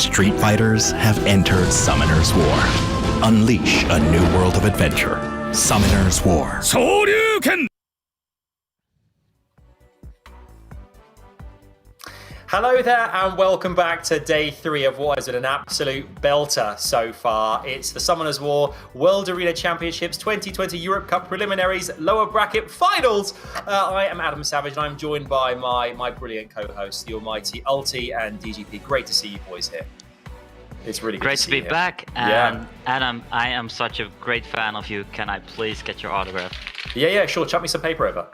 Street fighters have entered Summoner's War. Unleash a new world of adventure. Summoner's War. Hello there and welcome back to day 3 of what has been an absolute belter so far. It's the Summoners War World Arena Championships 2020 Europe Cup Preliminaries Lower Bracket Finals. I am Adam Savage and I'm joined by my brilliant co-hosts, the almighty Ulti and DGP. Great to see you boys here. It's really good great to be here. back. And Adam, I am such a great fan of you. Can I please get your autograph? Yeah, sure. Chuck me some paper over.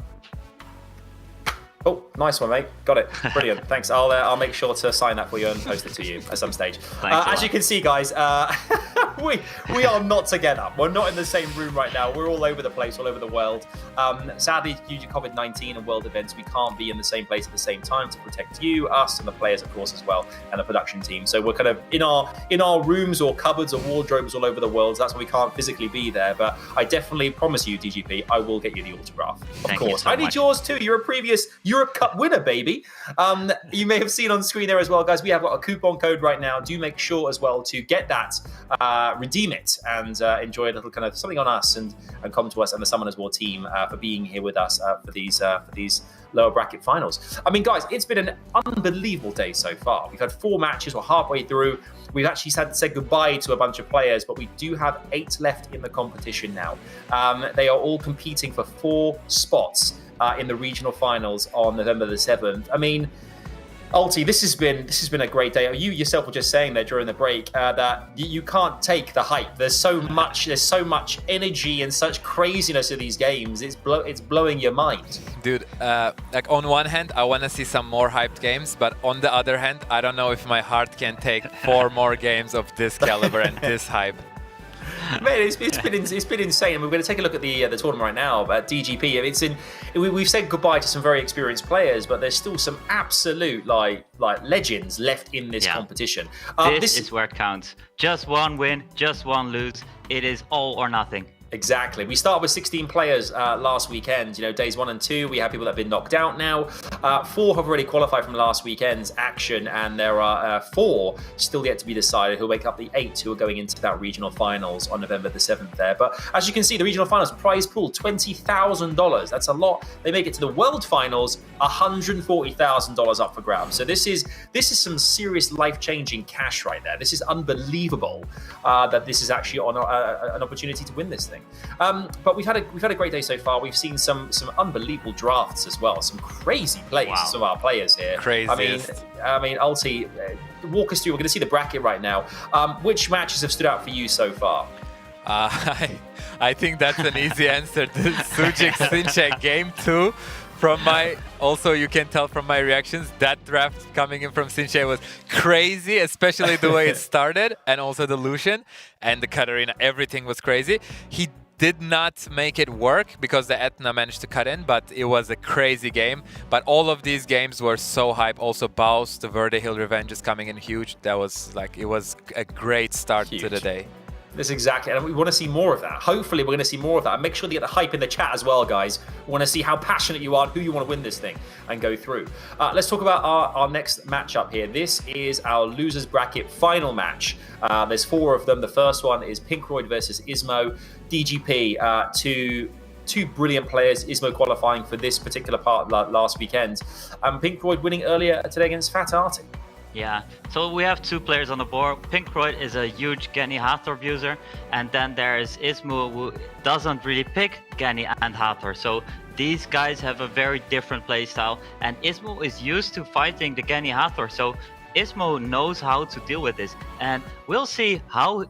Oh, nice one, mate. Got it. Brilliant. Thanks. I'll make sure to sign that for you and post it to you at some stage. As you can see, guys, we are not together. We're not in the same room right now. We're all over the place, all over the world. Sadly, due to COVID-19 and world events, we can't be in the same place at the same time to protect you, us, and the players, of course, as well, and the production team. So we're kind of in our rooms or cupboards or wardrobes all over the world. So that's why we can't physically be there. But I definitely promise you, DGP, I will get you the autograph. Of course. I need yours too. You're a previous Europe Cup winner, baby. You may have seen on screen there as well, guys. We have got a coupon code right now. Do make sure as well to get that, redeem it, and enjoy a little kind of something on us and come to us and the Summoners War team for being here with us for these lower bracket finals. I mean, guys, it's been an unbelievable day so far. We've had 4 matches. We're halfway through. We've actually said goodbye to a bunch of players, but we do have 8 left in the competition now. They are all competing for 4 spots in the regional finals on November the 7th. I mean, Ulti, this has been a great day. You yourself were just saying there during the break that you can't take the hype. There's so much energy and such craziness in these games. It's blowing your mind. Dude, like on one hand, I want to see some more hyped games, but on the other hand, I don't know if my heart can take 4 more games of this caliber and this hype. Man, it's been insane. And we're going to take a look at the tournament right now. But DGP, we've said goodbye to some very experienced players, but there's still some absolute like legends left in this competition. This is where it counts. Just one win, just one lose. It is all or nothing. Exactly. We started with 16 players last weekend. You know, days 1 and 2, we have people that have been knocked out now. 4 have already qualified from last weekend's action, and there are 4 still yet to be decided who'll make up the 8 who are going into that regional finals on November the 7th there. But as you can see, the regional finals prize pool, $20,000. That's a lot. They make it to the world finals, $140,000 up for grabs. So this is some serious life-changing cash right there. This is unbelievable that this is actually on an opportunity to win this thing. But we've had a great day so far. We've seen some unbelievable drafts as well. Some crazy plays. Wow. Some of our players here. Craziest. I mean, Ulti, walk us through. We're going to see the bracket right now. Which matches have stood out for you so far? I think that's an easy answer. The Zhujik Sinshei game 2. Also you can tell from my reactions, that draft coming in from Sinshei was crazy, especially the way it started, and also the Lucian and the Katarina, everything was crazy. He did not make it work because the Etna managed to cut in, but it was a crazy game. But all of these games were so hype. Also Baus, the Verde Hill Revenge is coming in huge. That was it was a great start to the day. That's exactly, and we want to see more of that. Hopefully we're going to see more of that. And make sure to get the hype in the chat as well, guys. We want to see how passionate you are and who you want to win this thing and go through. Let's talk about our next matchup here. This is our losers bracket final match. There's 4 of them. The first one is Pinkroid versus Ismoo. DGP, two brilliant players. Ismoo qualifying for this particular part last weekend. Pinkroid winning earlier today against Fatarti. Yeah, so we have 2 players on the board. Pinkroid is a huge Genny Hathor abuser, and then there's Ismoo, who doesn't really pick Genny and Hathor. So these guys have a very different playstyle, and Ismoo is used to fighting the Genny Hathor. So Ismoo knows how to deal with this, and we'll see how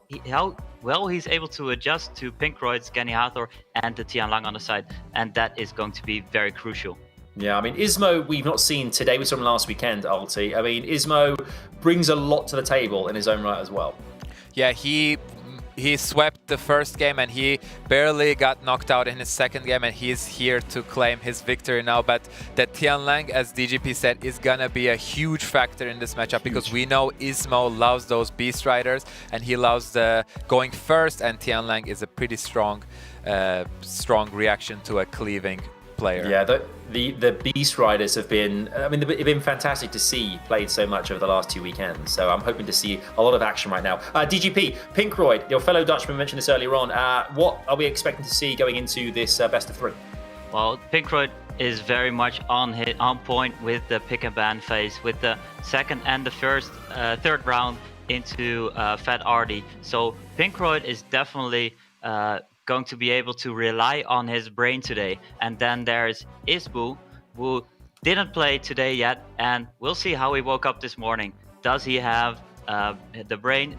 well he's able to adjust to Pinkroid's Genny Hathor and the Tianlang on the side, and that is going to be very crucial. Yeah, I mean, Ismoo, we've not seen today. We saw him last weekend, Ulti. I mean, Ismoo brings a lot to the table in his own right as well. Yeah, he swept the first game and he barely got knocked out in his second game, and he's here to claim his victory now. But that Tianlang, as DGP said, is gonna be a huge factor in this matchup because we know Ismoo loves those Beast Riders and he loves the going first, and Tianlang is a pretty strong reaction to a cleaving player. Yeah, the Beast Riders have been, they've been fantastic to see played so much over the last 2 weekends. So I'm hoping to see a lot of action right now. DGP, Pinkroid, your fellow Dutchman mentioned this earlier on. What are we expecting to see going into this best of 3? Well, Pinkroid is very much on point with the pick and ban phase, with the second and the third round into Fatarti. So Pinkroid is definitely going to be able to rely on his brain today. And then there's Ismoo, who didn't play today yet, and we'll see how he woke up this morning. Does he have the brain?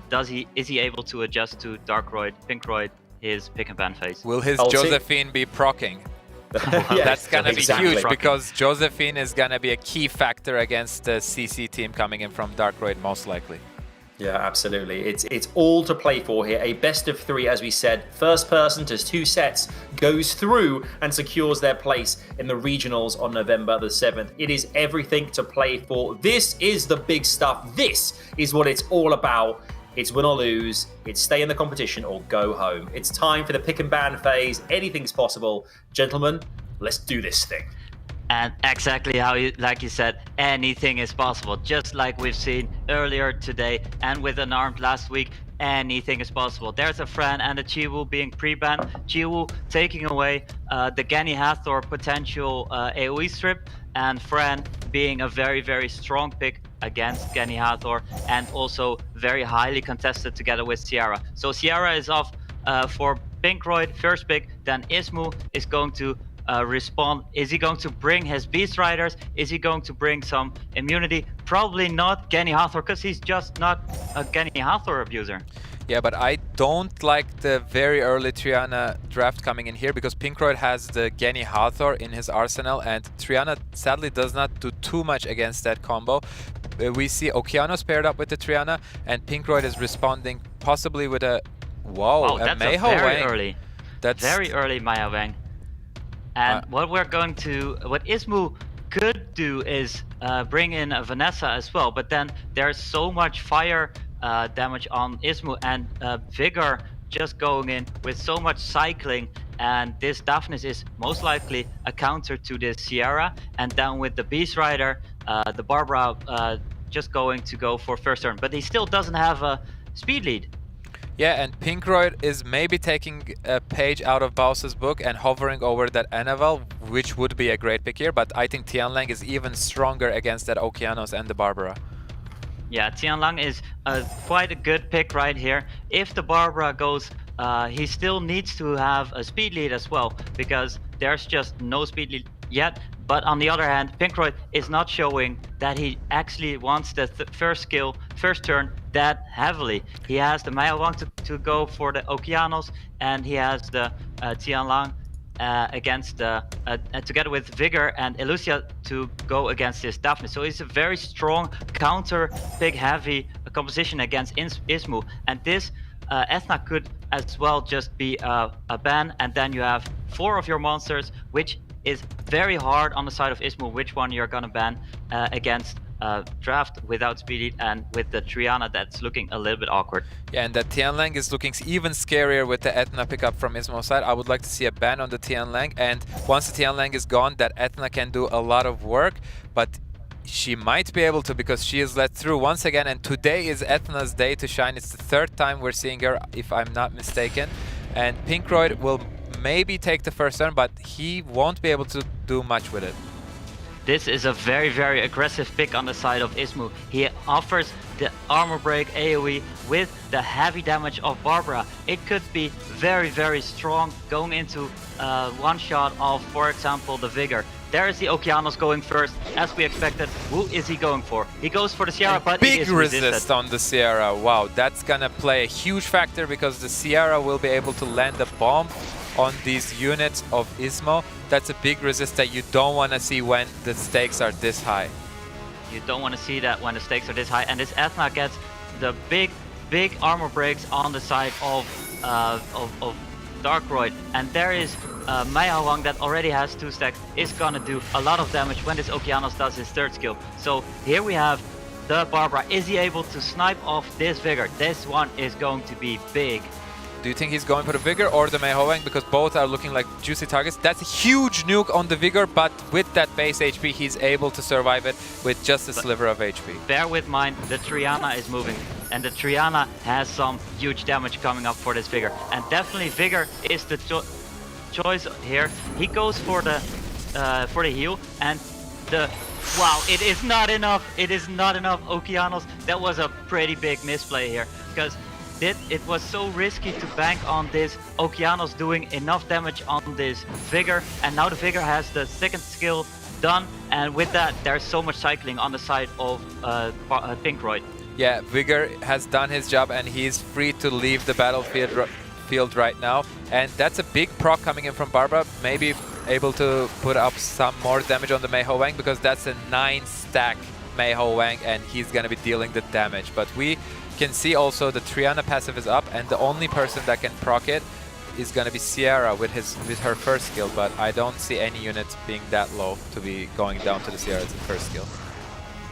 Is he able to adjust to Darkroid, Pinkroid, his pick and ban phase? Will his Josephine be proccing? That's gonna be huge, because Josephine is gonna be a key factor against the CC team coming in from Darkroid, most likely. Yeah, absolutely. It's all to play for here. A best of 3, as we said. First person to 2 sets goes through and secures their place in the regionals on November the 7th. It is everything to play for. This is the big stuff. This is what it's all about. It's win or lose. It's stay in the competition or go home. It's time for the pick and ban phase. Anything's possible. Gentlemen, let's do this thing. And exactly how like you said, anything is possible. Just like we've seen earlier today and with Unarmed last week, anything is possible. There's a Fran and a Chiwu being pre-banned. Chiwu taking away the Genny Hathor potential AoE strip, and Fran being a very, very strong pick against Genny Hathor, and also very highly contested together with Sierra. So Sierra is off for Pinkroid, first pick. Then Ismoo is going to respond. Is he going to bring his Beast Riders? Is he going to bring some immunity? Probably not Genny Hathor, because he's just not a Genny Hathor abuser. Yeah, but I don't like the very early Triana draft coming in here, because Pinkroid has the Genny Hathor in his arsenal, and Triana sadly does not do too much against that combo. We see Okeanos paired up with the Triana, and Pinkroid is responding possibly with a... Whoa, a that's Meiho very Wang. early. That's very early Meiho Wang. And what Ismoo could do is bring in a Vanessa as well, but then there's so much fire damage on Ismoo, and Vigor just going in with so much cycling, and this Daphnis is most likely a counter to this Sierra, and then with the Beast Rider, the Barbara just going to go for first turn, but he still doesn't have a speed lead. Yeah, and Pinkroid is maybe taking a page out of Baus's book and hovering over that Anavel, which would be a great pick here, but I think Tianlang is even stronger against that Okeanos and the Barbara. Yeah, Tianlang is quite a good pick right here. If the Barbara goes, he still needs to have a speed lead as well, because there's just no speed lead yet. But on the other hand, Pinkroid is not showing that he actually wants the first turn that heavily. He has the Meiho Wang to go for the Okeanos, and he has the Tianlang against together with Vigor and Elucia to go against this Daphne. So it's a very strong counter pick heavy composition against Ismoo, and this Ethna could as well just be a ban, and then you have 4 of your monsters, which is very hard on the side of Ismoo, which one you're gonna ban against draft without speed lead, and with the Triana that's looking a little bit awkward. Yeah, and the Tianlang is looking even scarier with the Ethna pickup from Ismoo's side. I would like to see a ban on the Tianlang, and once the Tianlang is gone, that Ethna can do a lot of work, but she might be able to, because she is let through once again, and today is Ethna's day to shine. It's the 3rd time we're seeing her, if I'm not mistaken, and Pinkroid will maybe take the first turn, but he won't be able to do much with it. This is a very, very aggressive pick on the side of Ismoo. He offers the armor break AoE with the heavy damage of Barbara. It could be very, very strong going into one shot of, for example, the Vigor. There is the Okeanos going first, as we expected. Who is he going for? He goes for the Sierra, but big it is resist on the Sierra. Wow, that's gonna play a huge factor, because the Sierra will be able to land a bomb on these units of Ismoo. That's a big resist that you don't want to see when the stakes are this high. You don't want to see that when the stakes are this high, and this Ethna gets the big armor breaks on the side of Darkroid, and there is Meiho Wang that already has 2 stacks, is gonna do a lot of damage when this Okeanos does his 3rd skill. So here we have the Barbara. Is he able to snipe off this Vigor? This one is going to be big. Do you think he's going for the Vigor or the Mei Hoang? Because both are looking like juicy targets. That's a huge nuke on the Vigor, but with that base HP, he's able to survive it with just a sliver of HP. Bear with mind, the Triana is moving, and the Triana has some huge damage coming up for this Vigor. And definitely Vigor is the choice here. He goes for the heal, and the... Wow, it is not enough. It is not enough, Okeanos. That was a pretty big misplay here, because it was so risky to bank on this Okeanos doing enough damage on this Vigor, and now the Vigor has the second skill done, and with that there's so much cycling on the side of Pinkroid. Yeah, Vigor has done his job and he's free to leave the battlefield right now, and that's a big proc coming in from Barbara, maybe able to put up some more damage on the Mei Hoang, because that's a 9-stack Mei Hoang and he's gonna be dealing the damage. But we can see also the Triana passive is up, and the only person that can proc it is gonna be Sierra with her first skill, but I don't see any units being that low to be going down to the Sierra's first skill.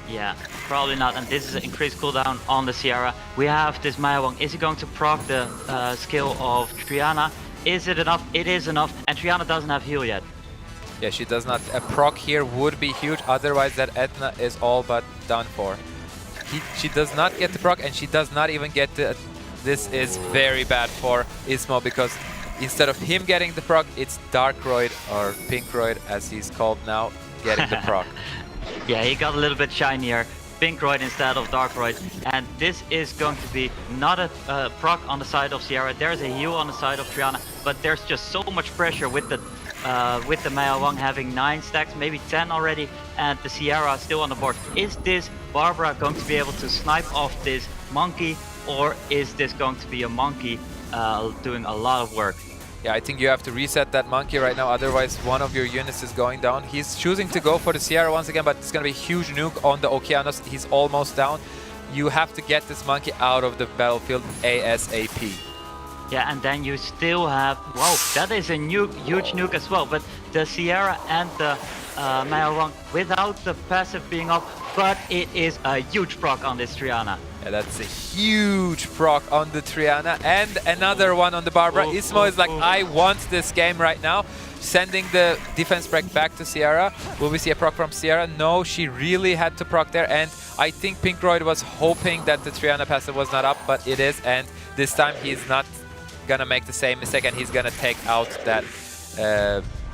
Yeah, probably not, and this is an increased cooldown on the Sierra. We have this Mei Hoang. Is he going to proc the skill of Triana? Is it enough? It is enough, and Triana doesn't have heal yet. Yeah, she does not. A proc here would be huge, otherwise that Etna is all but done for. She does not get the proc, and she does not even get the... This is very bad for Ismoo, because instead of him getting the proc, it's Darkroid, or Pinkroid as he's called now, getting the proc. Yeah, he got a little bit shinier. Pinkroid instead of Darkroid, and this is going to be not a proc on the side of Sierra. There's a heal on the side of Triana, but there's just so much pressure with the Mei Hoang having 9 stacks, maybe 10 already, and the Sierra still on the board. Is this Barbara going to be able to snipe off this monkey, or is this going to be a monkey doing a lot of work? Yeah, I think you have to reset that monkey right now, otherwise one of your units is going down. He's choosing to go for the Sierra once again, but it's going to be a huge nuke on the Okeanos. He's almost down. You have to get this monkey out of the battlefield ASAP. Yeah, and then you still have... Wow, that is a huge nuke as well, but the Sierra and the Mei Hoang without the passive being up, but it is a huge proc on this Triana. Yeah, that's a huge proc on the Triana, and another one on the Barbara. Ismoo is like, I want this game right now. Sending the defense break back to Sierra. Will we see a proc from Sierra? No, she really had to proc there, and I think Pinkroid was hoping that the Triana passive was not up, but it is, and this time he's not gonna make the same mistake, and he's gonna take out that...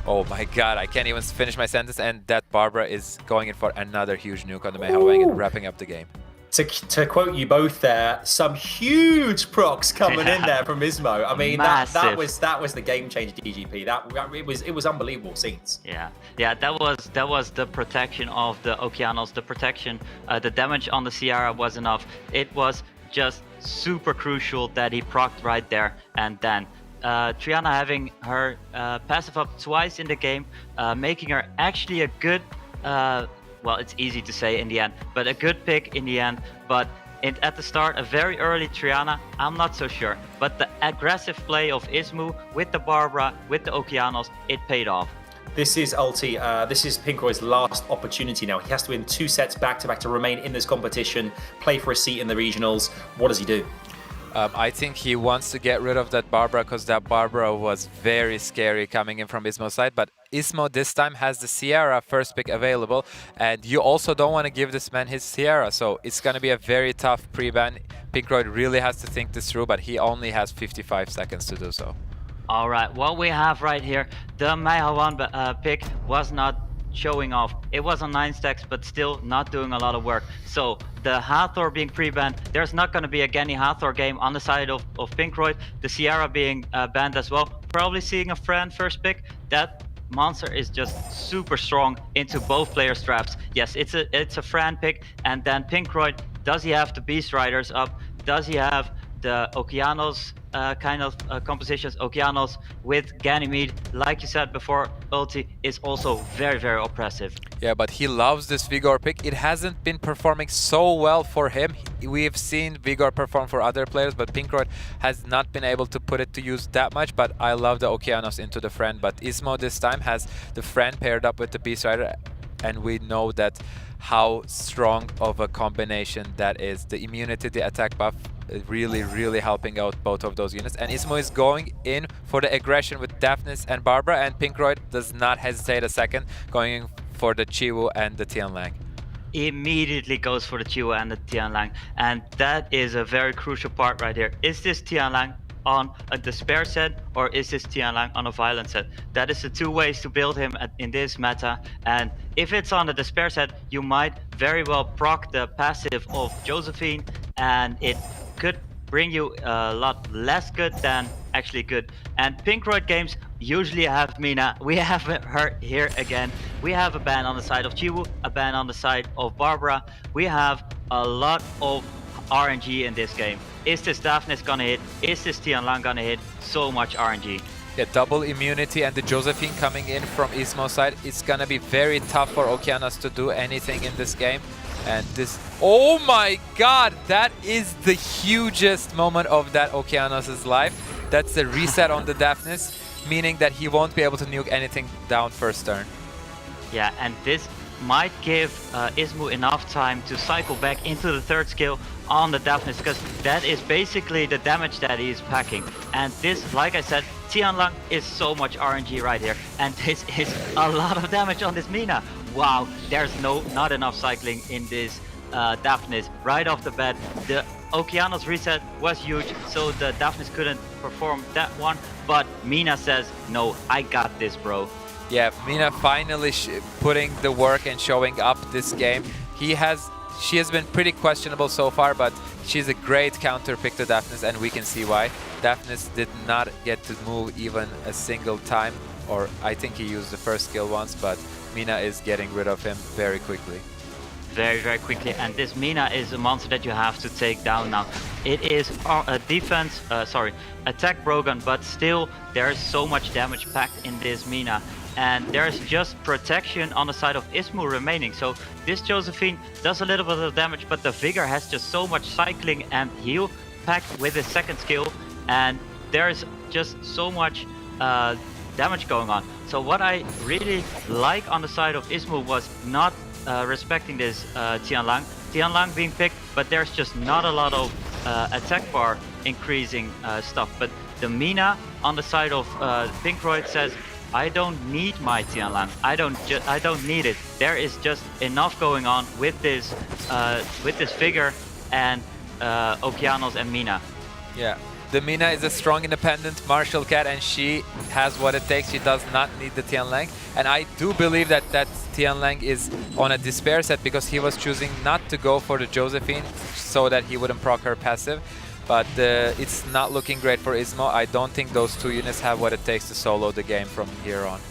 oh my god, I can't even finish my sentence, and that Barbara is going in for another huge nuke on the Mei Hoang and wrapping up the game. To quote you both there, some huge procs coming in there from Ismoo. I mean, that was the game changer DGP. It was unbelievable scenes. Yeah, that was the protection of the Okeanos. The protection, the damage on the Sierra was enough. It was just super crucial that he procced right there, and then Triana having her passive up twice in the game, making her actually a good. Well, it's easy to say in the end, but a good pick in the end. But at the start, a very early Triana, I'm not so sure. But the aggressive play of Ismoo with the Barbara, with the Okeanos, it paid off. This is Ulti. This is Pinkroid's last opportunity now. He has to win 2 sets back-to-back to remain in this competition, play for a seat in the regionals. What does he do? I think he wants to get rid of that Barbara, because that Barbara was very scary coming in from Ismoo's side. But Ismoo this time has the Sierra first pick available, and you also don't want to give this man his Sierra, so it's going to be a very tough pre-ban. Pinkroid really has to think this through, but he only has 55 seconds to do so. All right, what we have right here, the Mei Hoang pick was not showing off. It was on 9 stacks, but still not doing a lot of work. So the Hathor being pre-banned, there's not going to be a Genny Hathor game on the side of Pinkroid. The Sierra being banned as well. Probably seeing a Fran first pick. That monster is just super strong into both players' traps. Yes, it's a Fran pick, and then Pinkroid, does he have the Beast Riders up? Does he have the Okeanos kind of compositions? Okeanos with Ganymede, like you said before, ulti is also very, very oppressive. Yeah, but he loves this Vigor pick. It hasn't been performing so well for him. We've seen Vigor perform for other players, but Pinkroid has not been able to put it to use that much. But I love the Okeanos into the Friend. But Ismoo this time has the Friend paired up with the Beast Rider, and we know that how strong of a combination that is. The immunity, the attack buff really helping out both of those units. And Ismoo is going in for the aggression with Daphnis and Barbara, and Pinkroid does not hesitate a second, going in for the Chiwu and the Tianlang. Immediately goes for the Chiwu and the Tianlang, and that is a very crucial part right here. Is this Tianlang on a Despair set, or is this Tianlang on a Violent set? That is the two ways to build him in this meta, and if it's on the Despair set, you might very well proc the passive of Josephine, and it could bring you a lot less good than actually good. And Pinkroid games usually have Mina. We have her here again. We have a ban on the side of Chiwu, a ban on the side of Barbara. We have a lot of RNG in this game. Is this Daphnis gonna hit? Is this Tianlang gonna hit? So much RNG. Yeah, double immunity and the Josephine coming in from Ismoo side. It's gonna be very tough for Okeanos to do anything in this game. And this, oh my god, that is the hugest moment of that Okeanos' life. That's the reset on the Daphnis, meaning that he won't be able to nuke anything down first turn. Yeah, and this might give Ismoo enough time to cycle back into the third skill on the Daphnis, because that is basically the damage that he is packing. And this, like I said, Tianlang is so much RNG right here, and this is a lot of damage on this Mina. Wow, there's not enough cycling in this Daphnis right off the bat. The Okeanos reset was huge, so the Daphnis couldn't perform that one, but Mina says, no, I got this, bro. Yeah, Mina finally putting the work and showing up this game. She has been pretty questionable so far, but she's a great counter pick to Daphnis, and we can see why. Daphnis did not get to move even a single time, or I think he used the first skill once, but Mina is getting rid of him very quickly. Very, very quickly, and this Mina is a monster that you have to take down now. It is a attack broken, but still there is so much damage packed in this Mina. And there's just protection on the side of Ismoo remaining. So this Josephine does a little bit of damage, but the Vigor has just so much cycling and heal packed with his second skill. And there's just so much damage going on. So what I really like on the side of Ismoo was not respecting this Tianlang. Tianlang being picked, but there's just not a lot of attack bar increasing stuff. But the Mina on the side of Pinkroid says, I don't need my Tianlang. I don't need it. There is just enough going on with this figure and Okeanos and Mina. Yeah, the Mina is a strong independent martial cat, and she has what it takes. She does not need the Tianlang, and I do believe that Tianlang is on a Despair set because he was choosing not to go for the Josephine so that he wouldn't proc her passive. But it's not looking great for Ismoo. I don't think those two units have what it takes to solo the game from here on.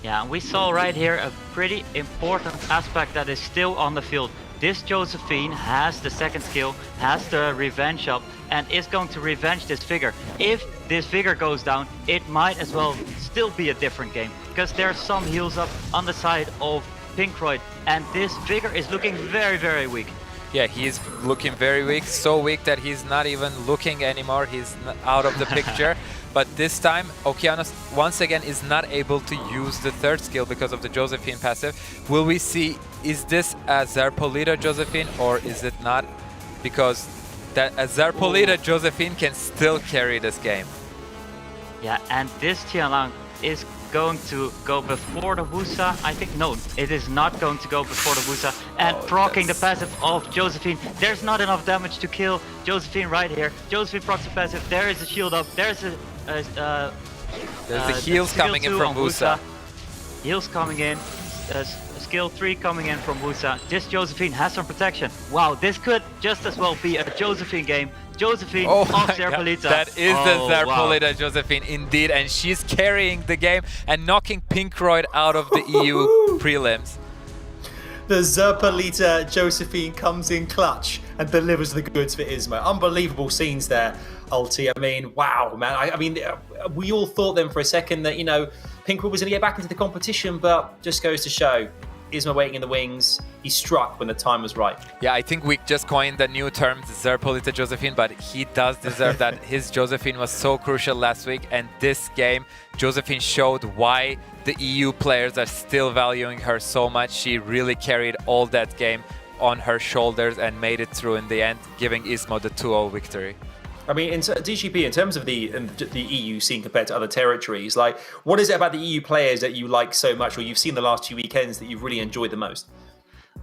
Yeah, and we saw right here a pretty important aspect that is still on the field. This Josephine has the second skill, has the revenge up, and is going to revenge this figure. If this figure goes down, it might as well still be a different game, because there's some heals up on the side of Pinkroid, and this figure is looking very, very weak. Yeah, he's looking very weak, so weak that he's not even looking anymore. He's out of the picture. But this time, Okeanos once again is not able to use the third skill because of the Josephine passive. Will we see, is this a Zerpolita Josephine or is it not? Because that a Zerpolita Josephine can still carry this game. Yeah, and this Tianlang is going to go before the Wusa. I think, no, it is not going to go before the Wusa. And proccing the passive of Josephine. There's not enough damage to kill Josephine right here. Josephine procs the passive. There is a shield up. There's the heals coming in from Wusa. Heals coming in. Skill 3 coming in from Wusa. This Josephine has some protection. Wow, this could just as well be a Josephine game. Josephine of Zerpolita. That is the Zerpolita wow. Josephine indeed, and she's carrying the game and knocking Pinkroid out of the EU prelims. The Zerpolita Josephine comes in clutch and delivers the goods for Ismoo. Unbelievable scenes there, Ulti. I mean, wow, man. I mean, we all thought then for a second that, you know, Pinkroid was going to get back into the competition, but just goes to show, Ismoo waiting in the wings. He struck when the time was right. Yeah, I think we just coined the new term, Zerpolita Josephine, but he does deserve that. His Josephine was so crucial last week, and this game, Josephine showed why the EU players are still valuing her so much. She really carried all that game on her shoulders and made it through in the end, giving Ismoo the 2-0 victory. I mean, in DGP, in terms of the EU scene compared to other territories, like, what is it about the EU players that you like so much, or you've seen the last 2 weekends that you've really enjoyed the most?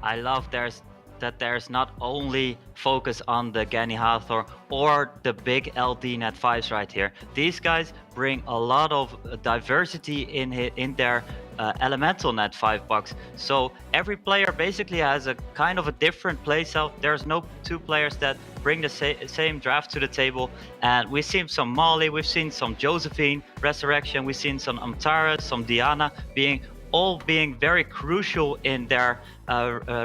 I love that there's not only focus on the Gani Hathor or the big LD Net 5s right here. These guys bring a lot of diversity in their elemental Net 5 box. So every player basically has a kind of a different playstyle. There's no two players that bring the same draft to the table. And we've seen some Molly, we've seen some Josephine, Resurrection, we've seen some Amtara, some Diana being very crucial in their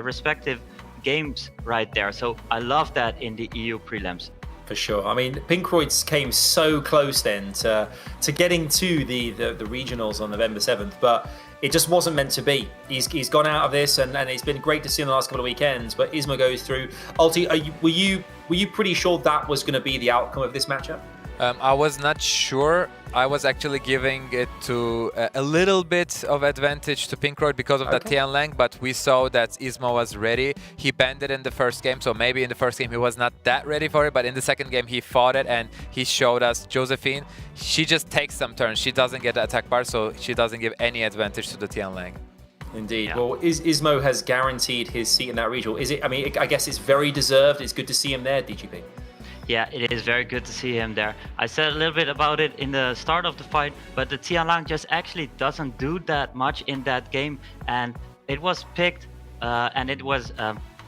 respective games right there. So I love that in the EU prelims. For sure. I mean, Pinkroid came so close then to getting to the regionals on November 7th, but it just wasn't meant to be. He's gone out of this, and it's been great to see in the last couple of weekends, but Ismoo goes through. Ulti, were you pretty sure that was going to be the outcome of this matchup? I was not sure. I was actually giving it to a little bit of advantage to Pinkroid because of that Tianlang, but we saw that Ismoo was ready. He banned it in the first game, so maybe in the first game he was not that ready for it, but in the second game he fought it and he showed us Josephine. She just takes some turns. She doesn't get the attack bar, so she doesn't give any advantage to the Tianlang. Indeed. Yeah. Well, Ismoo has guaranteed his seat in that regional. Is it? I mean, I guess it's very deserved. It's good to see him there, DGP. Yeah, it is very good to see him there. I said a little bit about it in the start of the fight, but the Tianlang just actually doesn't do that much in that game. And it was picked, and it was,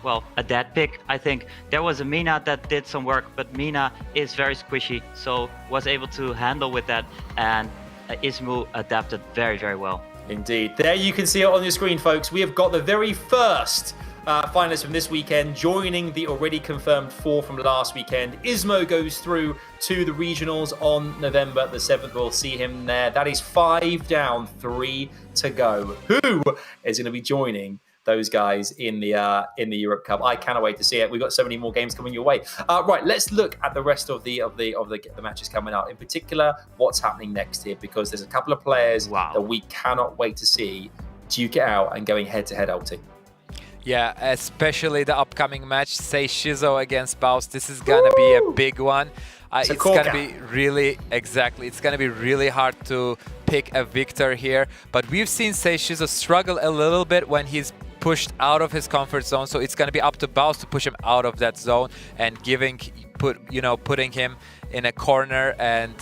well, a dead pick, I think. There was a Mina that did some work, but Mina is very squishy, so was able to handle with that. And Ismoo adapted very, very well. Indeed. There you can see it on your screen, folks. We have got the very first finalists from this weekend joining the already confirmed 4 from last weekend. Ismoo goes through to the regionals on November the 7th. We'll see him there. That is 5 down, 3 to go. Who is going to be joining those guys in the Europe Cup? I cannot wait to see it. We've got so many more games coming your way. Right, let's look at the rest of the matches coming up. In particular, what's happening next here, because there's a couple of players that we cannot wait to see duke it out and going head to head, Ulti. Yeah, especially the upcoming match, Seiishizo against Baus. This is gonna be a big one. It's gonna be really, it's gonna be really hard to pick a victor here. But we've seen Seiishizo struggle a little bit when he's pushed out of his comfort zone. So it's gonna be up to Baus to push him out of that zone and putting him in a corner. And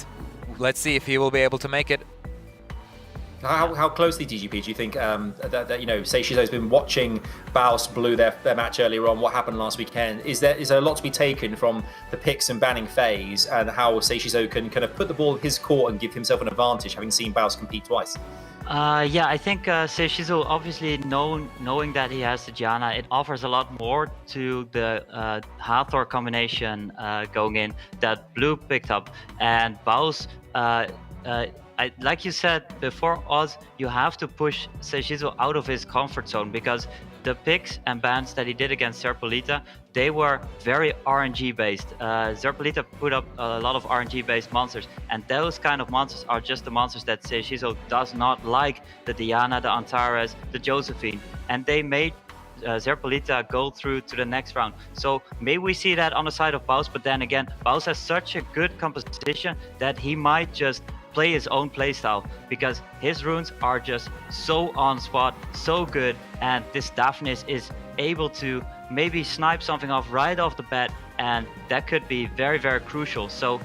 let's see if he will be able to make it. How closely, DGP, do you think that Seiishizo's been watching Baus blew their match earlier on? What happened last weekend? Is there a lot to be taken from the picks and banning phase, and how Seiishizo can kind of put the ball in his court and give himself an advantage, having seen Baus compete twice? Yeah, I think Seiishizo, obviously knowing that he has the Gianna, it offers a lot more to the Hathor combination going in that Blue picked up, and Baus. Like you said before, Oz, you have to push Seiishizo out of his comfort zone, because the picks and bans that he did against Zerpolita, they were very RNG based. Zerpolita put up a lot of RNG based monsters, and those kind of monsters are just the monsters that Seiishizo does not like, the Diana, the Antares, the Josephine, and they made Zerpolita go through to the next round. So maybe we see that on the side of Baus, but then again, Baus has such a good composition that he might just play his own playstyle, because his runes are just so on spot, so good, and this Daphnis is able to maybe snipe something off right off the bat, and that could be very, very crucial. So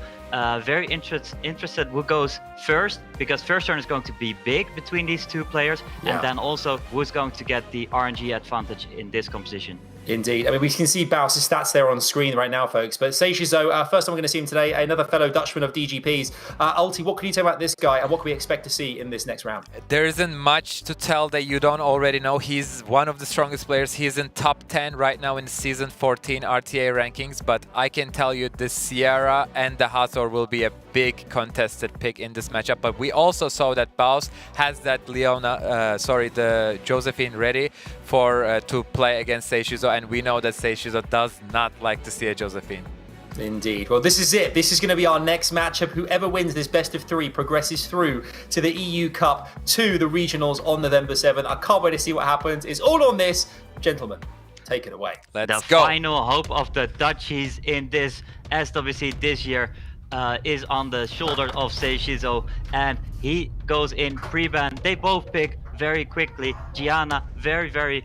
very interested who goes first, because first turn is going to be big between these two players, and then also who's going to get the RNG advantage in this composition. Indeed. I mean, we can see Baus' stats there on screen right now, folks. But Seiishizo, first time we're going to see him today, another fellow Dutchman of DGP's. Ulti, what can you tell about this guy, and what can we expect to see in this next round? There isn't much to tell that you don't already know. He's one of the strongest players. He's in top 10 right now in Season 14 RTA rankings. But I can tell you the Sierra and the Hathor will be a big contested pick in this matchup. But we also saw that Baus has that the Josephine ready for to play against Seiishizo, and we know that Seiishizo does not like to see a Josephine. Indeed. Well, this is it. This is going to be our next matchup. Whoever wins this best of 3 progresses through to the EU Cup, to the regionals on November 7th. I can't wait to see what happens. It's all on this, gentlemen. Take it away. The final hope of the Dutchies in this SWC this year is on the shoulders of Seiishizo, and he goes in pre-ban. They both pick very quickly. Gianna, very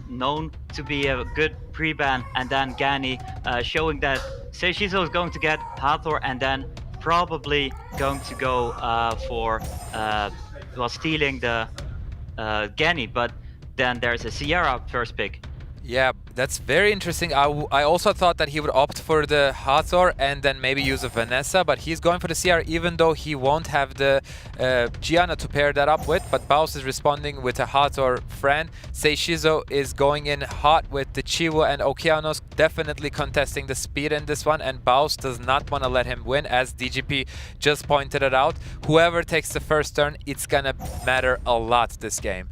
known to be a good pre-ban, and then Gani showing that Seiishizo is going to get Hathor and then probably going to go for stealing the Gani, but then there's a Sierra first pick. Yeah, that's very interesting. I also thought that he would opt for the Hathor and then maybe use a Vanessa, but he's going for the CR even though he won't have the Gianna to pair that up with. But Baus is responding with a Hathor friend. Seiishizo is going in hot with the Chiwu and Okeanos, definitely contesting the speed in this one, and Baus does not want to let him win, as DGP just pointed it out. Whoever takes the first turn, it's gonna matter a lot this game.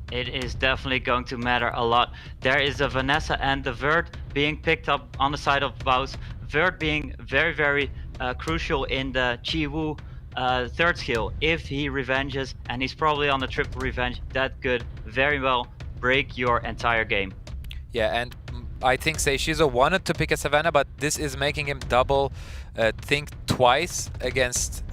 It is definitely going to matter a lot. There is a Vanessa and the Vert being picked up on the side of Baus. Vert being very crucial in the Chiwu third skill. If he revenges, and he's probably on a triple revenge, that could very well break your entire game. Yeah, and I think Seiishizo wanted to pick a Savannah, but this is making him double think twice against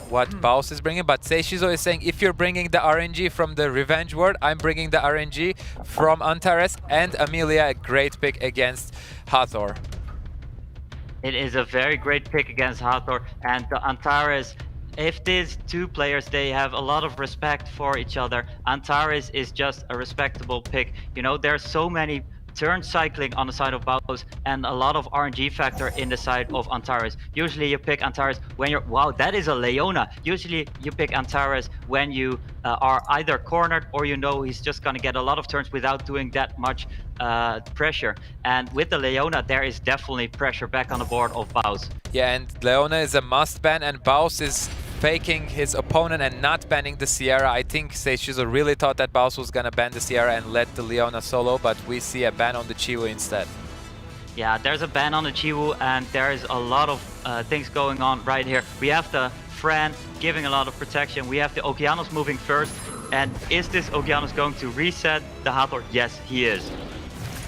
what Baus is bringing. But Seiishizo is saying, if you're bringing the RNG from the Revenge Word, I'm bringing the RNG from Antares, and Amelia, a great pick against Hathor. It is a very great pick against Hathor, and the Antares, if these two players, they have a lot of respect for each other. Antares is just a respectable pick. You know, there's so many turn cycling on the side of Baus and a lot of RNG factor in the side of Antares. Usually you pick Antares when you're, wow, that is a Leona. Usually you pick Antares when you are either cornered or you know he's just gonna get a lot of turns without doing that much pressure. And with the Leona, there is definitely pressure back on the board of Baus. Yeah, and Leona is a must ban, and Baus is faking his opponent and not banning the Sierra. I think Seiishizo really thought that Baus was gonna ban the Sierra and let the Leona solo, but we see a ban on the Chiwu instead. Yeah, there's a ban on the Chiwu, and there's a lot of things going on right here. We have the Fran giving a lot of protection. We have the Okeanos moving first, and is this Okeanos going to reset the Hathor? Yes, he is.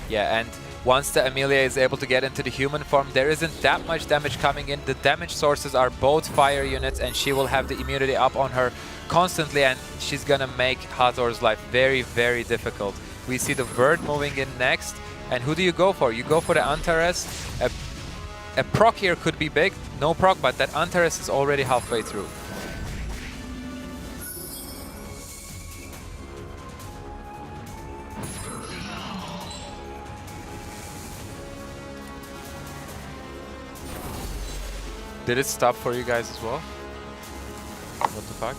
Yeah, and once the Amelia is able to get into the human form, there isn't that much damage coming in. The damage sources are both fire units, and she will have the immunity up on her constantly, and she's gonna make Hathor's life very, very difficult. We see the Verd moving in next, and who do you go for? You go for the Antares. A proc here could be big, no proc, but that Antares is already halfway through. Did it stop for you guys as well? What the fuck?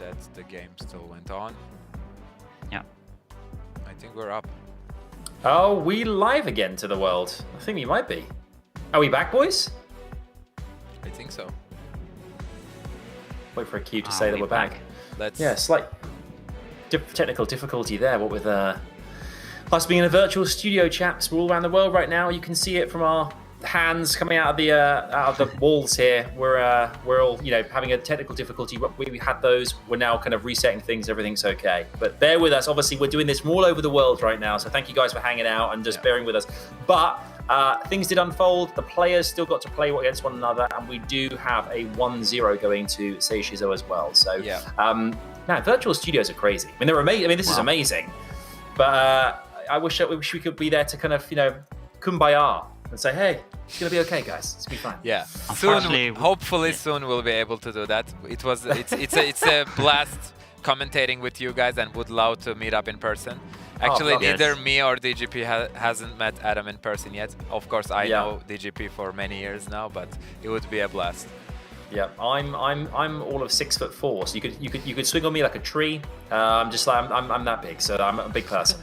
that the game still went on. Yeah. I think we're up. Oh, we live again to the world? I think we might be. Are we back, boys? I think so. Wait for a cue to say that we're back. Let's. Yeah, slight technical difficulty there. What with us being in a virtual studio, chaps. We're all around the world right now. You can see it from our hands coming out of the walls here. We're all having a technical difficulty. We had those. We're now kind of resetting things. Everything's okay. But bear with us. Obviously, we're doing this from all over the world right now. So thank you guys for hanging out and just bearing with us. But things did unfold. The players still got to play against one another, and we do have a 1-0 going to Seiishizo as well. So now virtual studios are crazy. I mean, they're amazing. I mean, this is amazing. But I wish we could be there to kind of kumbaya and say, hey, it's gonna be okay, guys. It's gonna be fine. Yeah. Soon, hopefully, soon we'll be able to do that. It's a blast commentating with you guys, and would love to meet up in person. Actually, neither me or DGP hasn't met Adam in person yet. Of course, I know DGP for many years now, but it would be a blast. Yeah, I'm all of 6'4", so you could swing on me like a tree. I'm that big, so I'm a big person.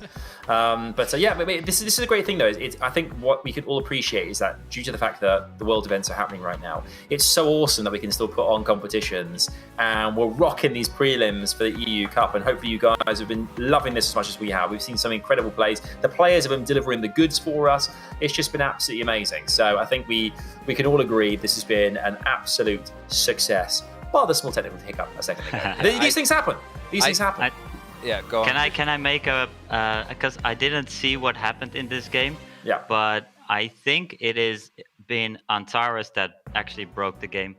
But this is a great thing though. I think what we can all appreciate is that due to the fact that the world events are happening right now, it's so awesome that we can still put on competitions, and we're rocking these prelims for the EU Cup. And hopefully you guys have been loving this as much as we have. We've seen some incredible plays. The players have been delivering the goods for us. It's just been absolutely amazing. So I think we can all agree this has been an absolute success. Bar the small technical hiccup a second ago. These things happen. These things happen. Yeah, go on. Can I make a because I didn't see what happened in this game. Yeah. But I think it is been Antares that actually broke the game.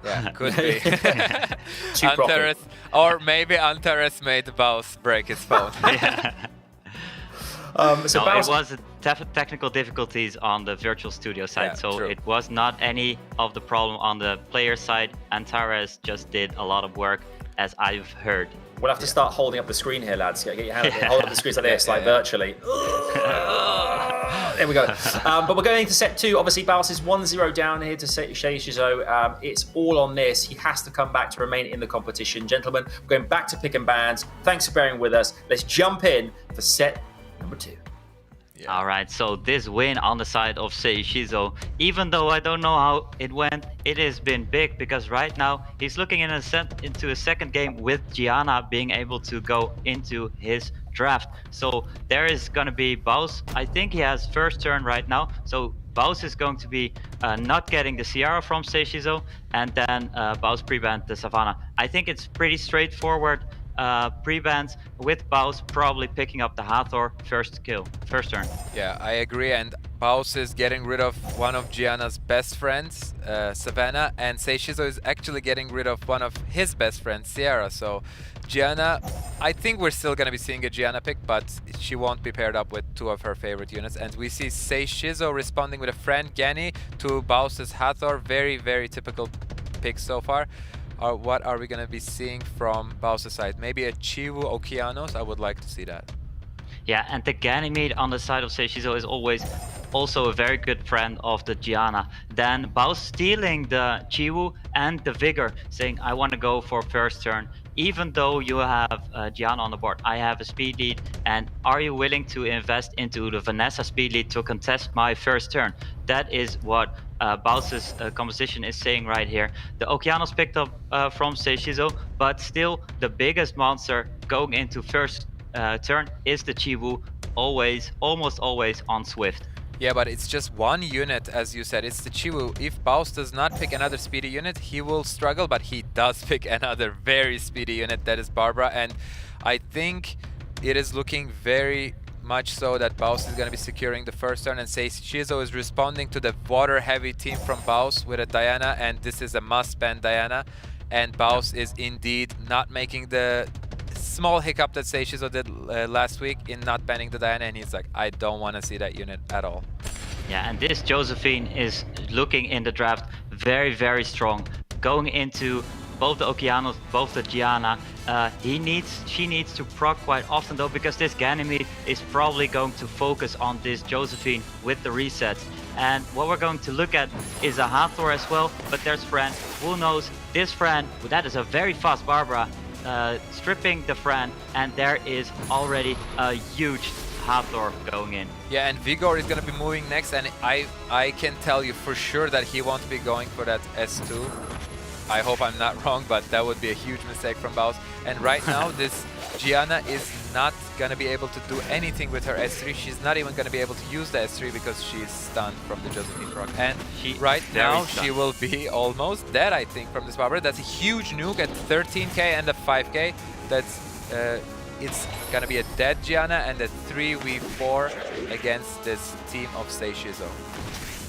Yeah, could be. Antares, or maybe Antares made Baus break his phone. It was technical difficulties on the virtual studio side, it was not any of the problem on the player side. Antares just did a lot of work, as I've heard. We'll have to start holding up the screen here, lads. Get your hand up, hold up the screens like this, virtually. There we go. But we're going into set 2. Obviously, Baus is 1-0 down here to Seiishizo. It's all on this. He has to come back to remain in the competition. Gentlemen, we're going back to pick and bans. Thanks for bearing with us. Let's jump in for set number 2. Yeah. All right, so this win on the side of Seiishizo, even though I don't know how it went, it has been big, because right now he's looking into a second game with Gianna being able to go into his draft. So there is going to be Baus. I think he has first turn right now, so Baus is going to be not getting the Sierra from Seiishizo, and then Baus pre-banned the Savannah. I think it's pretty straightforward. Pre-bans with Baus probably picking up the Hathor first turn. Yeah, I agree, and Baus is getting rid of one of Gianna's best friends, Savannah, and Seiishizo is actually getting rid of one of his best friends, Sierra. So Gianna, I think we're still going to be seeing a Gianna pick, but she won't be paired up with 2 of her favorite units. And we see Seiishizo responding with a friend, Gani, to Baus's Hathor. Very, very typical pick so far. What are we going to be seeing from Baus' side? Maybe a Chiwu Okeanos? I would like to see that. Yeah, and the Ganymede on the side of Seiishizo is always also a very good friend of the Gianna. Then Baus stealing the Chiwu and the Vigor, saying, I want to go for first turn. Even though you have Gianna on the board, I have a speed lead, and are you willing to invest into the Vanessa speed lead to contest my first turn? That is what Baus's composition is saying right here. The Okeanos picked up from Seiishizo, but still the biggest monster going into first turn is the Chiwu, almost always on Swift. Yeah, but it's just one unit, as you said. It's the Chiwu. If Baus does not pick another speedy unit, he will struggle, but he does pick another very speedy unit, that is Barbara. And I think it is looking very much so that Baus is going to be securing the first turn, and Seiishizo is responding to the water-heavy team from Baus with a Diana, and this is a must-ban Diana. And Baus is indeed not making the small hiccup that Seiishizo did last week in not banning the Diana, and he's like, I don't want to see that unit at all. Yeah, and this Josephine is looking in the draft very, very strong. Going into both the Okeanos, both the Gianna. She needs to proc quite often though, because this Ganymede is probably going to focus on this Josephine with the resets. And what we're going to look at is a Hathor as well, but there's Fran. Who knows? This Fran, that is a very fast Barbara. stripping the Fran, and there is already a huge Hathor going in. Yeah, and Vigor is going to be moving next, and I can tell you for sure that he won't be going for that S2. I hope I'm not wrong, but that would be a huge mistake from Baus. And right now, this Gianna is not going to be able to do anything with her S3. She's not even going to be able to use the S3 because she's stunned from the Josephine proc. And right now, she will be almost dead, I think, from this Barbara. That's a huge nuke at 13k and a 5k. That's it's going to be a dead Gianna and a 3v4 against this team of Seiishizo.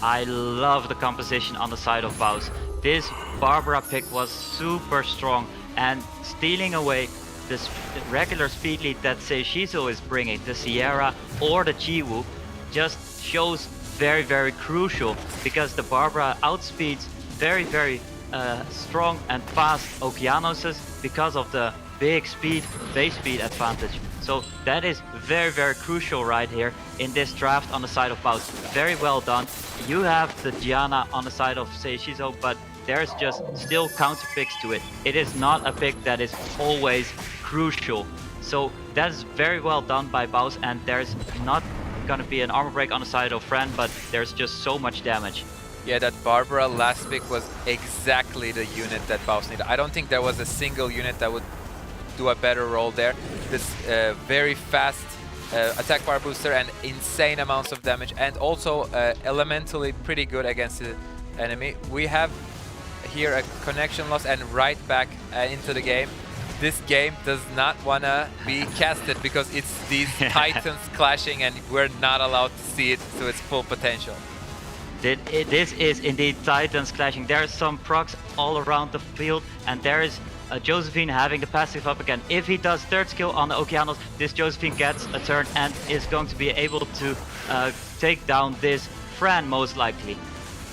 I love the composition on the side of Baus. This Barbara pick was super strong, and stealing away this regular speed lead that Seiishizo is bringing, the Sierra or the Chiwu, just shows very, very crucial, because the Barbara outspeeds very, very strong and fast Okeanoses because of the big speed, base speed advantage. So that is very, very crucial right here in this draft on the side of Baus. Very well done. You have the Gianna on the side of Seiishizo, but there's just still counter picks to it. It is not a pick that is always crucial. So that's very well done by Baus, and there's not gonna be an armor break on the side of Fran, but there's just so much damage. Yeah, that Barbara last pick was exactly the unit that Baus needed. I don't think there was a single unit that would do a better role there. This very fast attack bar booster and insane amounts of damage, and also elementally pretty good against the enemy. We have here a connection loss and right back into the game. This game does not want to be casted because it's these titans clashing, and we're not allowed to see it to its full potential. This is indeed titans clashing. There are some procs all around the field, and there is Josephine having the passive up again. If he does third skill on the Okeanos, this Josephine gets a turn and is going to be able to take down this Fran most likely.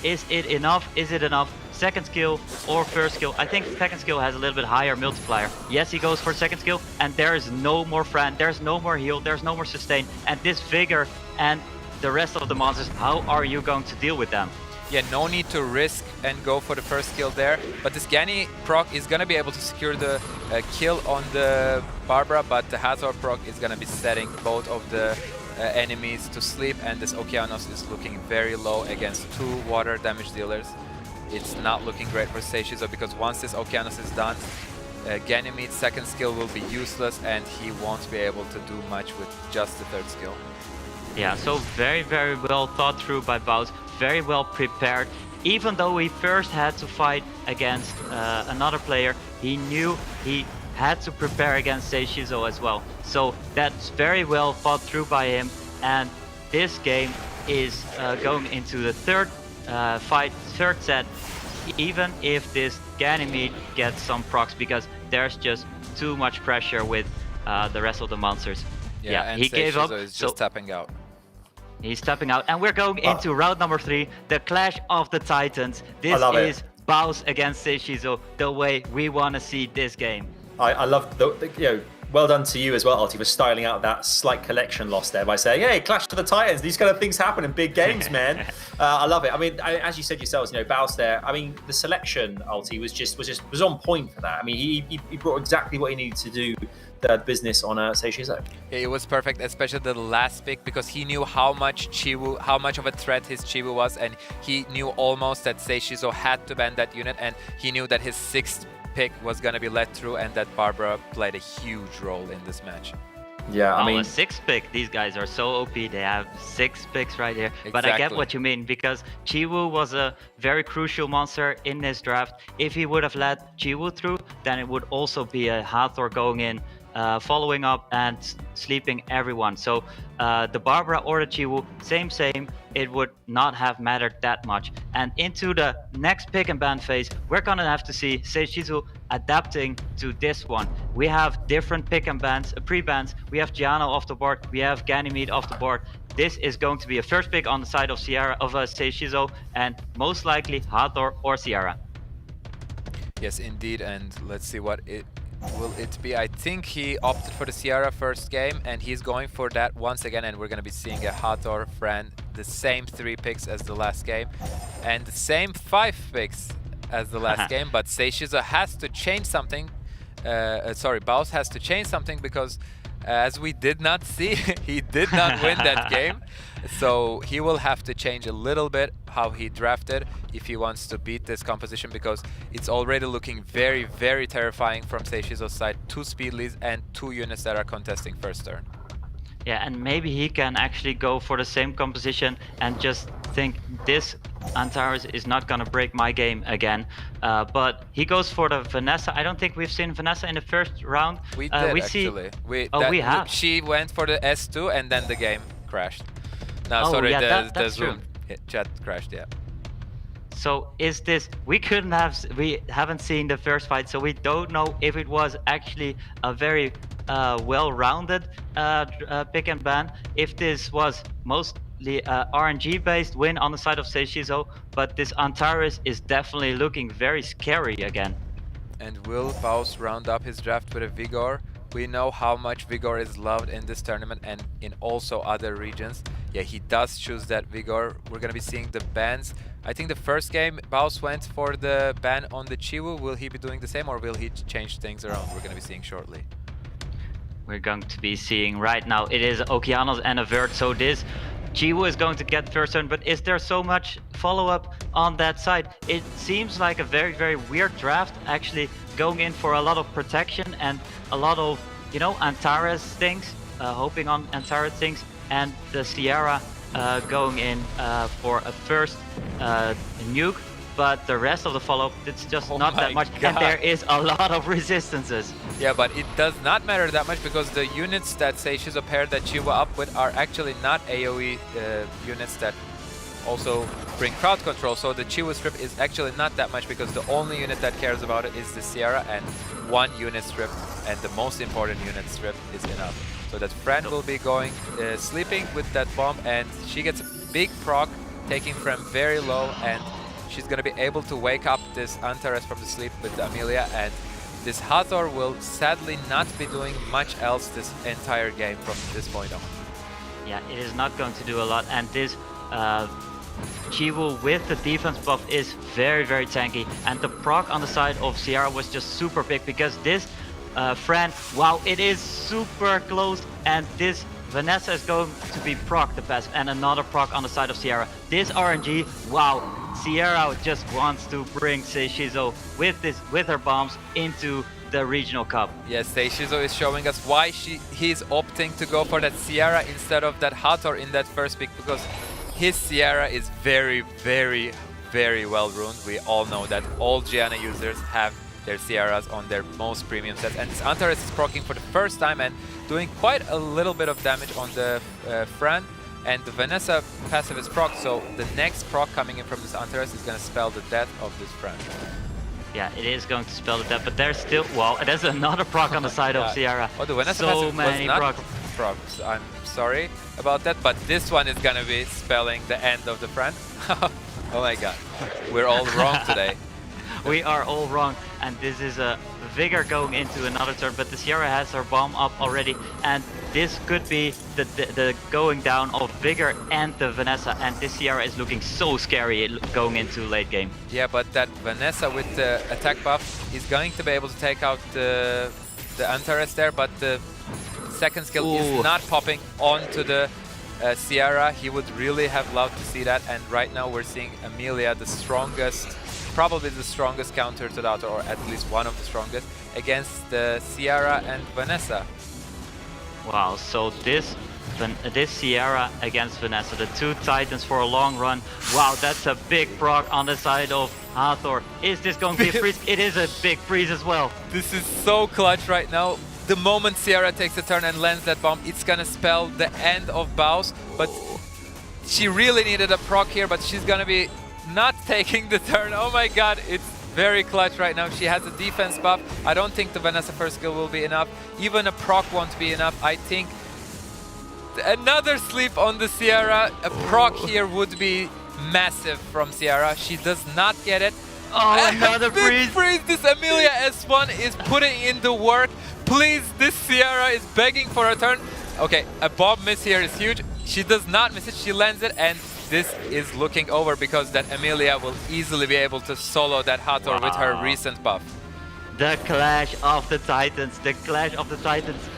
Is it enough? Is it enough? Second skill or first skill? I think second skill has a little bit higher multiplier. Yes, he goes for second skill, and there is no more Fran, there's no more heal, there's no more sustain, and this Vigor and the rest of the monsters, how are you going to deal with them? Yeah, no need to risk and go for the first kill there, but this Gani proc is going to be able to secure the kill on the Barbara, but the Hathor proc is going to be setting both of the enemies to sleep, and this Okeanos is looking very low against 2 water damage dealers. It's not looking great for Seiishizo, because once this Okeanos is done, Ganymede's second skill will be useless, and he won't be able to do much with just the third skill. Yeah, so very, very well thought through by Baus, very well prepared. Even though he first had to fight against another player, he knew he had to prepare against Seiishizo as well. So that's very well thought through by him, and this game is going into the third set, even if this Ganymede gets some procs, because there's just too much pressure with the rest of the monsters. Yeah, and he gave up. Is just tapping out. He's tapping out, and we're going into round number 3, the Clash of the Titans. This is Baus against Seiishizo, the way we want to see this game. I love the well done to you as well, Alti, for styling out that slight collection loss there by saying, hey, Clash of the Titans, these kind of things happen in big games, man. I love it. I mean, as you said yourselves, Baus there, I mean, the selection, Alti, was on point for that. I mean, he brought exactly what he needed to do the business on Seiishizo. Yeah, it was perfect, especially the last pick, because he knew how much of a threat his Chiwu was, and he knew almost that Seiishizo had to ban that unit, and he knew that his 6th pick was going to be let through, and that Barbara played a huge role in this match. Yeah, I mean, a 6th pick. These guys are so OP. They have 6 picks right here. Exactly. But I get what you mean, because Chiwu was a very crucial monster in this draft. If he would have let Chiwu through, then it would also be a Hathor going in, following up and sleeping everyone. So the Barbara or the Chiwu, same, it would not have mattered that much. And into the next pick and ban phase, we're gonna have to see Seiishizo adapting to this one. We have different pick and bans, pre-bans. We have Gianna off the board, we have Ganymede off the board. This is going to be a first pick on the side of Seiishizo, and most likely Hathor or Sierra. Yes, indeed, and let's see what will it be. I think he opted for the Sierra first game, and he's going for that once again, and we're going to be seeing a Hathor, Fran, the same 3 picks as the last game, and the same 5 picks as the last game, but Seiishizo has to change something Baus has to change something because, as we did not see, he did not win that game. So he will have to change a little bit how he drafted if he wants to beat this composition, because it's already looking very, very terrifying from Seiishizo's side. 2 speed leads and 2 units that are contesting first turn. Yeah, and maybe he can actually go for the same composition and just think this Antares is not gonna break my game again. But he goes for the Vanessa. I don't think we've seen Vanessa in the first round. We did we actually. We have. She went for the S2 and then the game crashed. No, Oh, sorry, yeah, the that's Zoom chat crashed, yeah. So is this, we haven't seen the first fight, so we don't know if it was actually a very well-rounded pick and ban, if this was mostly RNG based win on the side of Seiishizo, but this Antares is definitely looking very scary again. And will Baus round up his draft with a Vigor? We know how much Vigor is loved in this tournament and in also other regions. Yeah, he does choose that Vigor. We're gonna be seeing the bans. I think the first game Baus went for the ban on the Chiwu. Will he be doing the same, or will he change things around? We're gonna be seeing shortly. We're going to be seeing right now, it is Okeanos and Avert, so this Chiwu is going to get first turn, but is there so much follow-up on that side? It seems like a very, very weird draft, actually going in for a lot of protection and a lot of, you know, Antares things, hoping on Antares things, and the Sierra going in for a first nuke, but the rest of the follow-up, it's just not that much, God. and there is a lot of resistances. Yeah, but it does not matter that much because the units that Seiishizo paired that Chiwu up with are actually not AoE units that also bring crowd control. So the Chiwu strip is actually not that much because the only unit that cares about it is the Sierra, and 1 unit strip, and the most important unit strip is enough. So that Fran will be going sleeping with that bomb, and she gets a big proc, taking Fran very low, and she's gonna be able to wake up this Antares from the sleep with the Amelia, and this Hathor will sadly not be doing much else this entire game from this point on. Yeah, it is not going to do a lot, and this Chiwu with the defense buff is very, very tanky, and the proc on the side of Sierra was just super big because this Fran, wow, it is super close, and this Vanessa is going to be proc the best, and another proc on the side of Sierra. This RNG, wow, Sierra just wants to bring Seiishizo with her bombs into the regional cup. Yes, Seiishizo is showing us why he's opting to go for that Sierra instead of that Hathor in that first pick, because his Sierra is very, very, very well ruined. We all know that all Gianna users have their Sierras on their most premium sets, and this Antares is proccing for the first time and doing quite a little bit of damage on the Fran, and the Vanessa passive is proc, so the next proc coming in from this Antares is going to spell the death of this Fran. Yeah, it is going to spell the death, but there's still, well, there's another proc on the side of Sierra. Oh, the Vanessa so passive many was not procs. I'm sorry about that, but this one is going to be spelling the end of the Fran. Oh my god, we're all wrong today. We are all wrong, and this is a Vigor going into another turn, but the Sierra has her bomb up already, and this could be the going down of Vigor and the Vanessa, and this Sierra is looking so scary going into late game. Yeah, but that Vanessa with the attack buff is going to be able to take out the Antares there, but the second skill is not popping onto the Sierra. He would really have loved to see that, and right now we're seeing Amelia, the strongest, probably the strongest counter to that, or at least one of the strongest, against the Sierra and Vanessa. Wow, so this Sierra against Vanessa, the 2 Titans for a long run. Wow, that's a big proc on the side of Hathor. Is this going to be a freeze? It is a big freeze as well. This is so clutch right now. The moment Sierra takes a turn and lands that bomb, it's gonna spell the end of Baus, but she really needed a proc here, but she's gonna be not taking the turn. Oh my god, it's very clutch right now. She has a defense buff. I don't think the Vanessa first skill will be enough. Even a proc won't be enough. I think another sleep on the Sierra. A proc here would be massive from Sierra. She does not get it. Oh, another freeze. This Amelia S1 is putting in the work. Please, this Sierra is begging for a turn. Okay, a bomb miss here is huge. She does not miss it. She lands it, and this is looking over because that Amelia will easily be able to solo that Hathor with her recent buff. The clash of the titans,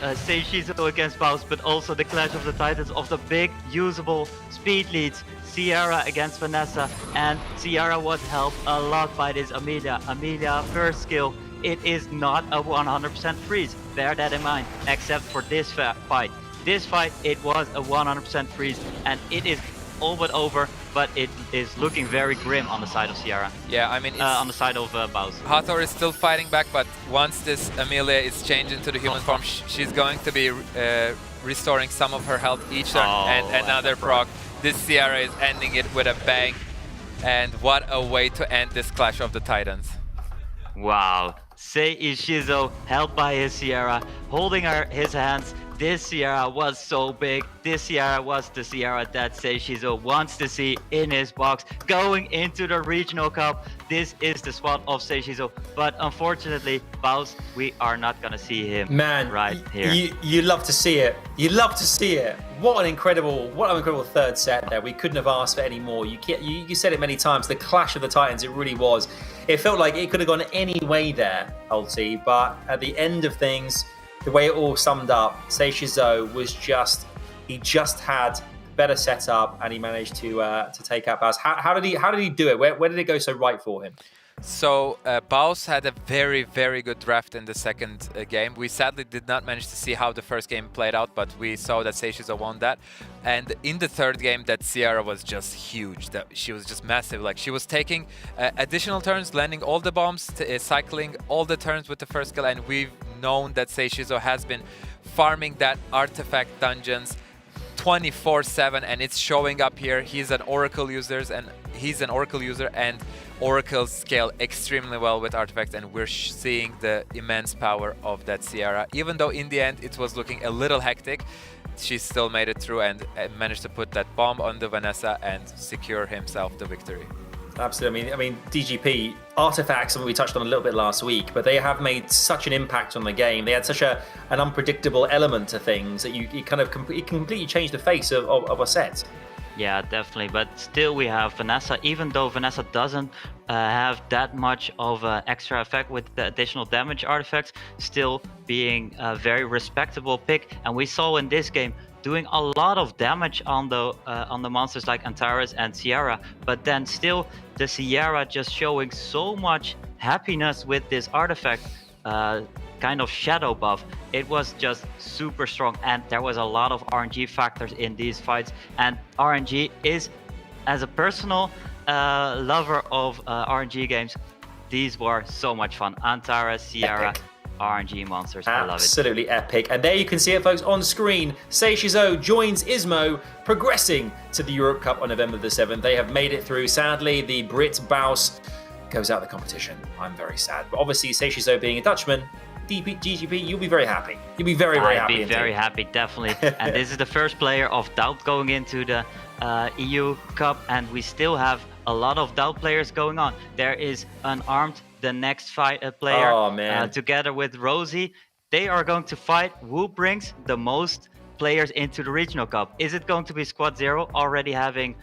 Seiishizo against Baus, but also the clash of the titans of the big usable speed leads. Sierra against Vanessa, and Sierra was helped a lot by this Amelia. Amelia first skill, it is not a 100% freeze, bear that in mind, except for this fight. This fight, it was a 100% freeze, and it is all but over, but it is looking very grim on the side of Sierra. Yeah, I mean, on the side of Baus. Hathor is still fighting back, but once this Amelia is changed into the human form, she's going to be restoring some of her health each turn, and another proc. This Sierra is ending it with a bang, and what a way to end this clash of the titans. Wow, Seiishizo held by his Sierra, holding his hands. This Sierra was so big. This Sierra was the Sierra that Seiishizo wants to see in his box. Going into the regional cup, this is the spot of Seiishizo. But unfortunately, Baus, we are not gonna see him right here. You love to see it. You love to see it. What an incredible third set there. We couldn't have asked for any more. You said it many times. The clash of the titans, it really was. It felt like it could have gone any way there, Ulti. But at the end of things, the way it all summed up, Seiishizo was he just had better setup, and he managed to take out Baus. How did he do it? Where did it go so right for him? So Baus had a very, very good draft in the second game. We sadly did not manage to see how the first game played out, but we saw that Seiishizo won that. And in the third game, that Sierra was just huge. That she was just massive. Like, she was taking additional turns, landing all the bombs, cycling all the turns with the first skill, and we've known that Seiishizo has been farming that artifact dungeons 24/7, and it's showing up here. He's an Oracle user, and Oracles scale extremely well with artifacts, and we're seeing the immense power of that Sierra. Even though in the end it was looking a little hectic, she still made it through and managed to put that bomb on the Vanessa and secure himself the victory. Absolutely. I mean, DGP artifacts, something we touched on a little bit last week, but they have made such an impact on the game. They had such an unpredictable element to things that it completely changed the face of a set. Yeah, definitely. But still, we have Vanessa. Even though Vanessa doesn't have that much of an extra effect with the additional damage artifacts, still being a very respectable pick. And we saw in this game doing a lot of damage on the monsters like Antares and Sierra, but then still the Sierra just showing so much happiness with this artifact kind of shadow buff. It was just super strong, and there was a lot of RNG factors in these fights. And RNG is, as a personal lover of RNG games, these were so much fun. Antares, Sierra, Epic. RNG monsters, I love it. Absolutely epic. And there you can see it, folks, on screen. Seiishizo joins Ismoo, progressing to the Europe Cup on November the 7th. They have made it through. Sadly, the Brit Baus goes out of the competition. I'm very sad. But obviously, Seiishizo being a Dutchman, DGP, you'll be very happy. You'll be very, very happy. I'd be very happy, definitely. And this is the first player of Doubt going into the EU Cup, and we still have a lot of Doubt players going on. There is Unarmed, the next player, together with Rosith. They are going to fight who brings the most players into the Regional Cup. Is it going to be Squad Zero, already having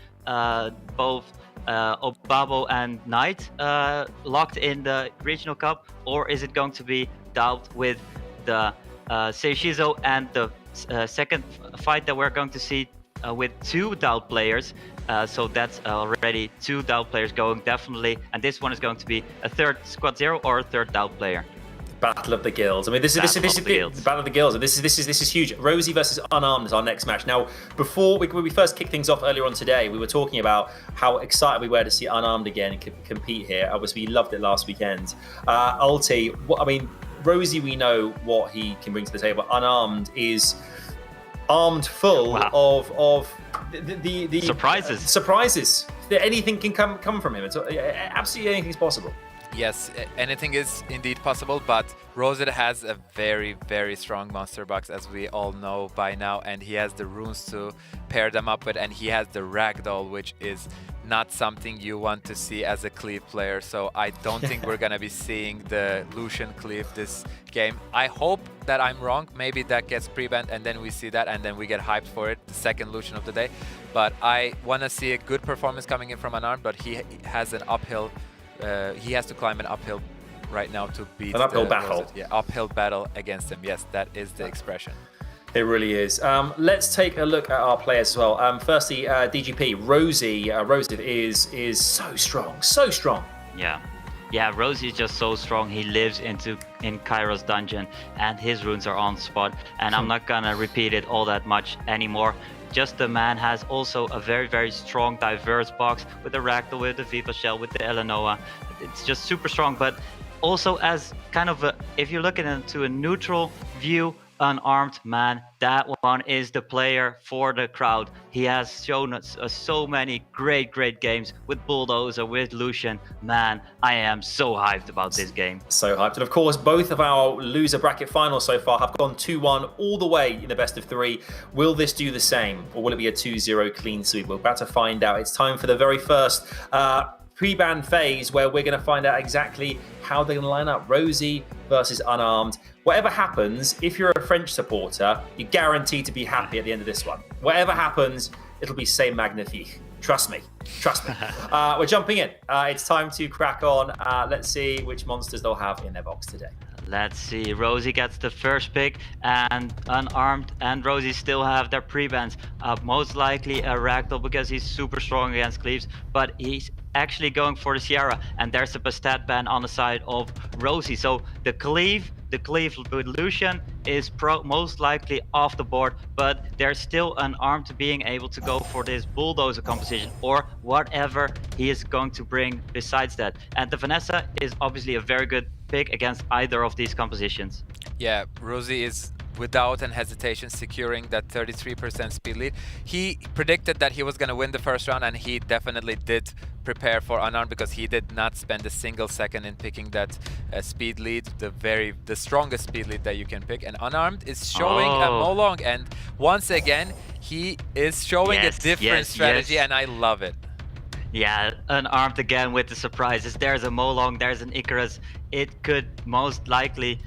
both Obabo and Knight locked in the Regional Cup, or is it going to be Doubt with the Seiishizo and the second fight that we're going to see with two Doubt players? So that's already two Doubt players going, definitely. And this one is going to be a third Squad Zero or a third Doubt player. Battle of the Guilds. I mean, this is the Battle of the Guilds, and this is huge. Rosith versus Unarmed is our next match. Now, before when we first kicked things off earlier on today, we were talking about how excited we were to see Unarmed again compete here. Obviously, we loved it last weekend. Ulti, I mean, Rosith, we know what he can bring to the table. Unarmed is armed full of the surprises. Surprises. Anything can come from him. It's absolutely anything's possible. Yes, anything is indeed possible, but Rosith has a very, very strong monster box, as we all know by now, and he has the runes to pair them up with, and he has the ragdoll, which is not something you want to see as a cleave player. So I don't think we're gonna be seeing the Lucian cleave this game. I hope that I'm wrong. Maybe that gets pre-banned and then we see that and then we get hyped for it, the second Lucian of the day. But I want to see a good performance coming in from Unarmed, but he has an uphill. He has to climb an uphill right now to beat an uphill battle. Yeah, uphill battle against him. Yes, that is the expression. It really is. Let's take a look at our players as well. Firstly, DGP, Rosith is so strong, so strong. Yeah, Rosie is just so strong. He lives in Kairo's dungeon, and his runes are on spot. And I'm not gonna repeat it all that much anymore. Just the man has also a very, very strong, diverse box with the Ragdoll, with the Viva Shell, with the Eleanoa. It's just super strong. But also as kind of if you're looking into a neutral view, unarmed man, that one is the player for the crowd. He has shown us so many great games with Bulldozer, with Lucian. Man, I am so hyped about this game. So hyped. And of course, both of our loser bracket finals so far have gone 2-1 all the way in the best of 3. Will this do the same, or will it be a 2-0 clean sweep? We're about to find out. It's time for the very first pre-ban phase, where we're going to find out exactly how they're going to line up. Rosie versus unarmed. Whatever happens, if you're a French supporter, you're guaranteed to be happy at the end of this one. Whatever happens, it'll be C'est Magnifique. Trust me. We're jumping in. It's time to crack on. Let's see which monsters they'll have in their box today. Let's see. Rosie gets the first pick, and unarmed and Rosie still have their pre-bans. Most likely a Ragdoll because he's super strong against cleaves, but he's actually going for the Sierra, and there's a Bastet ban on the side of Rosie. So the cleave with Lucian is most likely off the board, but there's still unarmed being able to go for this Bulldozer composition or whatever he is going to bring besides that. And the Vanessa is obviously a very good pick against either of these compositions. Yeah, Rosie is without an hesitation securing that 33% speed lead. He predicted that he was going to win the first round, and he definitely did prepare for unarmed because he did not spend a single second in picking that speed lead, the strongest speed lead that you can pick. And unarmed is showing a Molong, and once again he is showing a different strategy, and I love it. Yeah, unarmed again with the surprises. There's a Molong, there's an Icarus. It could most likely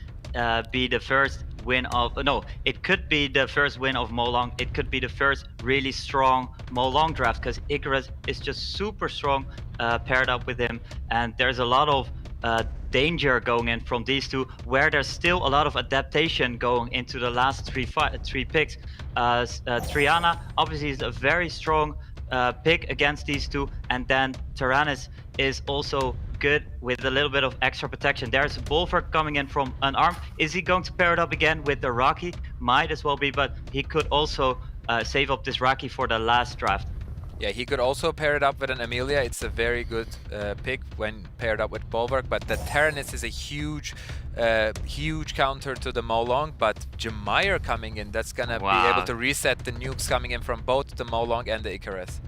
be the first win of it could be the first win of Molong. It could be the first really strong Molong draft because Icarus is just super strong paired up with him, and there's a lot of danger going in from these two, where there's still a lot of adaptation going into the last three picks. Triana obviously is a very strong pick against these two, and then Tyrannus is also good with a little bit of extra protection. There's Bulwark coming in from unarmed. Is he going to pair it up again with the Rocky? Might as well be, but he could also save up this Rocky for the last draft. Yeah, he could also pair it up with an Amelia. It's a very good pick when paired up with Bulwark, but the Tyrannus is a huge counter to the Molong. But Jemire coming in, that's gonna be able to reset the nukes coming in from both the Molong and the Icarus.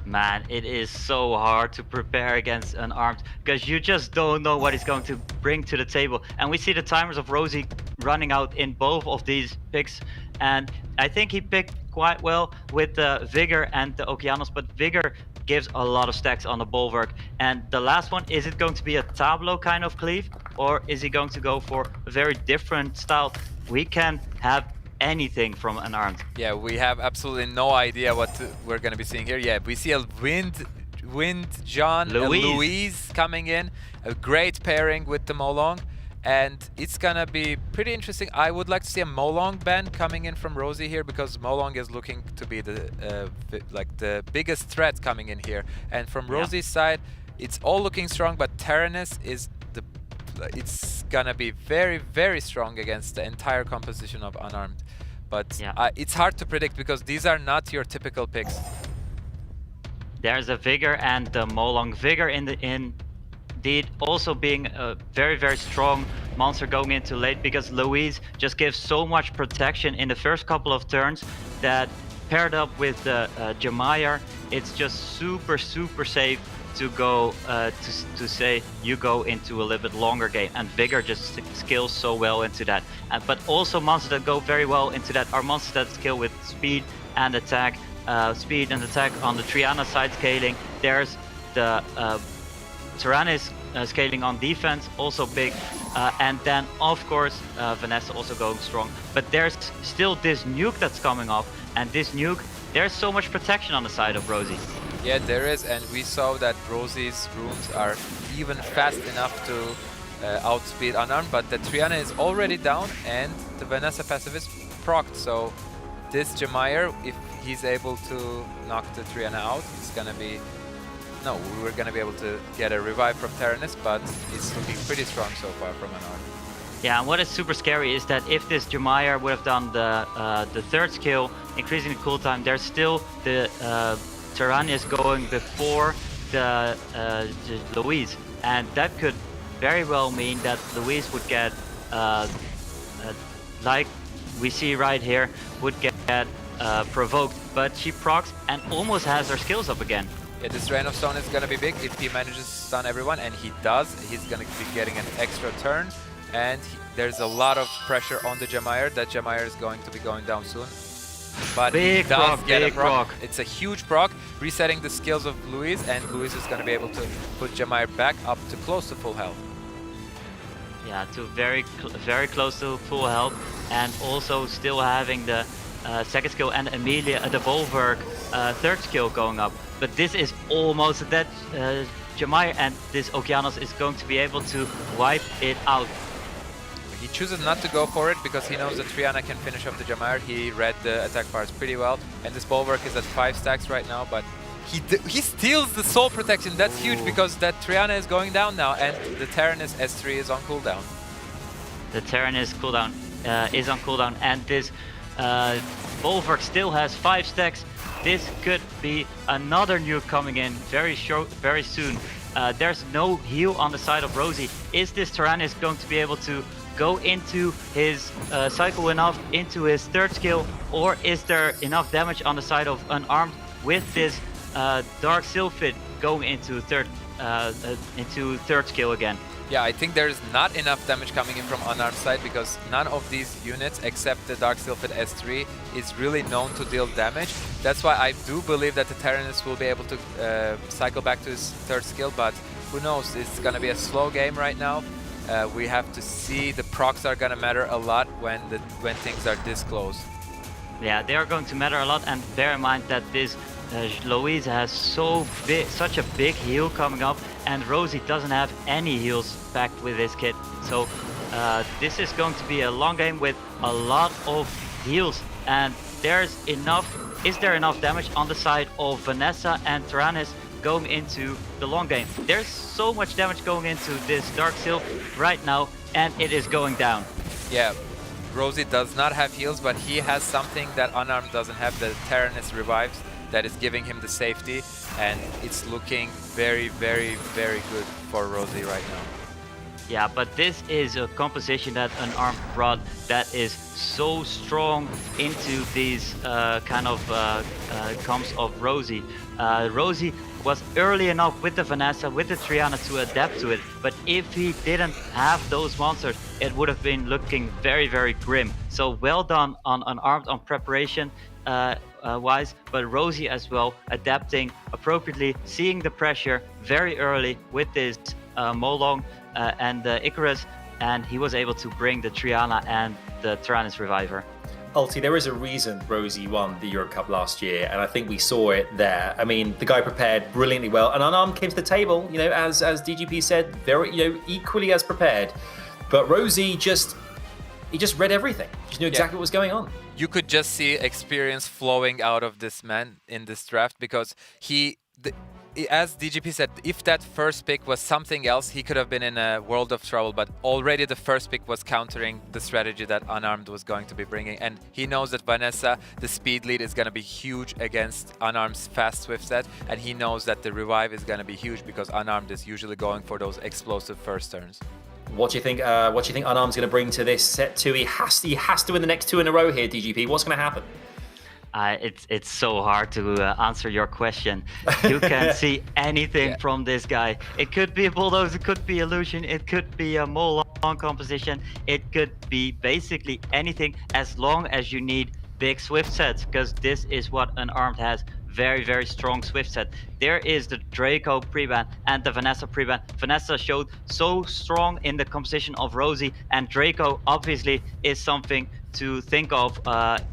Man, it is so hard to prepare against unarmed because you just don't know what he's going to bring to the table. And we see the timers of Rosie running out in both of these picks. And I think he picked quite well with the Vigor and the Okeanos, but Vigor gives a lot of stacks on the Bulwark. And the last one, is it going to be a Tableau kind of cleave, or is he going to go for a very different style? We can have anything from unarmed. Yeah, we have absolutely no idea what we're going to be seeing here. Yeah, we see a Wind John, Louise coming in, a great pairing with the Molong, and it's gonna be pretty interesting. I would like to see a Molong ban coming in from Rosie here, because Molong is looking to be the biggest threat coming in here. And from Rosie's side, it's all looking strong, but Tyrannus is it's gonna be very, very strong against the entire composition of unarmed. But it's hard to predict because these are not your typical picks. There's a Vigor and the Molong. Vigor indeed also being a very, very strong monster going into late, because Louise just gives so much protection in the first couple of turns that paired up with the Jemire, it's just super, super safe to go to say you go into a little bit longer game, and Vigor just skills so well into that. But also monsters that go very well into that are monsters that skill with speed and attack. Speed and attack on the Triana side scaling. There's the Tyrannus scaling on defense, also big. And then of course Vanessa also going strong. But there's still this nuke that's coming off, and this nuke, there's so much protection on the side of Rosie. Yeah, there is, and we saw that Rosie's runes are even fast enough to outspeed Unarmed, but the Triana is already down and the Vanessa passive is procced. So this Jemire, if he's able to knock the Triana out, it's gonna be... No, we were gonna be able to get a revive from Tyrannus, but it's looking pretty strong so far from Unarmed. Yeah, and what is super scary is that if this Jemire would have done the third skill, increasing the cooltime, there's still the Tyrannus going before the Louise, and that could very well mean that Louise would get, like we see right here, would get provoked, but she procs and almost has her skills up again. Yeah, this Rain of Stone is gonna be big if he manages to stun everyone, and he does. He's gonna be getting an extra turn, and there's a lot of pressure on the Jemire. That Jemire is going to be going down soon. But big he does proc, get big a proc. proc. It's a huge proc, resetting the skills of Louise, and Louise is gonna be able to put Jemire back up to close to full health. Yeah, to very close to full health, and also still having the second skill and Emilia, the Volverk third skill going up. But this is almost that Jemire, and this Okeanos is going to be able to wipe it out. He chooses not to go for it because he knows that Triana can finish up the Jemire. He read the attack bars pretty well, and this Bulwark is at 5 stacks right now, but he steals the soul protection. That's huge because that Triana is going down now, and the Tyrannus S3 is on cooldown. The Tyrannus cooldown is on cooldown, and this Bulwark still has 5 stacks. This could be another nuke coming in very soon. There's no heal on the side of Rosie. Is this Tyrannus going to be able to go into his cycle enough into his third skill, or is there enough damage on the side of Unarmed with this Dark Sylphid going into third skill again? Yeah, I think there's not enough damage coming in from Unarmed side because none of these units except the Dark Sylphid S3 is really known to deal damage. That's why I do believe that the Tyrannus will be able to cycle back to his third skill, but who knows, it's gonna be a slow game right now. We have to see. The procs are gonna matter a lot when things are this close. Yeah, they are going to matter a lot, and bear in mind that this Louise has such a big heal coming up, and Rosie doesn't have any heals backed with this kit. So this is going to be a long game with a lot of heals, and is there enough damage on the side of Vanessa and Tyrannus going into the long game? There's so much damage going into this Dark Sylph right now, and it is going down. Yeah, Rosie does not have heals, but he has something that Unarmed doesn't have, the Tyrannus revives, that is giving him the safety, and it's looking very, very, very good for Rosie right now. Yeah, but this is a composition that Unarmed brought that is so strong into these kind of comps of Rosie. Rosie was early enough with the Vanessa, with the Triana to adapt to it, but if he didn't have those monsters, it would have been looking very, very grim. So well done on Unarmed on preparation wise, but Rosie as well adapting appropriately, seeing the pressure very early with this Molong and Icarus, and he was able to bring the Triana and the Tyrannus Reviver. Ulti, there is a reason Rosie won the Europe Cup last year, and I think we saw it there. I mean, the guy prepared brilliantly well, and Unarmed came to the table, you know, as DGP said, very, you know, equally as prepared. But Rosie just read everything. Just knew exactly what was going on. You could just see experience flowing out of this man in this draft because as DGP said, if that first pick was something else, he could have been in a world of trouble, but already the first pick was countering the strategy that Unarmed was going to be bringing, and he knows that Vanessa, the speed lead, is going to be huge against Unarmed's fast swift set, and he knows that the revive is going to be huge because Unarmed is usually going for those explosive first turns. What do you think Unarmed's going to bring to this set 2? He has to win the next 2 in a row here, DGP. What's going to happen? It's so hard to answer your question. You can't see anything from this guy. It could be a Bulldoze, it could be Illusion, it could be a Molong composition, it could be basically anything as long as you need big Swift sets, because this is what Unarmed has. Very, very strong Swift set. There is the Draco pre-ban and the Vanessa pre-ban. Vanessa showed so strong in the composition of Rosie, and Draco obviously is something to think of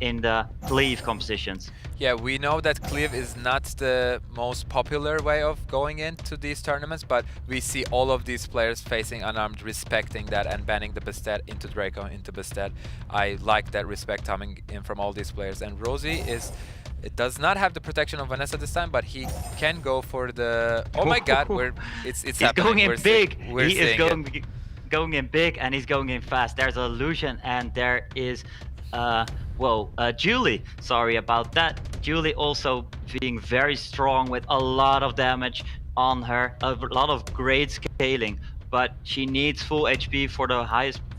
in the Cleave compositions. Yeah, we know that cleave is not the most popular way of going into these tournaments, but we see all of these players facing unarmed, respecting that and banning the Bastet into Draco, into Bastet. I like that respect coming in from all these players. And Rosie it does not have the protection of Vanessa this time, but he can go for the... Oh my god, it's he's happening. Going in big. He is going in big, and he's going in fast. There's an illusion, and there is... Julie, sorry about that. Julie also being very strong with a lot of damage on her, a lot of great scaling, but she needs full HP for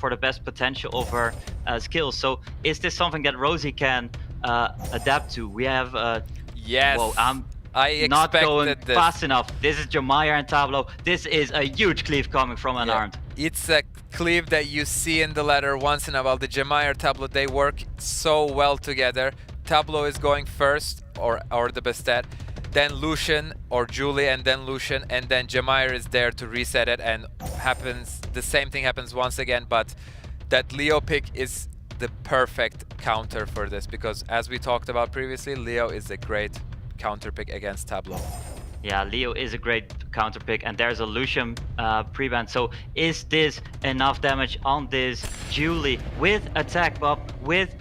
the best potential of her skills. So is this something that Rosie can adapt to? We have yes. Whoa, I'm I not going expected this. fast enough. This is Jemaya and Tableau. This is a huge cleave coming from unarmed. Yeah. It's a cleave that you see in the ladder once in a while. The Jemaya Tableau, they work so well together. Tableau is going first, or the Bastet, then Lucian or Julie, and then Lucian, and then Jemaya is there to reset it, and the same thing happens once again. But that Leo pick is the perfect counter for this, because as we talked about previously, Leo is a great counter pick against Tableau. Yeah, Leo is a great counter pick, and there's a Lucian pre-ban. So is this enough damage on this Julie with attack buff, with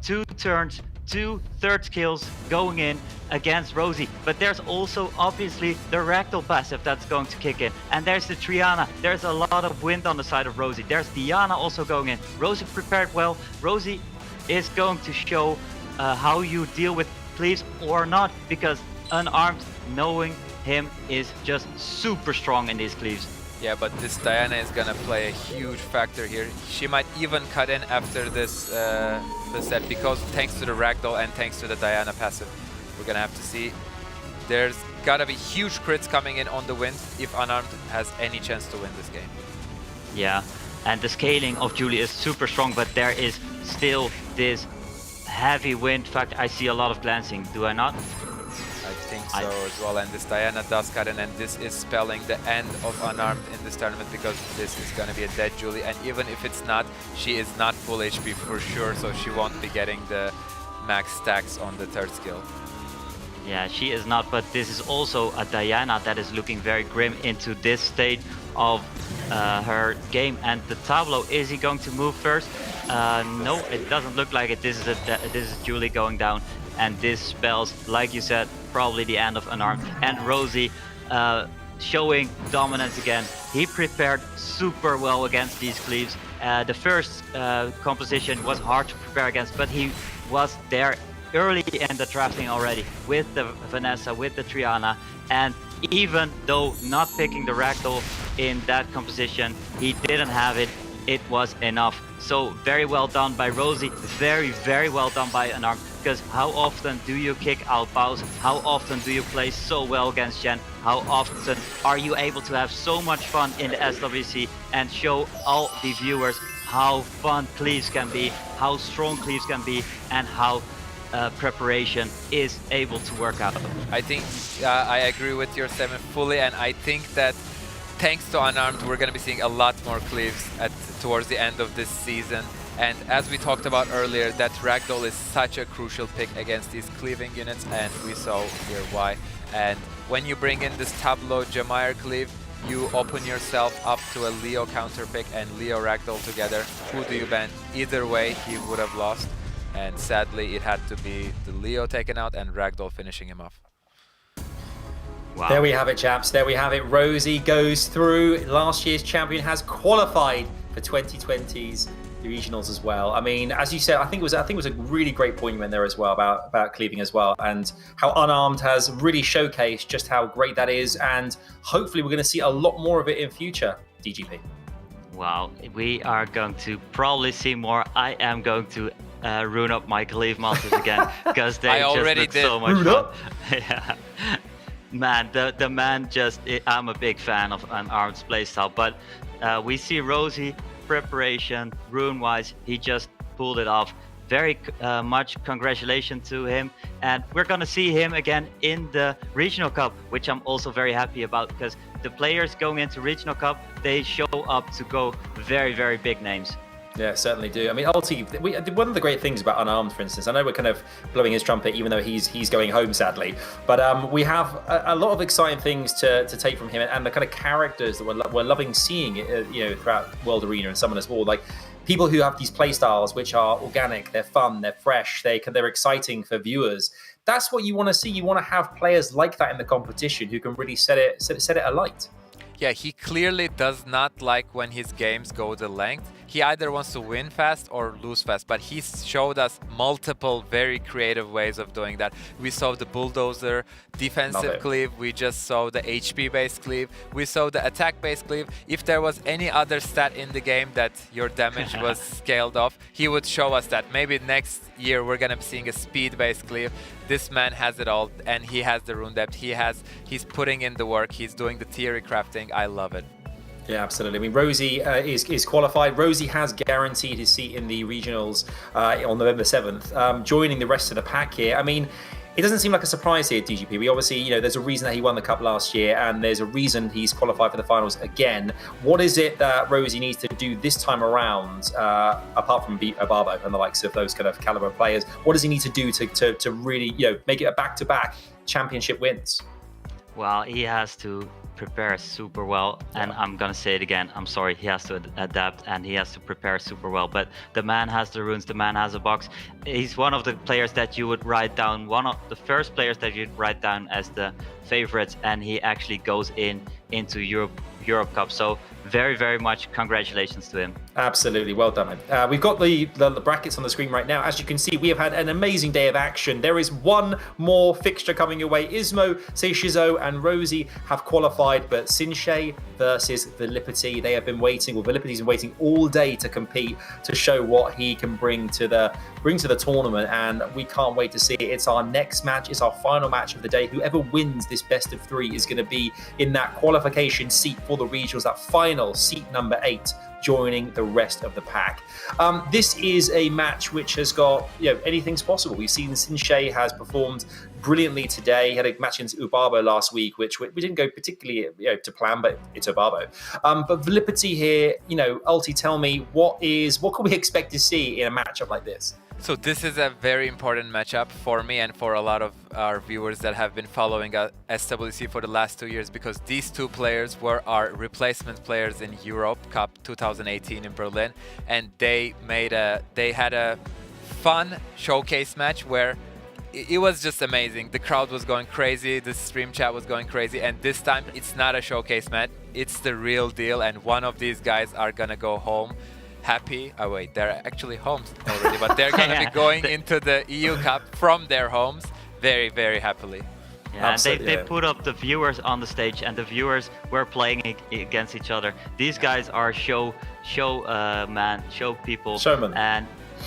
2 turns, 2 third skills going in against Rosie? But there's also obviously the Ragdoll passive that's going to kick in, and there's the Triana. There's a lot of wind on the side of Rosie. There's Diana also going in. Rosie prepared well. Rosie is going to show how you deal with cleaves or not, because unarmed, knowing him, is just super strong in these cleaves. Yeah, but this Diana is gonna play a huge factor here. She might even cut in after this set, because thanks to the Ragdoll and thanks to the Diana passive. We're gonna have to see. There's gotta be huge crits coming in on the wind if unarmed has any chance to win this game. Yeah, and the scaling of Julie is super strong, but there is still this heavy wind. In fact, I see a lot of glancing, do I not? I think so as well, and this Diana does cut in, and this is spelling the end of unarmed in this tournament, because this is going to be a dead Julie, and even if it's not, she is not full HP for sure, so she won't be getting the max stacks on the third skill. Yeah, she is not, but this is also a Diana that is looking very grim into this state of her game. And the Tableau, is he going to move first? No, it doesn't look like it. This is Julie going down, and this spells, like you said, probably the end of unarmed. And Rosie showing dominance again. He prepared super well against these cleaves. The first composition was hard to prepare against, but he was there early in the drafting already with the Vanessa, with the Triana, and even though not picking the Ragdoll in that composition, he didn't have it. It was enough. So very well done by Rosie, very, very well done by unarmed, because how often do you kick out Baus? How often do you play so well against Jen? How often are you able to have so much fun in the SWC and show all the viewers how fun cleaves can be, how strong cleaves can be, and how preparation is able to work out? I think I agree with your statement fully, and I think that thanks to unarmed, we're going to be seeing a lot more cleaves towards the end of this season. And as we talked about earlier, that Ragdoll is such a crucial pick against these cleaving units, and we saw here why. And when you bring in this Tableau Jemaya cleave, you open yourself up to a Leo counter pick and Leo Ragdoll together. Who do you ban? Either way, he would have lost. And sadly, it had to be the Leo taken out and Ragdoll finishing him off. Wow. There we have it, chaps. There we have it. Rosie goes through. Last year's champion has qualified for 2020's regionals as well. I mean, as you said, I think it was a really great point you went there as well about cleaving as well, and how unarmed has really showcased just how great that is. And hopefully, we're going to see a lot more of it in future. DGP. Wow, we are going to probably see more. I am going to rune up my cleave masters again, because they just look so much fun. Yeah. Man, the man just, I'm a big fan of unarmed playstyle, but we see Rosie, preparation, rune-wise, he just pulled it off. Very much congratulations to him, and we're gonna see him again in the Regional Cup, which I'm also very happy about, because the players going into Regional Cup, they show up to go very, very big names. Yeah, certainly do. I mean, Ulti, one of the great things about Unarmed, for instance, I know we're kind of blowing his trumpet, even though he's going home, sadly. But we have a lot of exciting things to take from him, and the kind of characters that we're loving seeing, throughout World Arena and Summoners War. Like people who have these play styles which are organic, they're fun, they're fresh, they're exciting for viewers. That's what you want to see. You want to have players like that in the competition who can really set it alight. Yeah, he clearly does not like when his games go the length. He either wants to win fast or lose fast, but he showed us multiple very creative ways of doing that. We saw the bulldozer defensive cleave, we just saw the HP based cleave, we saw the attack based cleave. If there was any other stat in the game that your damage was scaled off, he would show us that. Maybe next year we're gonna be seeing a speed based cleave. This man has it all, and he has the rune depth, he's putting in the work, he's doing the theory crafting. I love it. Yeah, absolutely. I mean, Rosie is qualified. Rosie has guaranteed his seat in the regionals on November 7th, joining the rest of the pack here. I mean, it doesn't seem like a surprise here, DGP. We obviously, there's a reason that he won the cup last year, and there's a reason he's qualified for the finals again. What is it that Rosie needs to do this time around, apart from beat Obabo and the likes of those kind of caliber players? What does he need to do to really, make it a back-to-back championship wins? Well, he has to prepare super well, and I'm gonna say it again, I'm sorry, he has to adapt and he has to prepare super well, but the man has the runes, the man has a box. He's one of the players that you would write down, one of the first players that you'd write down as the favorites, and he actually goes into Europe Cup. So very, very much congratulations to him. Absolutely, well done. We've got the brackets on the screen right now. As you can see, we have had an amazing day of action. There is one more fixture coming your way. Ismoo, Seiishizo and Rosie have qualified, but Sinshei versus Viilipytty, they have been waiting, or Viilipytty's been waiting all day to compete, to show what he can bring to the tournament, and we can't wait to see it. It's our next match, it's our final match of the day. Whoever wins this best of 3 is going to be in that qualification seat for the regionals, that final seat number 8, joining the rest of the pack. This is a match which has got, anything's possible. We've seen Sinshei has performed brilliantly today. He had a match against Obabo last week, which we didn't go particularly to plan, but it's Obabo. But Viilipytty here, Ulti, tell me, what can we expect to see in a matchup like this? So this is a very important matchup for me and for a lot of our viewers that have been following SWC for the last 2 years, because these two players were our replacement players in Europe Cup 2018 in Berlin, and they had a fun showcase match where it was just amazing. The crowd was going crazy, the stream chat was going crazy, and this time it's not a showcase match, it's the real deal, and one of these guys are gonna go home happy. Oh wait, they're actually home already, but they're gonna be going into the EU Cup from their homes very, very happily. Yeah, and they put up the viewers on the stage, and the viewers were playing against each other. These guys are show people. Showman.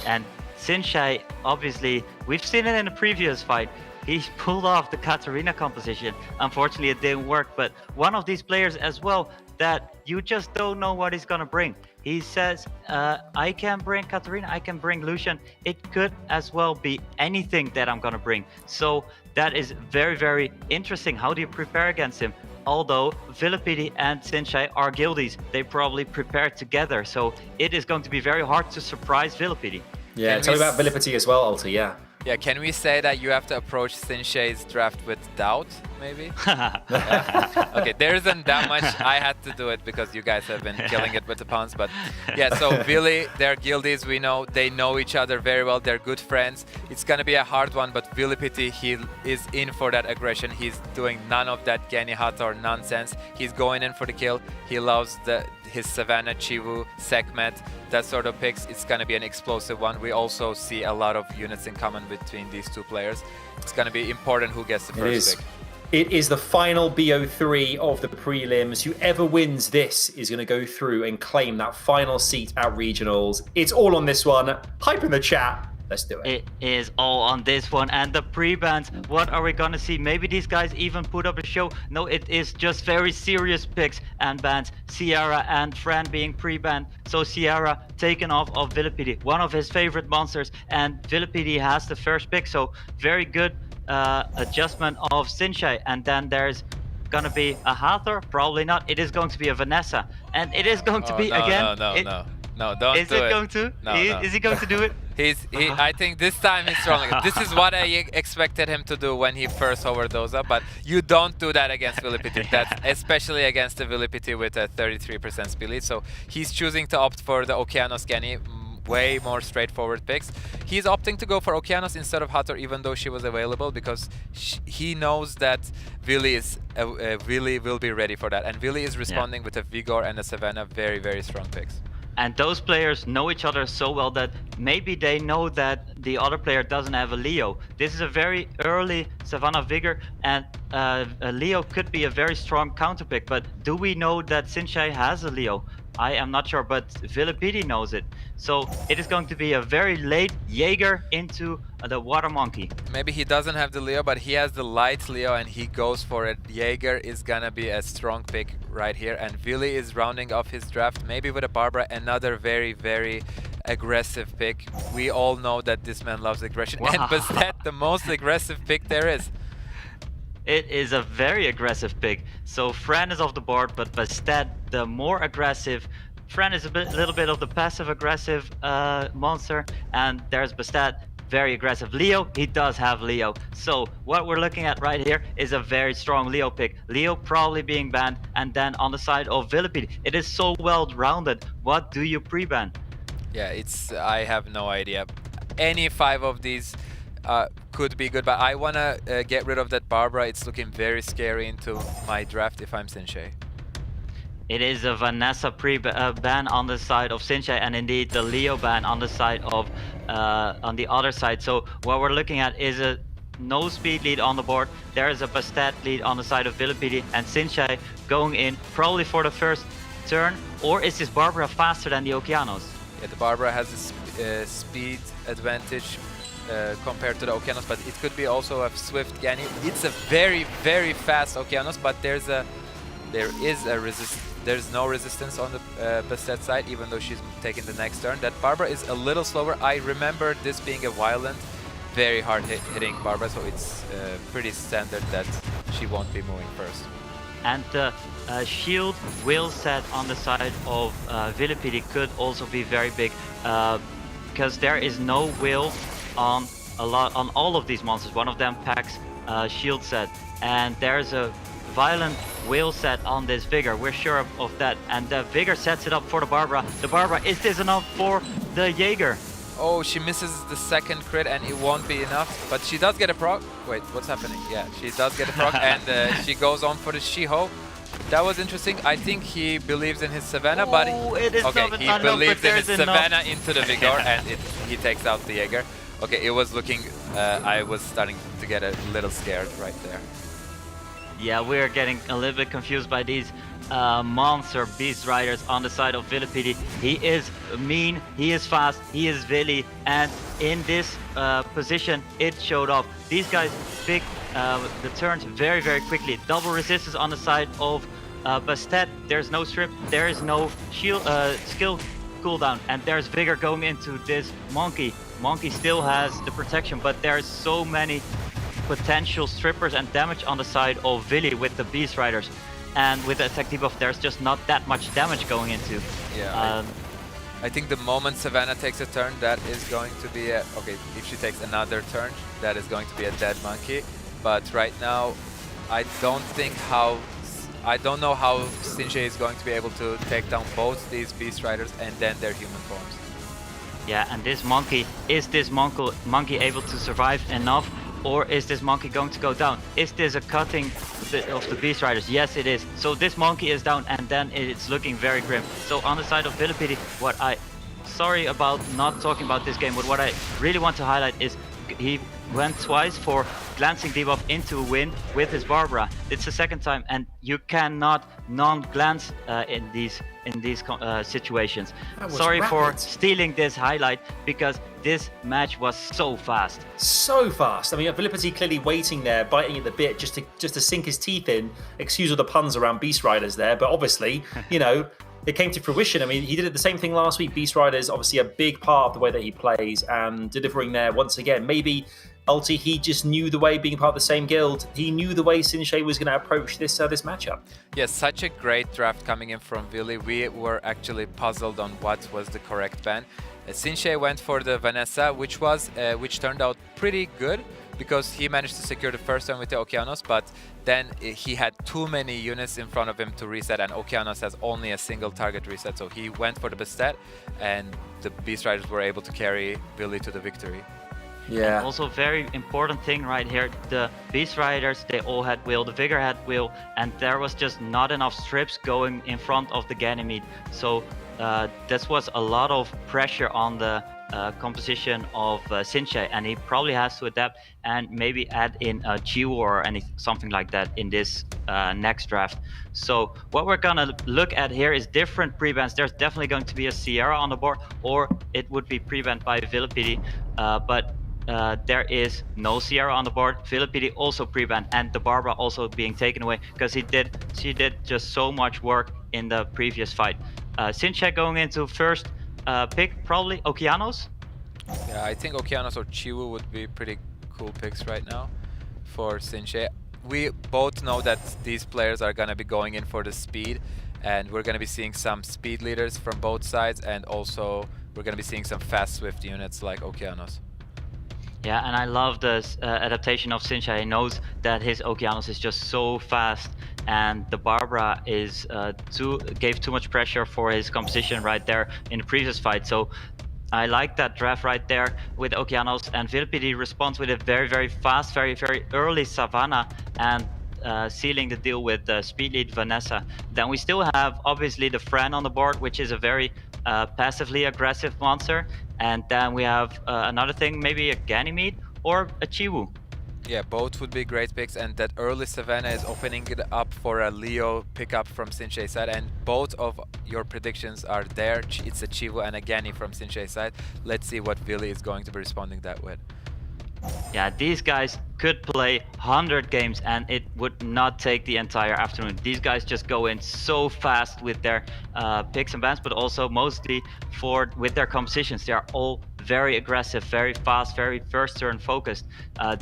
And Sinshei, obviously, we've seen it in the previous fight. He pulled off the Katarina composition. Unfortunately, it didn't work, but one of these players as well that you just don't know what he's gonna bring. He says, I can bring Katarina, I can bring Lucian. It could as well be anything that I'm gonna bring. So that is very, very interesting. How do you prepare against him? Although Viilipytty and Sinshei are guildies, they probably prepare together. So it is going to be very hard to surprise Viilipytty. Yeah, tell me about Viilipytty as well, Ulti, yeah. Yeah, can we say that you have to approach Sinshei's draft with doubt, maybe? Yeah. Okay, there isn't that much. I had to do it because you guys have been killing it with the puns. But yeah, so Vili, they're guildies, we know. They know each other very well. They're good friends. It's going to be a hard one, but Viilipytty, he is in for that aggression. He's doing none of that Geni Hathor nonsense. He's going in for the kill. He loves his Savannah, Chivu, Sekhmet, that sort of picks. It's going to be an explosive one. We also see a lot of units in common between these two players. It's going to be important who gets the first pick. It is the final BO3 of the prelims. Whoever wins this is going to go through and claim that final seat at regionals. It's all on this one. Hype in the chat. Let's do it. It is all on this one. And the pre-bans, what are we gonna see? Maybe these guys even put up a show. No, it is just very serious picks and bans. Sierra and Fran being pre-banned. So Sierra taken off of Viilipytty, one of his favorite monsters, and Viilipytty has the first pick. So very good adjustment of Sinshei. And then there's gonna be a Hathor, probably not. It is going to be a Vanessa, and it is going to be again. No, don't is do it it. going to? No, Is he going to do it? I think this time he's trolling. This is what I expected him to do when he first overdosed up, but you don't do that against Viilipytty. That's especially against the Viilipytty with a 33% speed lead. So he's choosing to opt for the Okeanos Genny, way more straightforward picks. He's opting to go for Okeanos instead of Hathor, even though she was available, because he knows that Viili will be ready for that. And Viili is responding with a Vigor and a Savannah, very, very strong picks. And those players know each other so well that maybe they know that the other player doesn't have a Leo. This is a very early Savannah Vigor, and a Leo could be a very strong counter pick. But do we know that Sinshei has a Leo? I am not sure, but Viilipytty knows it. So it is going to be a very late Jaeger into the Water Monkey. Maybe he doesn't have the Leo, but he has the light Leo and he goes for it. Jaeger is gonna be a strong pick right here, and Viili is rounding off his draft, maybe with a Barbara, another very, very aggressive pick. We all know that this man loves aggression, and Bastet, the most aggressive pick there is. It is a very aggressive pick. So Fran is off the board, but Bastet, the more aggressive. Fran is a little bit of the passive-aggressive monster, and there's Bastet, very aggressive. Leo, he does have Leo. So what we're looking at right here is a very strong Leo pick. Leo probably being banned, and then on the side of Viilipytty, it is so well-rounded. What do you pre-ban? Yeah, I have no idea. Any 5 of these could be good, but I wanna get rid of that Barbara. It's looking very scary into my draft if I'm Sinshei. It is a Vanessa ban on the side of Sinshei, and indeed the Leo ban on the side of on the other side. So what we're looking at is a no speed lead on the board. There is a Bastet lead on the side of Viilipytty, and Sinshei going in probably for the first turn. Or is this Barbara faster than the Okeanos? Yeah, the Barbara has a speed advantage compared to the Okeanos, but it could be also a swift Genny. It's a very, very fast Okeanos, but there's no resistance on the Bastet side, even though she's taking the next turn. That Barbara is a little slower. I remember this being a violent, very hard hitting Barbara, so it's pretty standard that she won't be moving first. And the shield will set on the side of Viilipytty could also be very big, because there is no will on all of these monsters. One of them packs shield set, and there's a violent will set on this Vigor. We're sure of that, and the Vigor sets it up for the Barbara. The Barbara, is this enough for the Jaeger? Oh, she misses the second crit and it won't be enough, but she does get a proc. Wait, what's happening? Yeah, she does get a proc, and she goes on for the Shiho. That was interesting. I think he believes in his Savannah, but he believes in his Savannah into the Vigor, and he takes out the Jaeger. Okay, it was looking, I was starting to get a little scared right there. Yeah, we're getting a little bit confused by these monster beast riders on the side of Viilipytty. He is mean, he is fast, he is Viili, and in this position, it showed off. These guys pick the turns very, very quickly. Double resistance on the side of Bastet. There's no strip, there is no shield skill cooldown, and there's Vigor going into this Monkey. Monkey still has the protection, but there's so many potential strippers and damage on the side of Viili with the Beast Riders. And with the attack debuff, there's just not that much damage going into. Yeah, I think the moment Savannah takes a turn, that is going to be a... Okay, if she takes another turn, that is going to be a dead Monkey. But right now, I don't know how Sinshei is going to be able to take down both these Beast Riders and then their human forms. Yeah, and this Monkey, is this monkey able to survive enough? Or is this Monkey going to go down? Is this a cutting of the Beast Riders? Yes, it is. So this Monkey is down, and then it's looking very grim. So on the side of Viilipytty, sorry about not talking about this game, but what I really want to highlight is he went twice for glancing debuff into win with his Barbara. It's the second time, and you cannot non-glance in these situations. Sorry for stealing this highlight, because this match was so fast. So fast. I mean, Viilipytty clearly waiting there, biting at the bit just to sink his teeth in. Excuse all the puns around Beast Riders there, but obviously, you know, it came to fruition. I mean, he did the same thing last week. Beast Riders, obviously a big part of the way that he plays, and delivering there once again. Maybe Ulti, he just knew the way, being part of the same guild, he knew the way Sinshei was going to approach this this matchup. Yes, such a great draft coming in from Viili. We were actually puzzled on what was the correct ban. Sinshei went for the Vanessa, which turned out pretty good because he managed to secure the first one with the Okeanos, but then he had too many units in front of him to reset, and Okeanos has only a single target reset, so he went for the Bastet, and the Beast Riders were able to carry Viili to the victory. Yeah. And also very important thing right here, the Beast Riders, they all had wheel, the Vigor had wheel, and there was just not enough strips going in front of the Ganymede. So this was a lot of pressure on the composition of Sinshei, and he probably has to adapt and maybe add in a Chiwu or something like that in this next draft. So what we're gonna look at here is different pre-bans. There's definitely going to be a Sierra on the board, or it would be pre-banned by Viilipytty, but there is no Sierra on the board. Viilipytty also pre-banned, and the Barbara also being taken away because she did just so much work in the previous fight. Sinshei going into first pick, probably Okeanos. Yeah, I think Okeanos or Chiwu would be pretty cool picks right now for Sinshei. We both know that these players are gonna be going in for the speed, and we're gonna be seeing some speed leaders from both sides, and also we're gonna be seeing some fast swift units like Okeanos. Yeah, and I love this adaptation of Sinshei. He knows that his Okeanos is just so fast, and the Barbara is gave too much pressure for his composition right there in the previous fight. So I like that draft right there with Okeanos, and Viilipytty responds with a very, very fast, very, very early Savannah, and sealing the deal with the speed lead Vanessa. Then we still have obviously the Fran on the board, which is a very passively aggressive monster, and then we have another thing, maybe a Ganymede or a Chiwu. Yeah, both would be great picks, and that early Savannah is opening it up for a Leo pickup from Sinshei's side, and both of your predictions are there. It's a Chiwu and a Gany from Sinshei's side. Let's see what Viili is going to be responding that with. Yeah, these guys could play 100 games and it would not take the entire afternoon. These guys just go in so fast with their picks and bans, but also mostly with their compositions. They are all very aggressive, very fast, very first turn focused.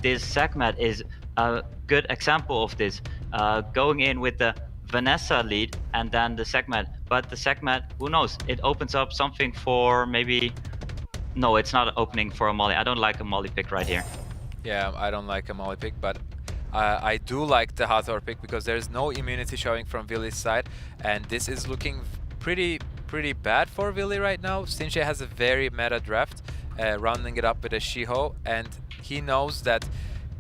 This Sekhmet is a good example of this. Going in with the Vanessa lead and then the Sekhmet. But the Sekhmet, who knows, it opens up something for maybe... No, it's not opening for a Molly. I don't like a Molly pick right here. Yeah, I don't like a Molly pick, but I do like the Hathor pick because there's no immunity showing from Viili's side, and this is looking pretty bad for Viili right now. Sinshei has a very meta draft, rounding it up with a Shiho, and he knows that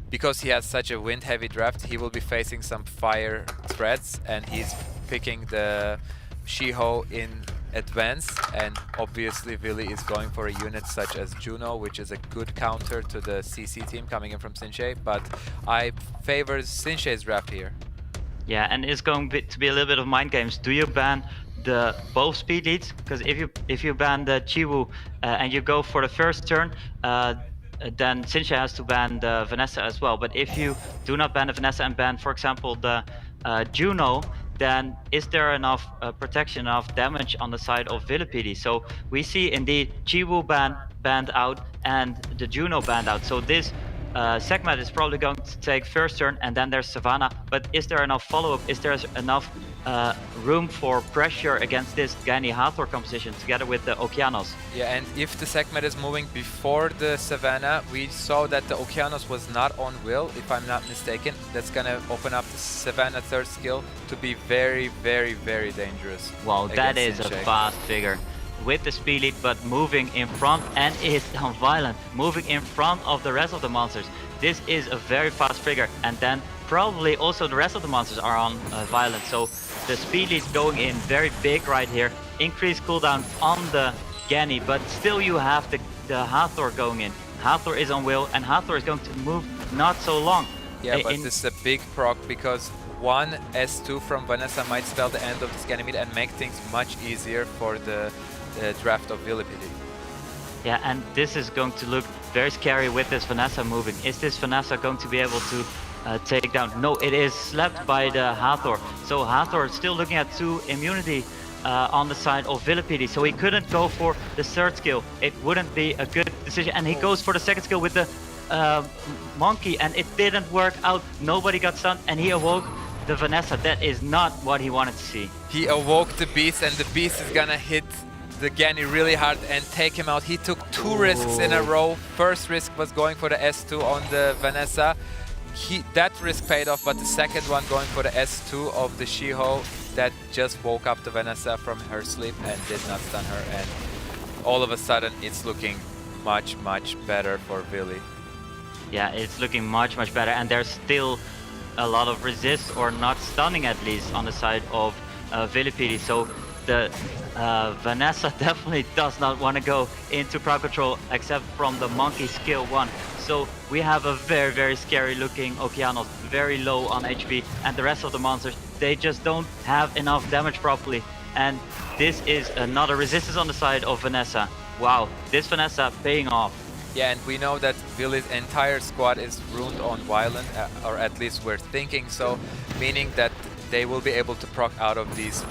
because he has such a wind-heavy draft, he will be facing some fire threats, and he's picking the Shiho in advance, and obviously Viili is going for a unit such as Juno, which is a good counter to the CC team coming in from Sinshei, but I favor Sinshei's draft here. Yeah, and it's going to be a little bit of mind games. Do you ban both speed leads? Because if you ban the Chiwu and you go for the first turn, then Sinshei has to ban the Vanessa as well. But if you do not ban the Vanessa and ban, for example, the Juno, then is there enough protection, enough damage on the side of Viilipytty? So we see indeed Chiwu banned out and the Juno banned out. So this Sekhmet is probably going to take first turn, and then there's Savannah. But is there enough follow-up? Is there enough room for pressure against this Gany Hathor composition together with the Okeanos? Yeah, and if the Sekhmet is moving before the Savannah, we saw that the Okeanos was not on will, if I'm not mistaken. That's gonna open up the Savannah third skill to be very, very, very dangerous. Wow, that is Sinshei. A fast figure. With the speed lead, but moving in front, and is violent, moving in front of the rest of the monsters. This is a very fast figure, and then probably also the rest of the monsters are on violent. So the speed lead going in very big right here. Increased cooldown on the Gany, but still you have the Hathor going in. Hathor is on will, and Hathor is going to move not so long. Yeah, but this is a big proc because one S2 from Vanessa might spell the end of this Ganymede and make things much easier for the draft of Viilipytty. Yeah, and this is going to look very scary with this Vanessa moving. Is this Vanessa going to be able to take down? No, it is slapped by the Hathor. So Hathor is still looking at 2 immunity on the side of Viilipytty. So he couldn't go for the third skill. It wouldn't be a good decision. And he goes for the second skill with the Monkey and it didn't work out. Nobody got stunned and he awoke the Vanessa. That is not what he wanted to see. He awoke the beast, and the beast is gonna hit the Genny really hard and take him out. He took 2 risks in a row. First risk was going for the S2 on the Vanessa. That risk paid off, but the second one going for the S2 of the Shiho, that just woke up the Vanessa from her sleep and did not stun her. And all of a sudden, it's looking much, much better for Viilipytty. Yeah, it's looking much, much better. And there's still a lot of resist or not stunning at least on the side of Viilipytty. So the Vanessa definitely does not want to go into crowd control except from the Monkey skill 1. So we have a very, very scary looking Okeanos, very low on HP, and the rest of the monsters, they just don't have enough damage properly. And this is another resistance on the side of Vanessa. Wow, this Vanessa paying off. Yeah, and we know that Viilipytty's entire squad is ruined on Violent, or at least we're thinking so, meaning that they will be able to proc out of these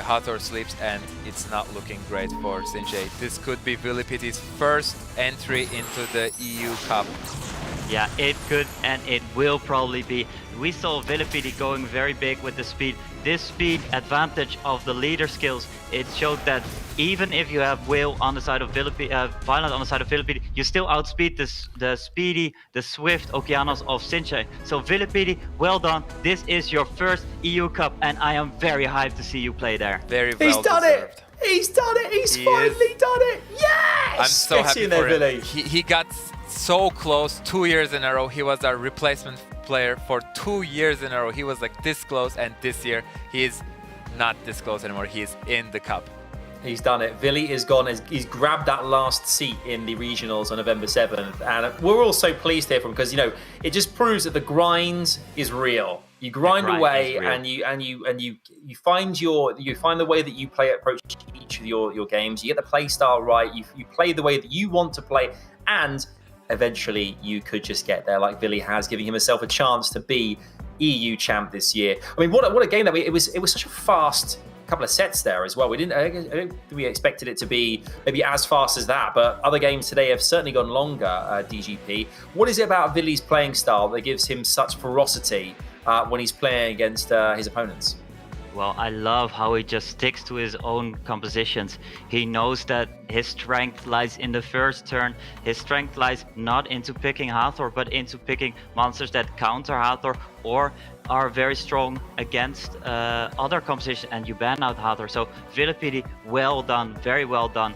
Hathor sleeps, and it's not looking great for Sinshei. This could be Viilipytty's first entry into the EU Cup. Yeah, it could and it will probably be. We saw Viilipytty going very big with the speed. This speed advantage of the leader skills, it showed that even if you have Will on the side of Violent on the side of Viilipytty, you still outspeed the speedy, the swift Okeanos of Sinshei. So Viilipytty, well done. This is your first EU Cup, and I am very hyped to see you play there. Very well deserved. Done it! He's done it! He's finally done it! Yes! I'm so happy for him. Billy. He got so close 2 years in a row. He was our replacement player for 2 years in a row. He was like this close, and this year he is not this close anymore. He is in the cup. He's done it. Viilipytty is gone. He's grabbed that last seat in the regionals on November 7th, and we're all so pleased here from, because you know it just proves that the grind is real. You grind away, and you find the way that you approach each of your games. You get the play style right. You play the way that you want to play, and eventually you could just get there, like Viilipytty has, giving himself a chance to be EU champ this year. I mean, what a game that it was such a fast couple of sets there as well. I don't think we expected it to be maybe as fast as that, but other games today have certainly gone longer. DGP, what is it about Viilipytty's playing style that gives him such ferocity when he's playing against his opponents? Well, I love how he just sticks to his own compositions. He knows that his strength lies in the first turn. His strength lies not into picking Hathor, but into picking monsters that counter Hathor or are very strong against other compositions, and you ban out Hathor. So Viilipytty, well done, very well done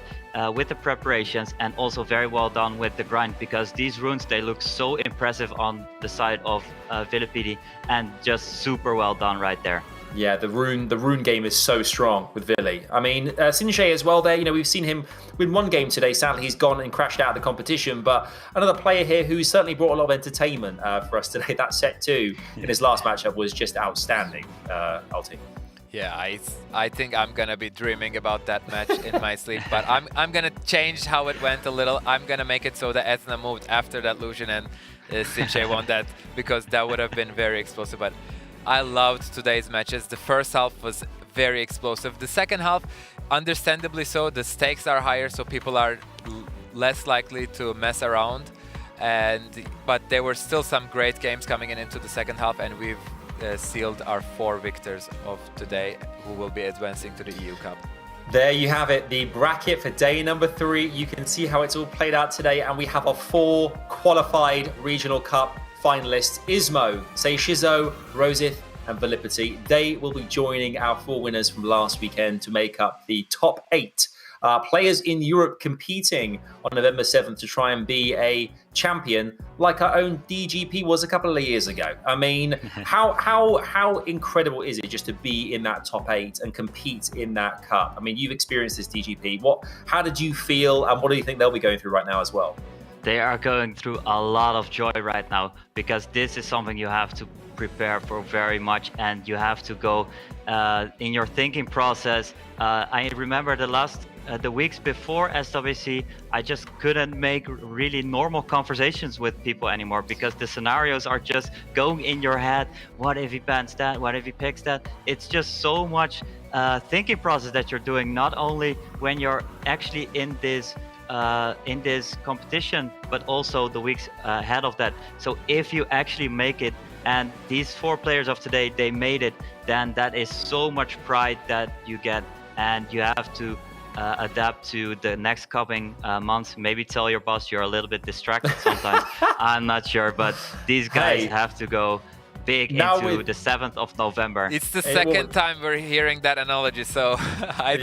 with the preparations, and also very well done with the grind, because these runes, they look so impressive on the side of Viilipytty, and just super well done right there. Yeah, the rune game is so strong with Viilipytty. I mean, Sinshei as well there, you know, we've seen him win one game today. Sadly, he's gone and crashed out of the competition, but another player here who's certainly brought a lot of entertainment for us today. That set 2 in his last matchup was just outstanding, Alti. Yeah, I think I'm gonna be dreaming about that match in my sleep, but I'm gonna change how it went a little. I'm gonna make it so that Etna moved after that Lucian and Sinshei won that, because that would have been very explosive. But I loved today's matches. The first half was very explosive. The second half, understandably so, the stakes are higher, so people are less likely to mess around. But there were still some great games coming into the second half, and we've sealed our 4 victors of today, who will be advancing to the EU Cup. There you have it, the bracket for day number 3. You can see how it's all played out today, and we have our 4 qualified regional cup finalists: Ismoo, Seiishizo, Rosith, and Viilipytty. They will be joining our 4 winners from last weekend to make up the top 8 players in Europe competing on November 7th to try and be a champion, like our own DGP was a couple of years ago. I mean, how incredible is it just to be in that top 8 and compete in that cup? I mean, you've experienced this, DGP. How did you feel, and what do you think they'll be going through right now as well? They are going through a lot of joy right now, because this is something you have to prepare for very much, and you have to go in your thinking process. I remember the weeks before SWC, I just couldn't make really normal conversations with people anymore, because the scenarios are just going in your head. What if he bans that? What if he picks that? It's just so much thinking process that you're doing, not only when you're actually in this in this competition, but also the weeks ahead of that. So if you actually make it, and these 4 players of today, they made it, then that is so much pride that you get, and you have to adapt to the next coming months. Maybe tell your boss you're a little bit distracted sometimes. I'm not sure, but these guys have to go big into the 7th of November. It's the second time we're hearing that analogy, so I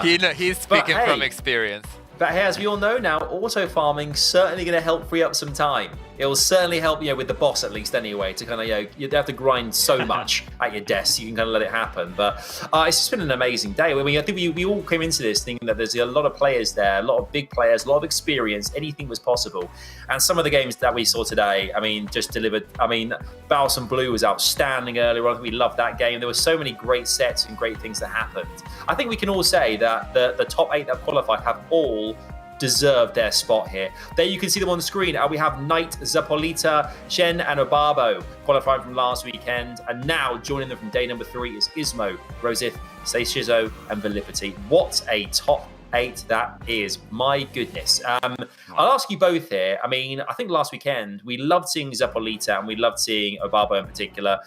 think he's speaking from experience. But hey, as we all know now, auto farming certainly going to help free up some time. It will certainly help, with the boss at least anyway, to kind of, you have to grind so much at your desk, you can kind of let it happen. But it's just been an amazing day. I mean, I think we all came into this thinking that there's a lot of players there, a lot of big players, a lot of experience, anything was possible. And some of the games that we saw today, I mean, just delivered. I mean, Baus and Blue was outstanding earlier on. We loved that game. There were so many great sets and great things that happened. I think we can all say that the top 8 that qualified have all deserve their spot here. There you can see them on the screen. We have Knight, Zapolita, Shen and Obabo qualifying from last weekend, and now joining them from day number 3 is Ismoo, Rosith, Seiishizo and Viilipytty. What a top 8 that is. My goodness. I'll ask you both here. I mean, I think last weekend we loved seeing Zapolita and we loved seeing Obabo in particular.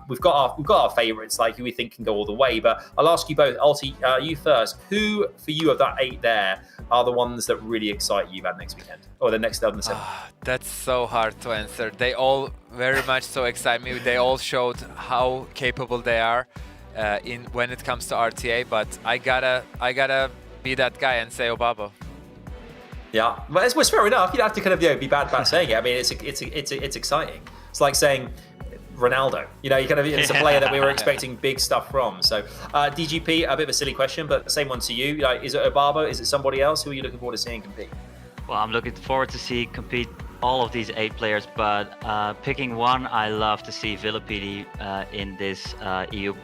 We've got our favourites, like who we think can go all the way, but I'll ask you both. Alti, you first. Who for you of that 8 there are the ones that really excite you about next weekend or the next on the 7th? That's so hard to answer. They all very much so excite me. They all showed how capable they are when it comes to RTA, but I gotta be that guy and say Obabo. Yeah, but it's fair enough. You don't have to kind of be bad about saying it. I mean, it's exciting. It's like saying Ronaldo. It's a player that we were expecting big stuff from. So DGP, a bit of a silly question, but same one to you. Is it Obabo? Is it somebody else? Who are you looking forward to seeing compete? Well, I'm looking forward to see compete all of these 8 players, but picking one, I love to see Viilipytty in this EU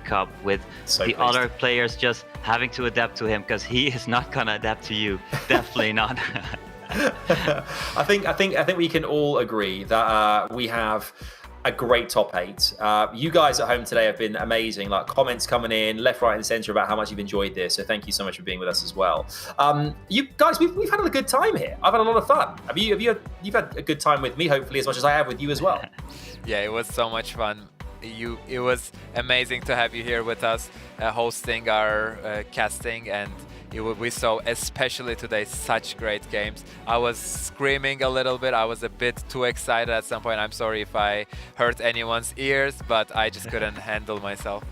Cup with the other players just having to adapt to him, because he is not gonna adapt to you. Definitely not. I think we can all agree that we have a great top 8. You guys at home today have been amazing. Like comments coming in left, right, and centre about how much you've enjoyed this. So thank you so much for being with us as well. You guys, we've had a good time here. I've had a lot of fun. You've had a good time with me, hopefully as much as I have with you as well. Yeah, it was so much fun. It was amazing to have you here with us, hosting our casting, and we saw, especially today, such great games. I was screaming a little bit. I was a bit too excited at some point. I'm sorry if I hurt anyone's ears, but I just couldn't handle myself.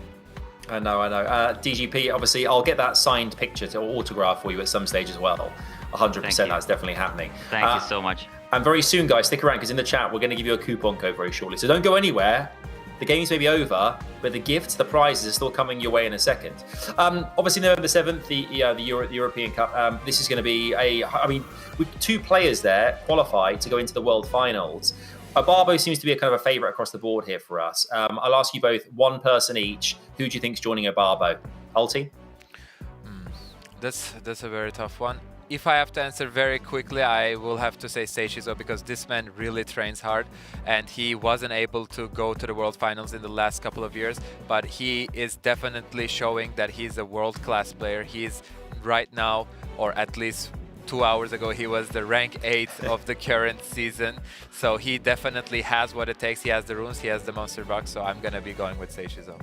I know. DGP, obviously, I'll get that signed picture to autograph for you at some stage as well. 100%, that's definitely happening. Thank you so much. And very soon, guys, stick around, because in the chat, we're going to give you a coupon code very shortly. So don't go anywhere. The games may be over, but the gifts, the prizes are still coming your way in a second. Obviously, November 7th, the European Cup. This is going to be with 2 players there qualified to go into the World Finals. Obabo seems to be a kind of a favourite across the board here for us. I'll ask you both, one person each. Who do you think is joining Obabo? Alti? That's a very tough one. If I have to answer very quickly, I will have to say Seiishizo, because this man really trains hard, and he wasn't able to go to the World Finals in the last couple of years, but he is definitely showing that he's a world-class player. He's right now, or at least 2 hours ago, he was the rank 8 of the current season, so he definitely has what it takes. He has the runes, he has the monster box, so I'm gonna be going with Seiishizo.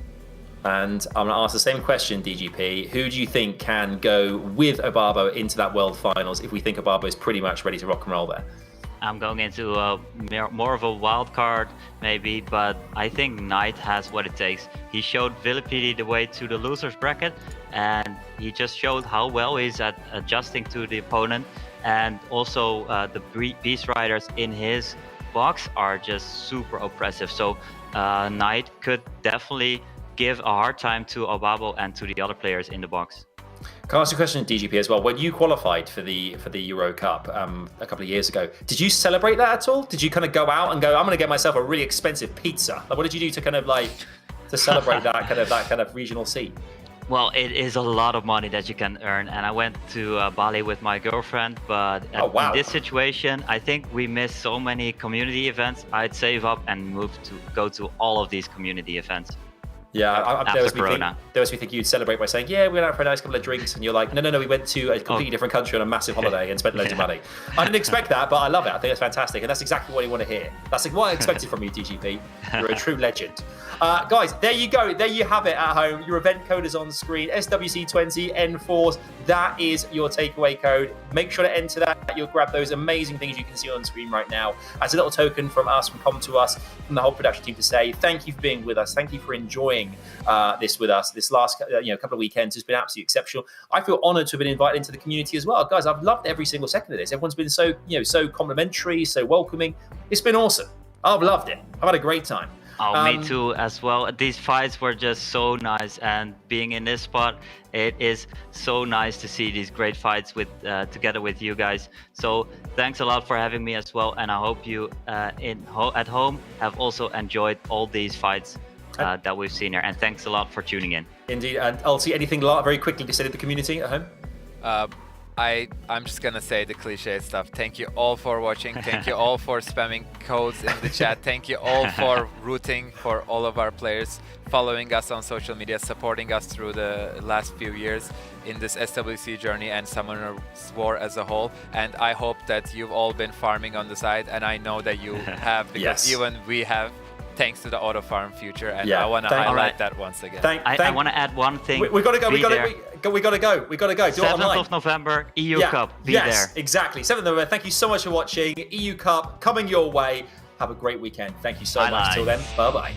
And I'm going to ask the same question, DGP. Who do you think can go with Obabo into that World Finals if we think Obabo is pretty much ready to rock and roll there? I'm going into more of a wild card, maybe, but I think Knight has what it takes. He showed Viilipytty the way to the losers bracket, and he just showed how well he's at adjusting to the opponent. And also the Beast Riders in his box are just super oppressive. So Knight could definitely give a hard time to Obabo and to the other players in the box. Can I ask you a question, DGP, as well? When you qualified for the Euro Cup a couple of years ago, did you celebrate that at all? Did you kind of go out and go, I'm going to get myself a really expensive pizza? Like, what did you do to kind of to celebrate that kind of regional seat? Well, it is a lot of money that you can earn, and I went to Bali with my girlfriend, but in this situation, I think we missed so many community events. I'd save up and go to all of these community events. Yeah, there was Corona. me thinking you'd celebrate by saying, yeah, we went out for a nice couple of drinks, and you're like, no, we went to a completely different country on a massive holiday and spent loads of money. I didn't expect that, but I love it. I think it's fantastic, and that's exactly what you want to hear. That's like what I expected from you, TGP. You're a true legend. Guys, there you go. There you have it at home. Your event code is on screen. SWC20 Enforce. That is your takeaway code. Make sure to enter that. You'll grab those amazing things you can see on screen right now as a little token from us, from Com2Us, from the whole production team to say thank you for being with us. Thank you for enjoying this with us. This last couple of weekends has been absolutely exceptional. I feel honoured to have been invited into the community as well, guys. I've loved every single second of this. Everyone's been so complimentary, so welcoming. It's been awesome. I've loved it. I've had a great time. Oh, me too as well. These fights were just so nice, and being in this spot, it is so nice to see these great fights with together with you guys. So thanks a lot for having me as well, and I hope you at home have also enjoyed all these fights that we've seen here. And thanks a lot for tuning in. Indeed. And Ulti, anything very quickly to say to the community at home? I'm just gonna say the cliche stuff. Thank you all for watching. Thank you all for spamming codes in the chat. Thank you all for rooting for all of our players, following us on social media, supporting us through the last few years in this SWC journey and Summoner's War as a whole. And I hope that you've all been farming on the side, and I know that you have, because even we have, thanks to the auto farm future, and I want to highlight that once again. I want to add one thing. We got to go. We got to go. Do it 7th of November, EU Cup. Be there. Exactly. 7th of November. Thank you so much for watching. EU Cup coming your way. Have a great weekend. Thank you so much. Till then, bye bye.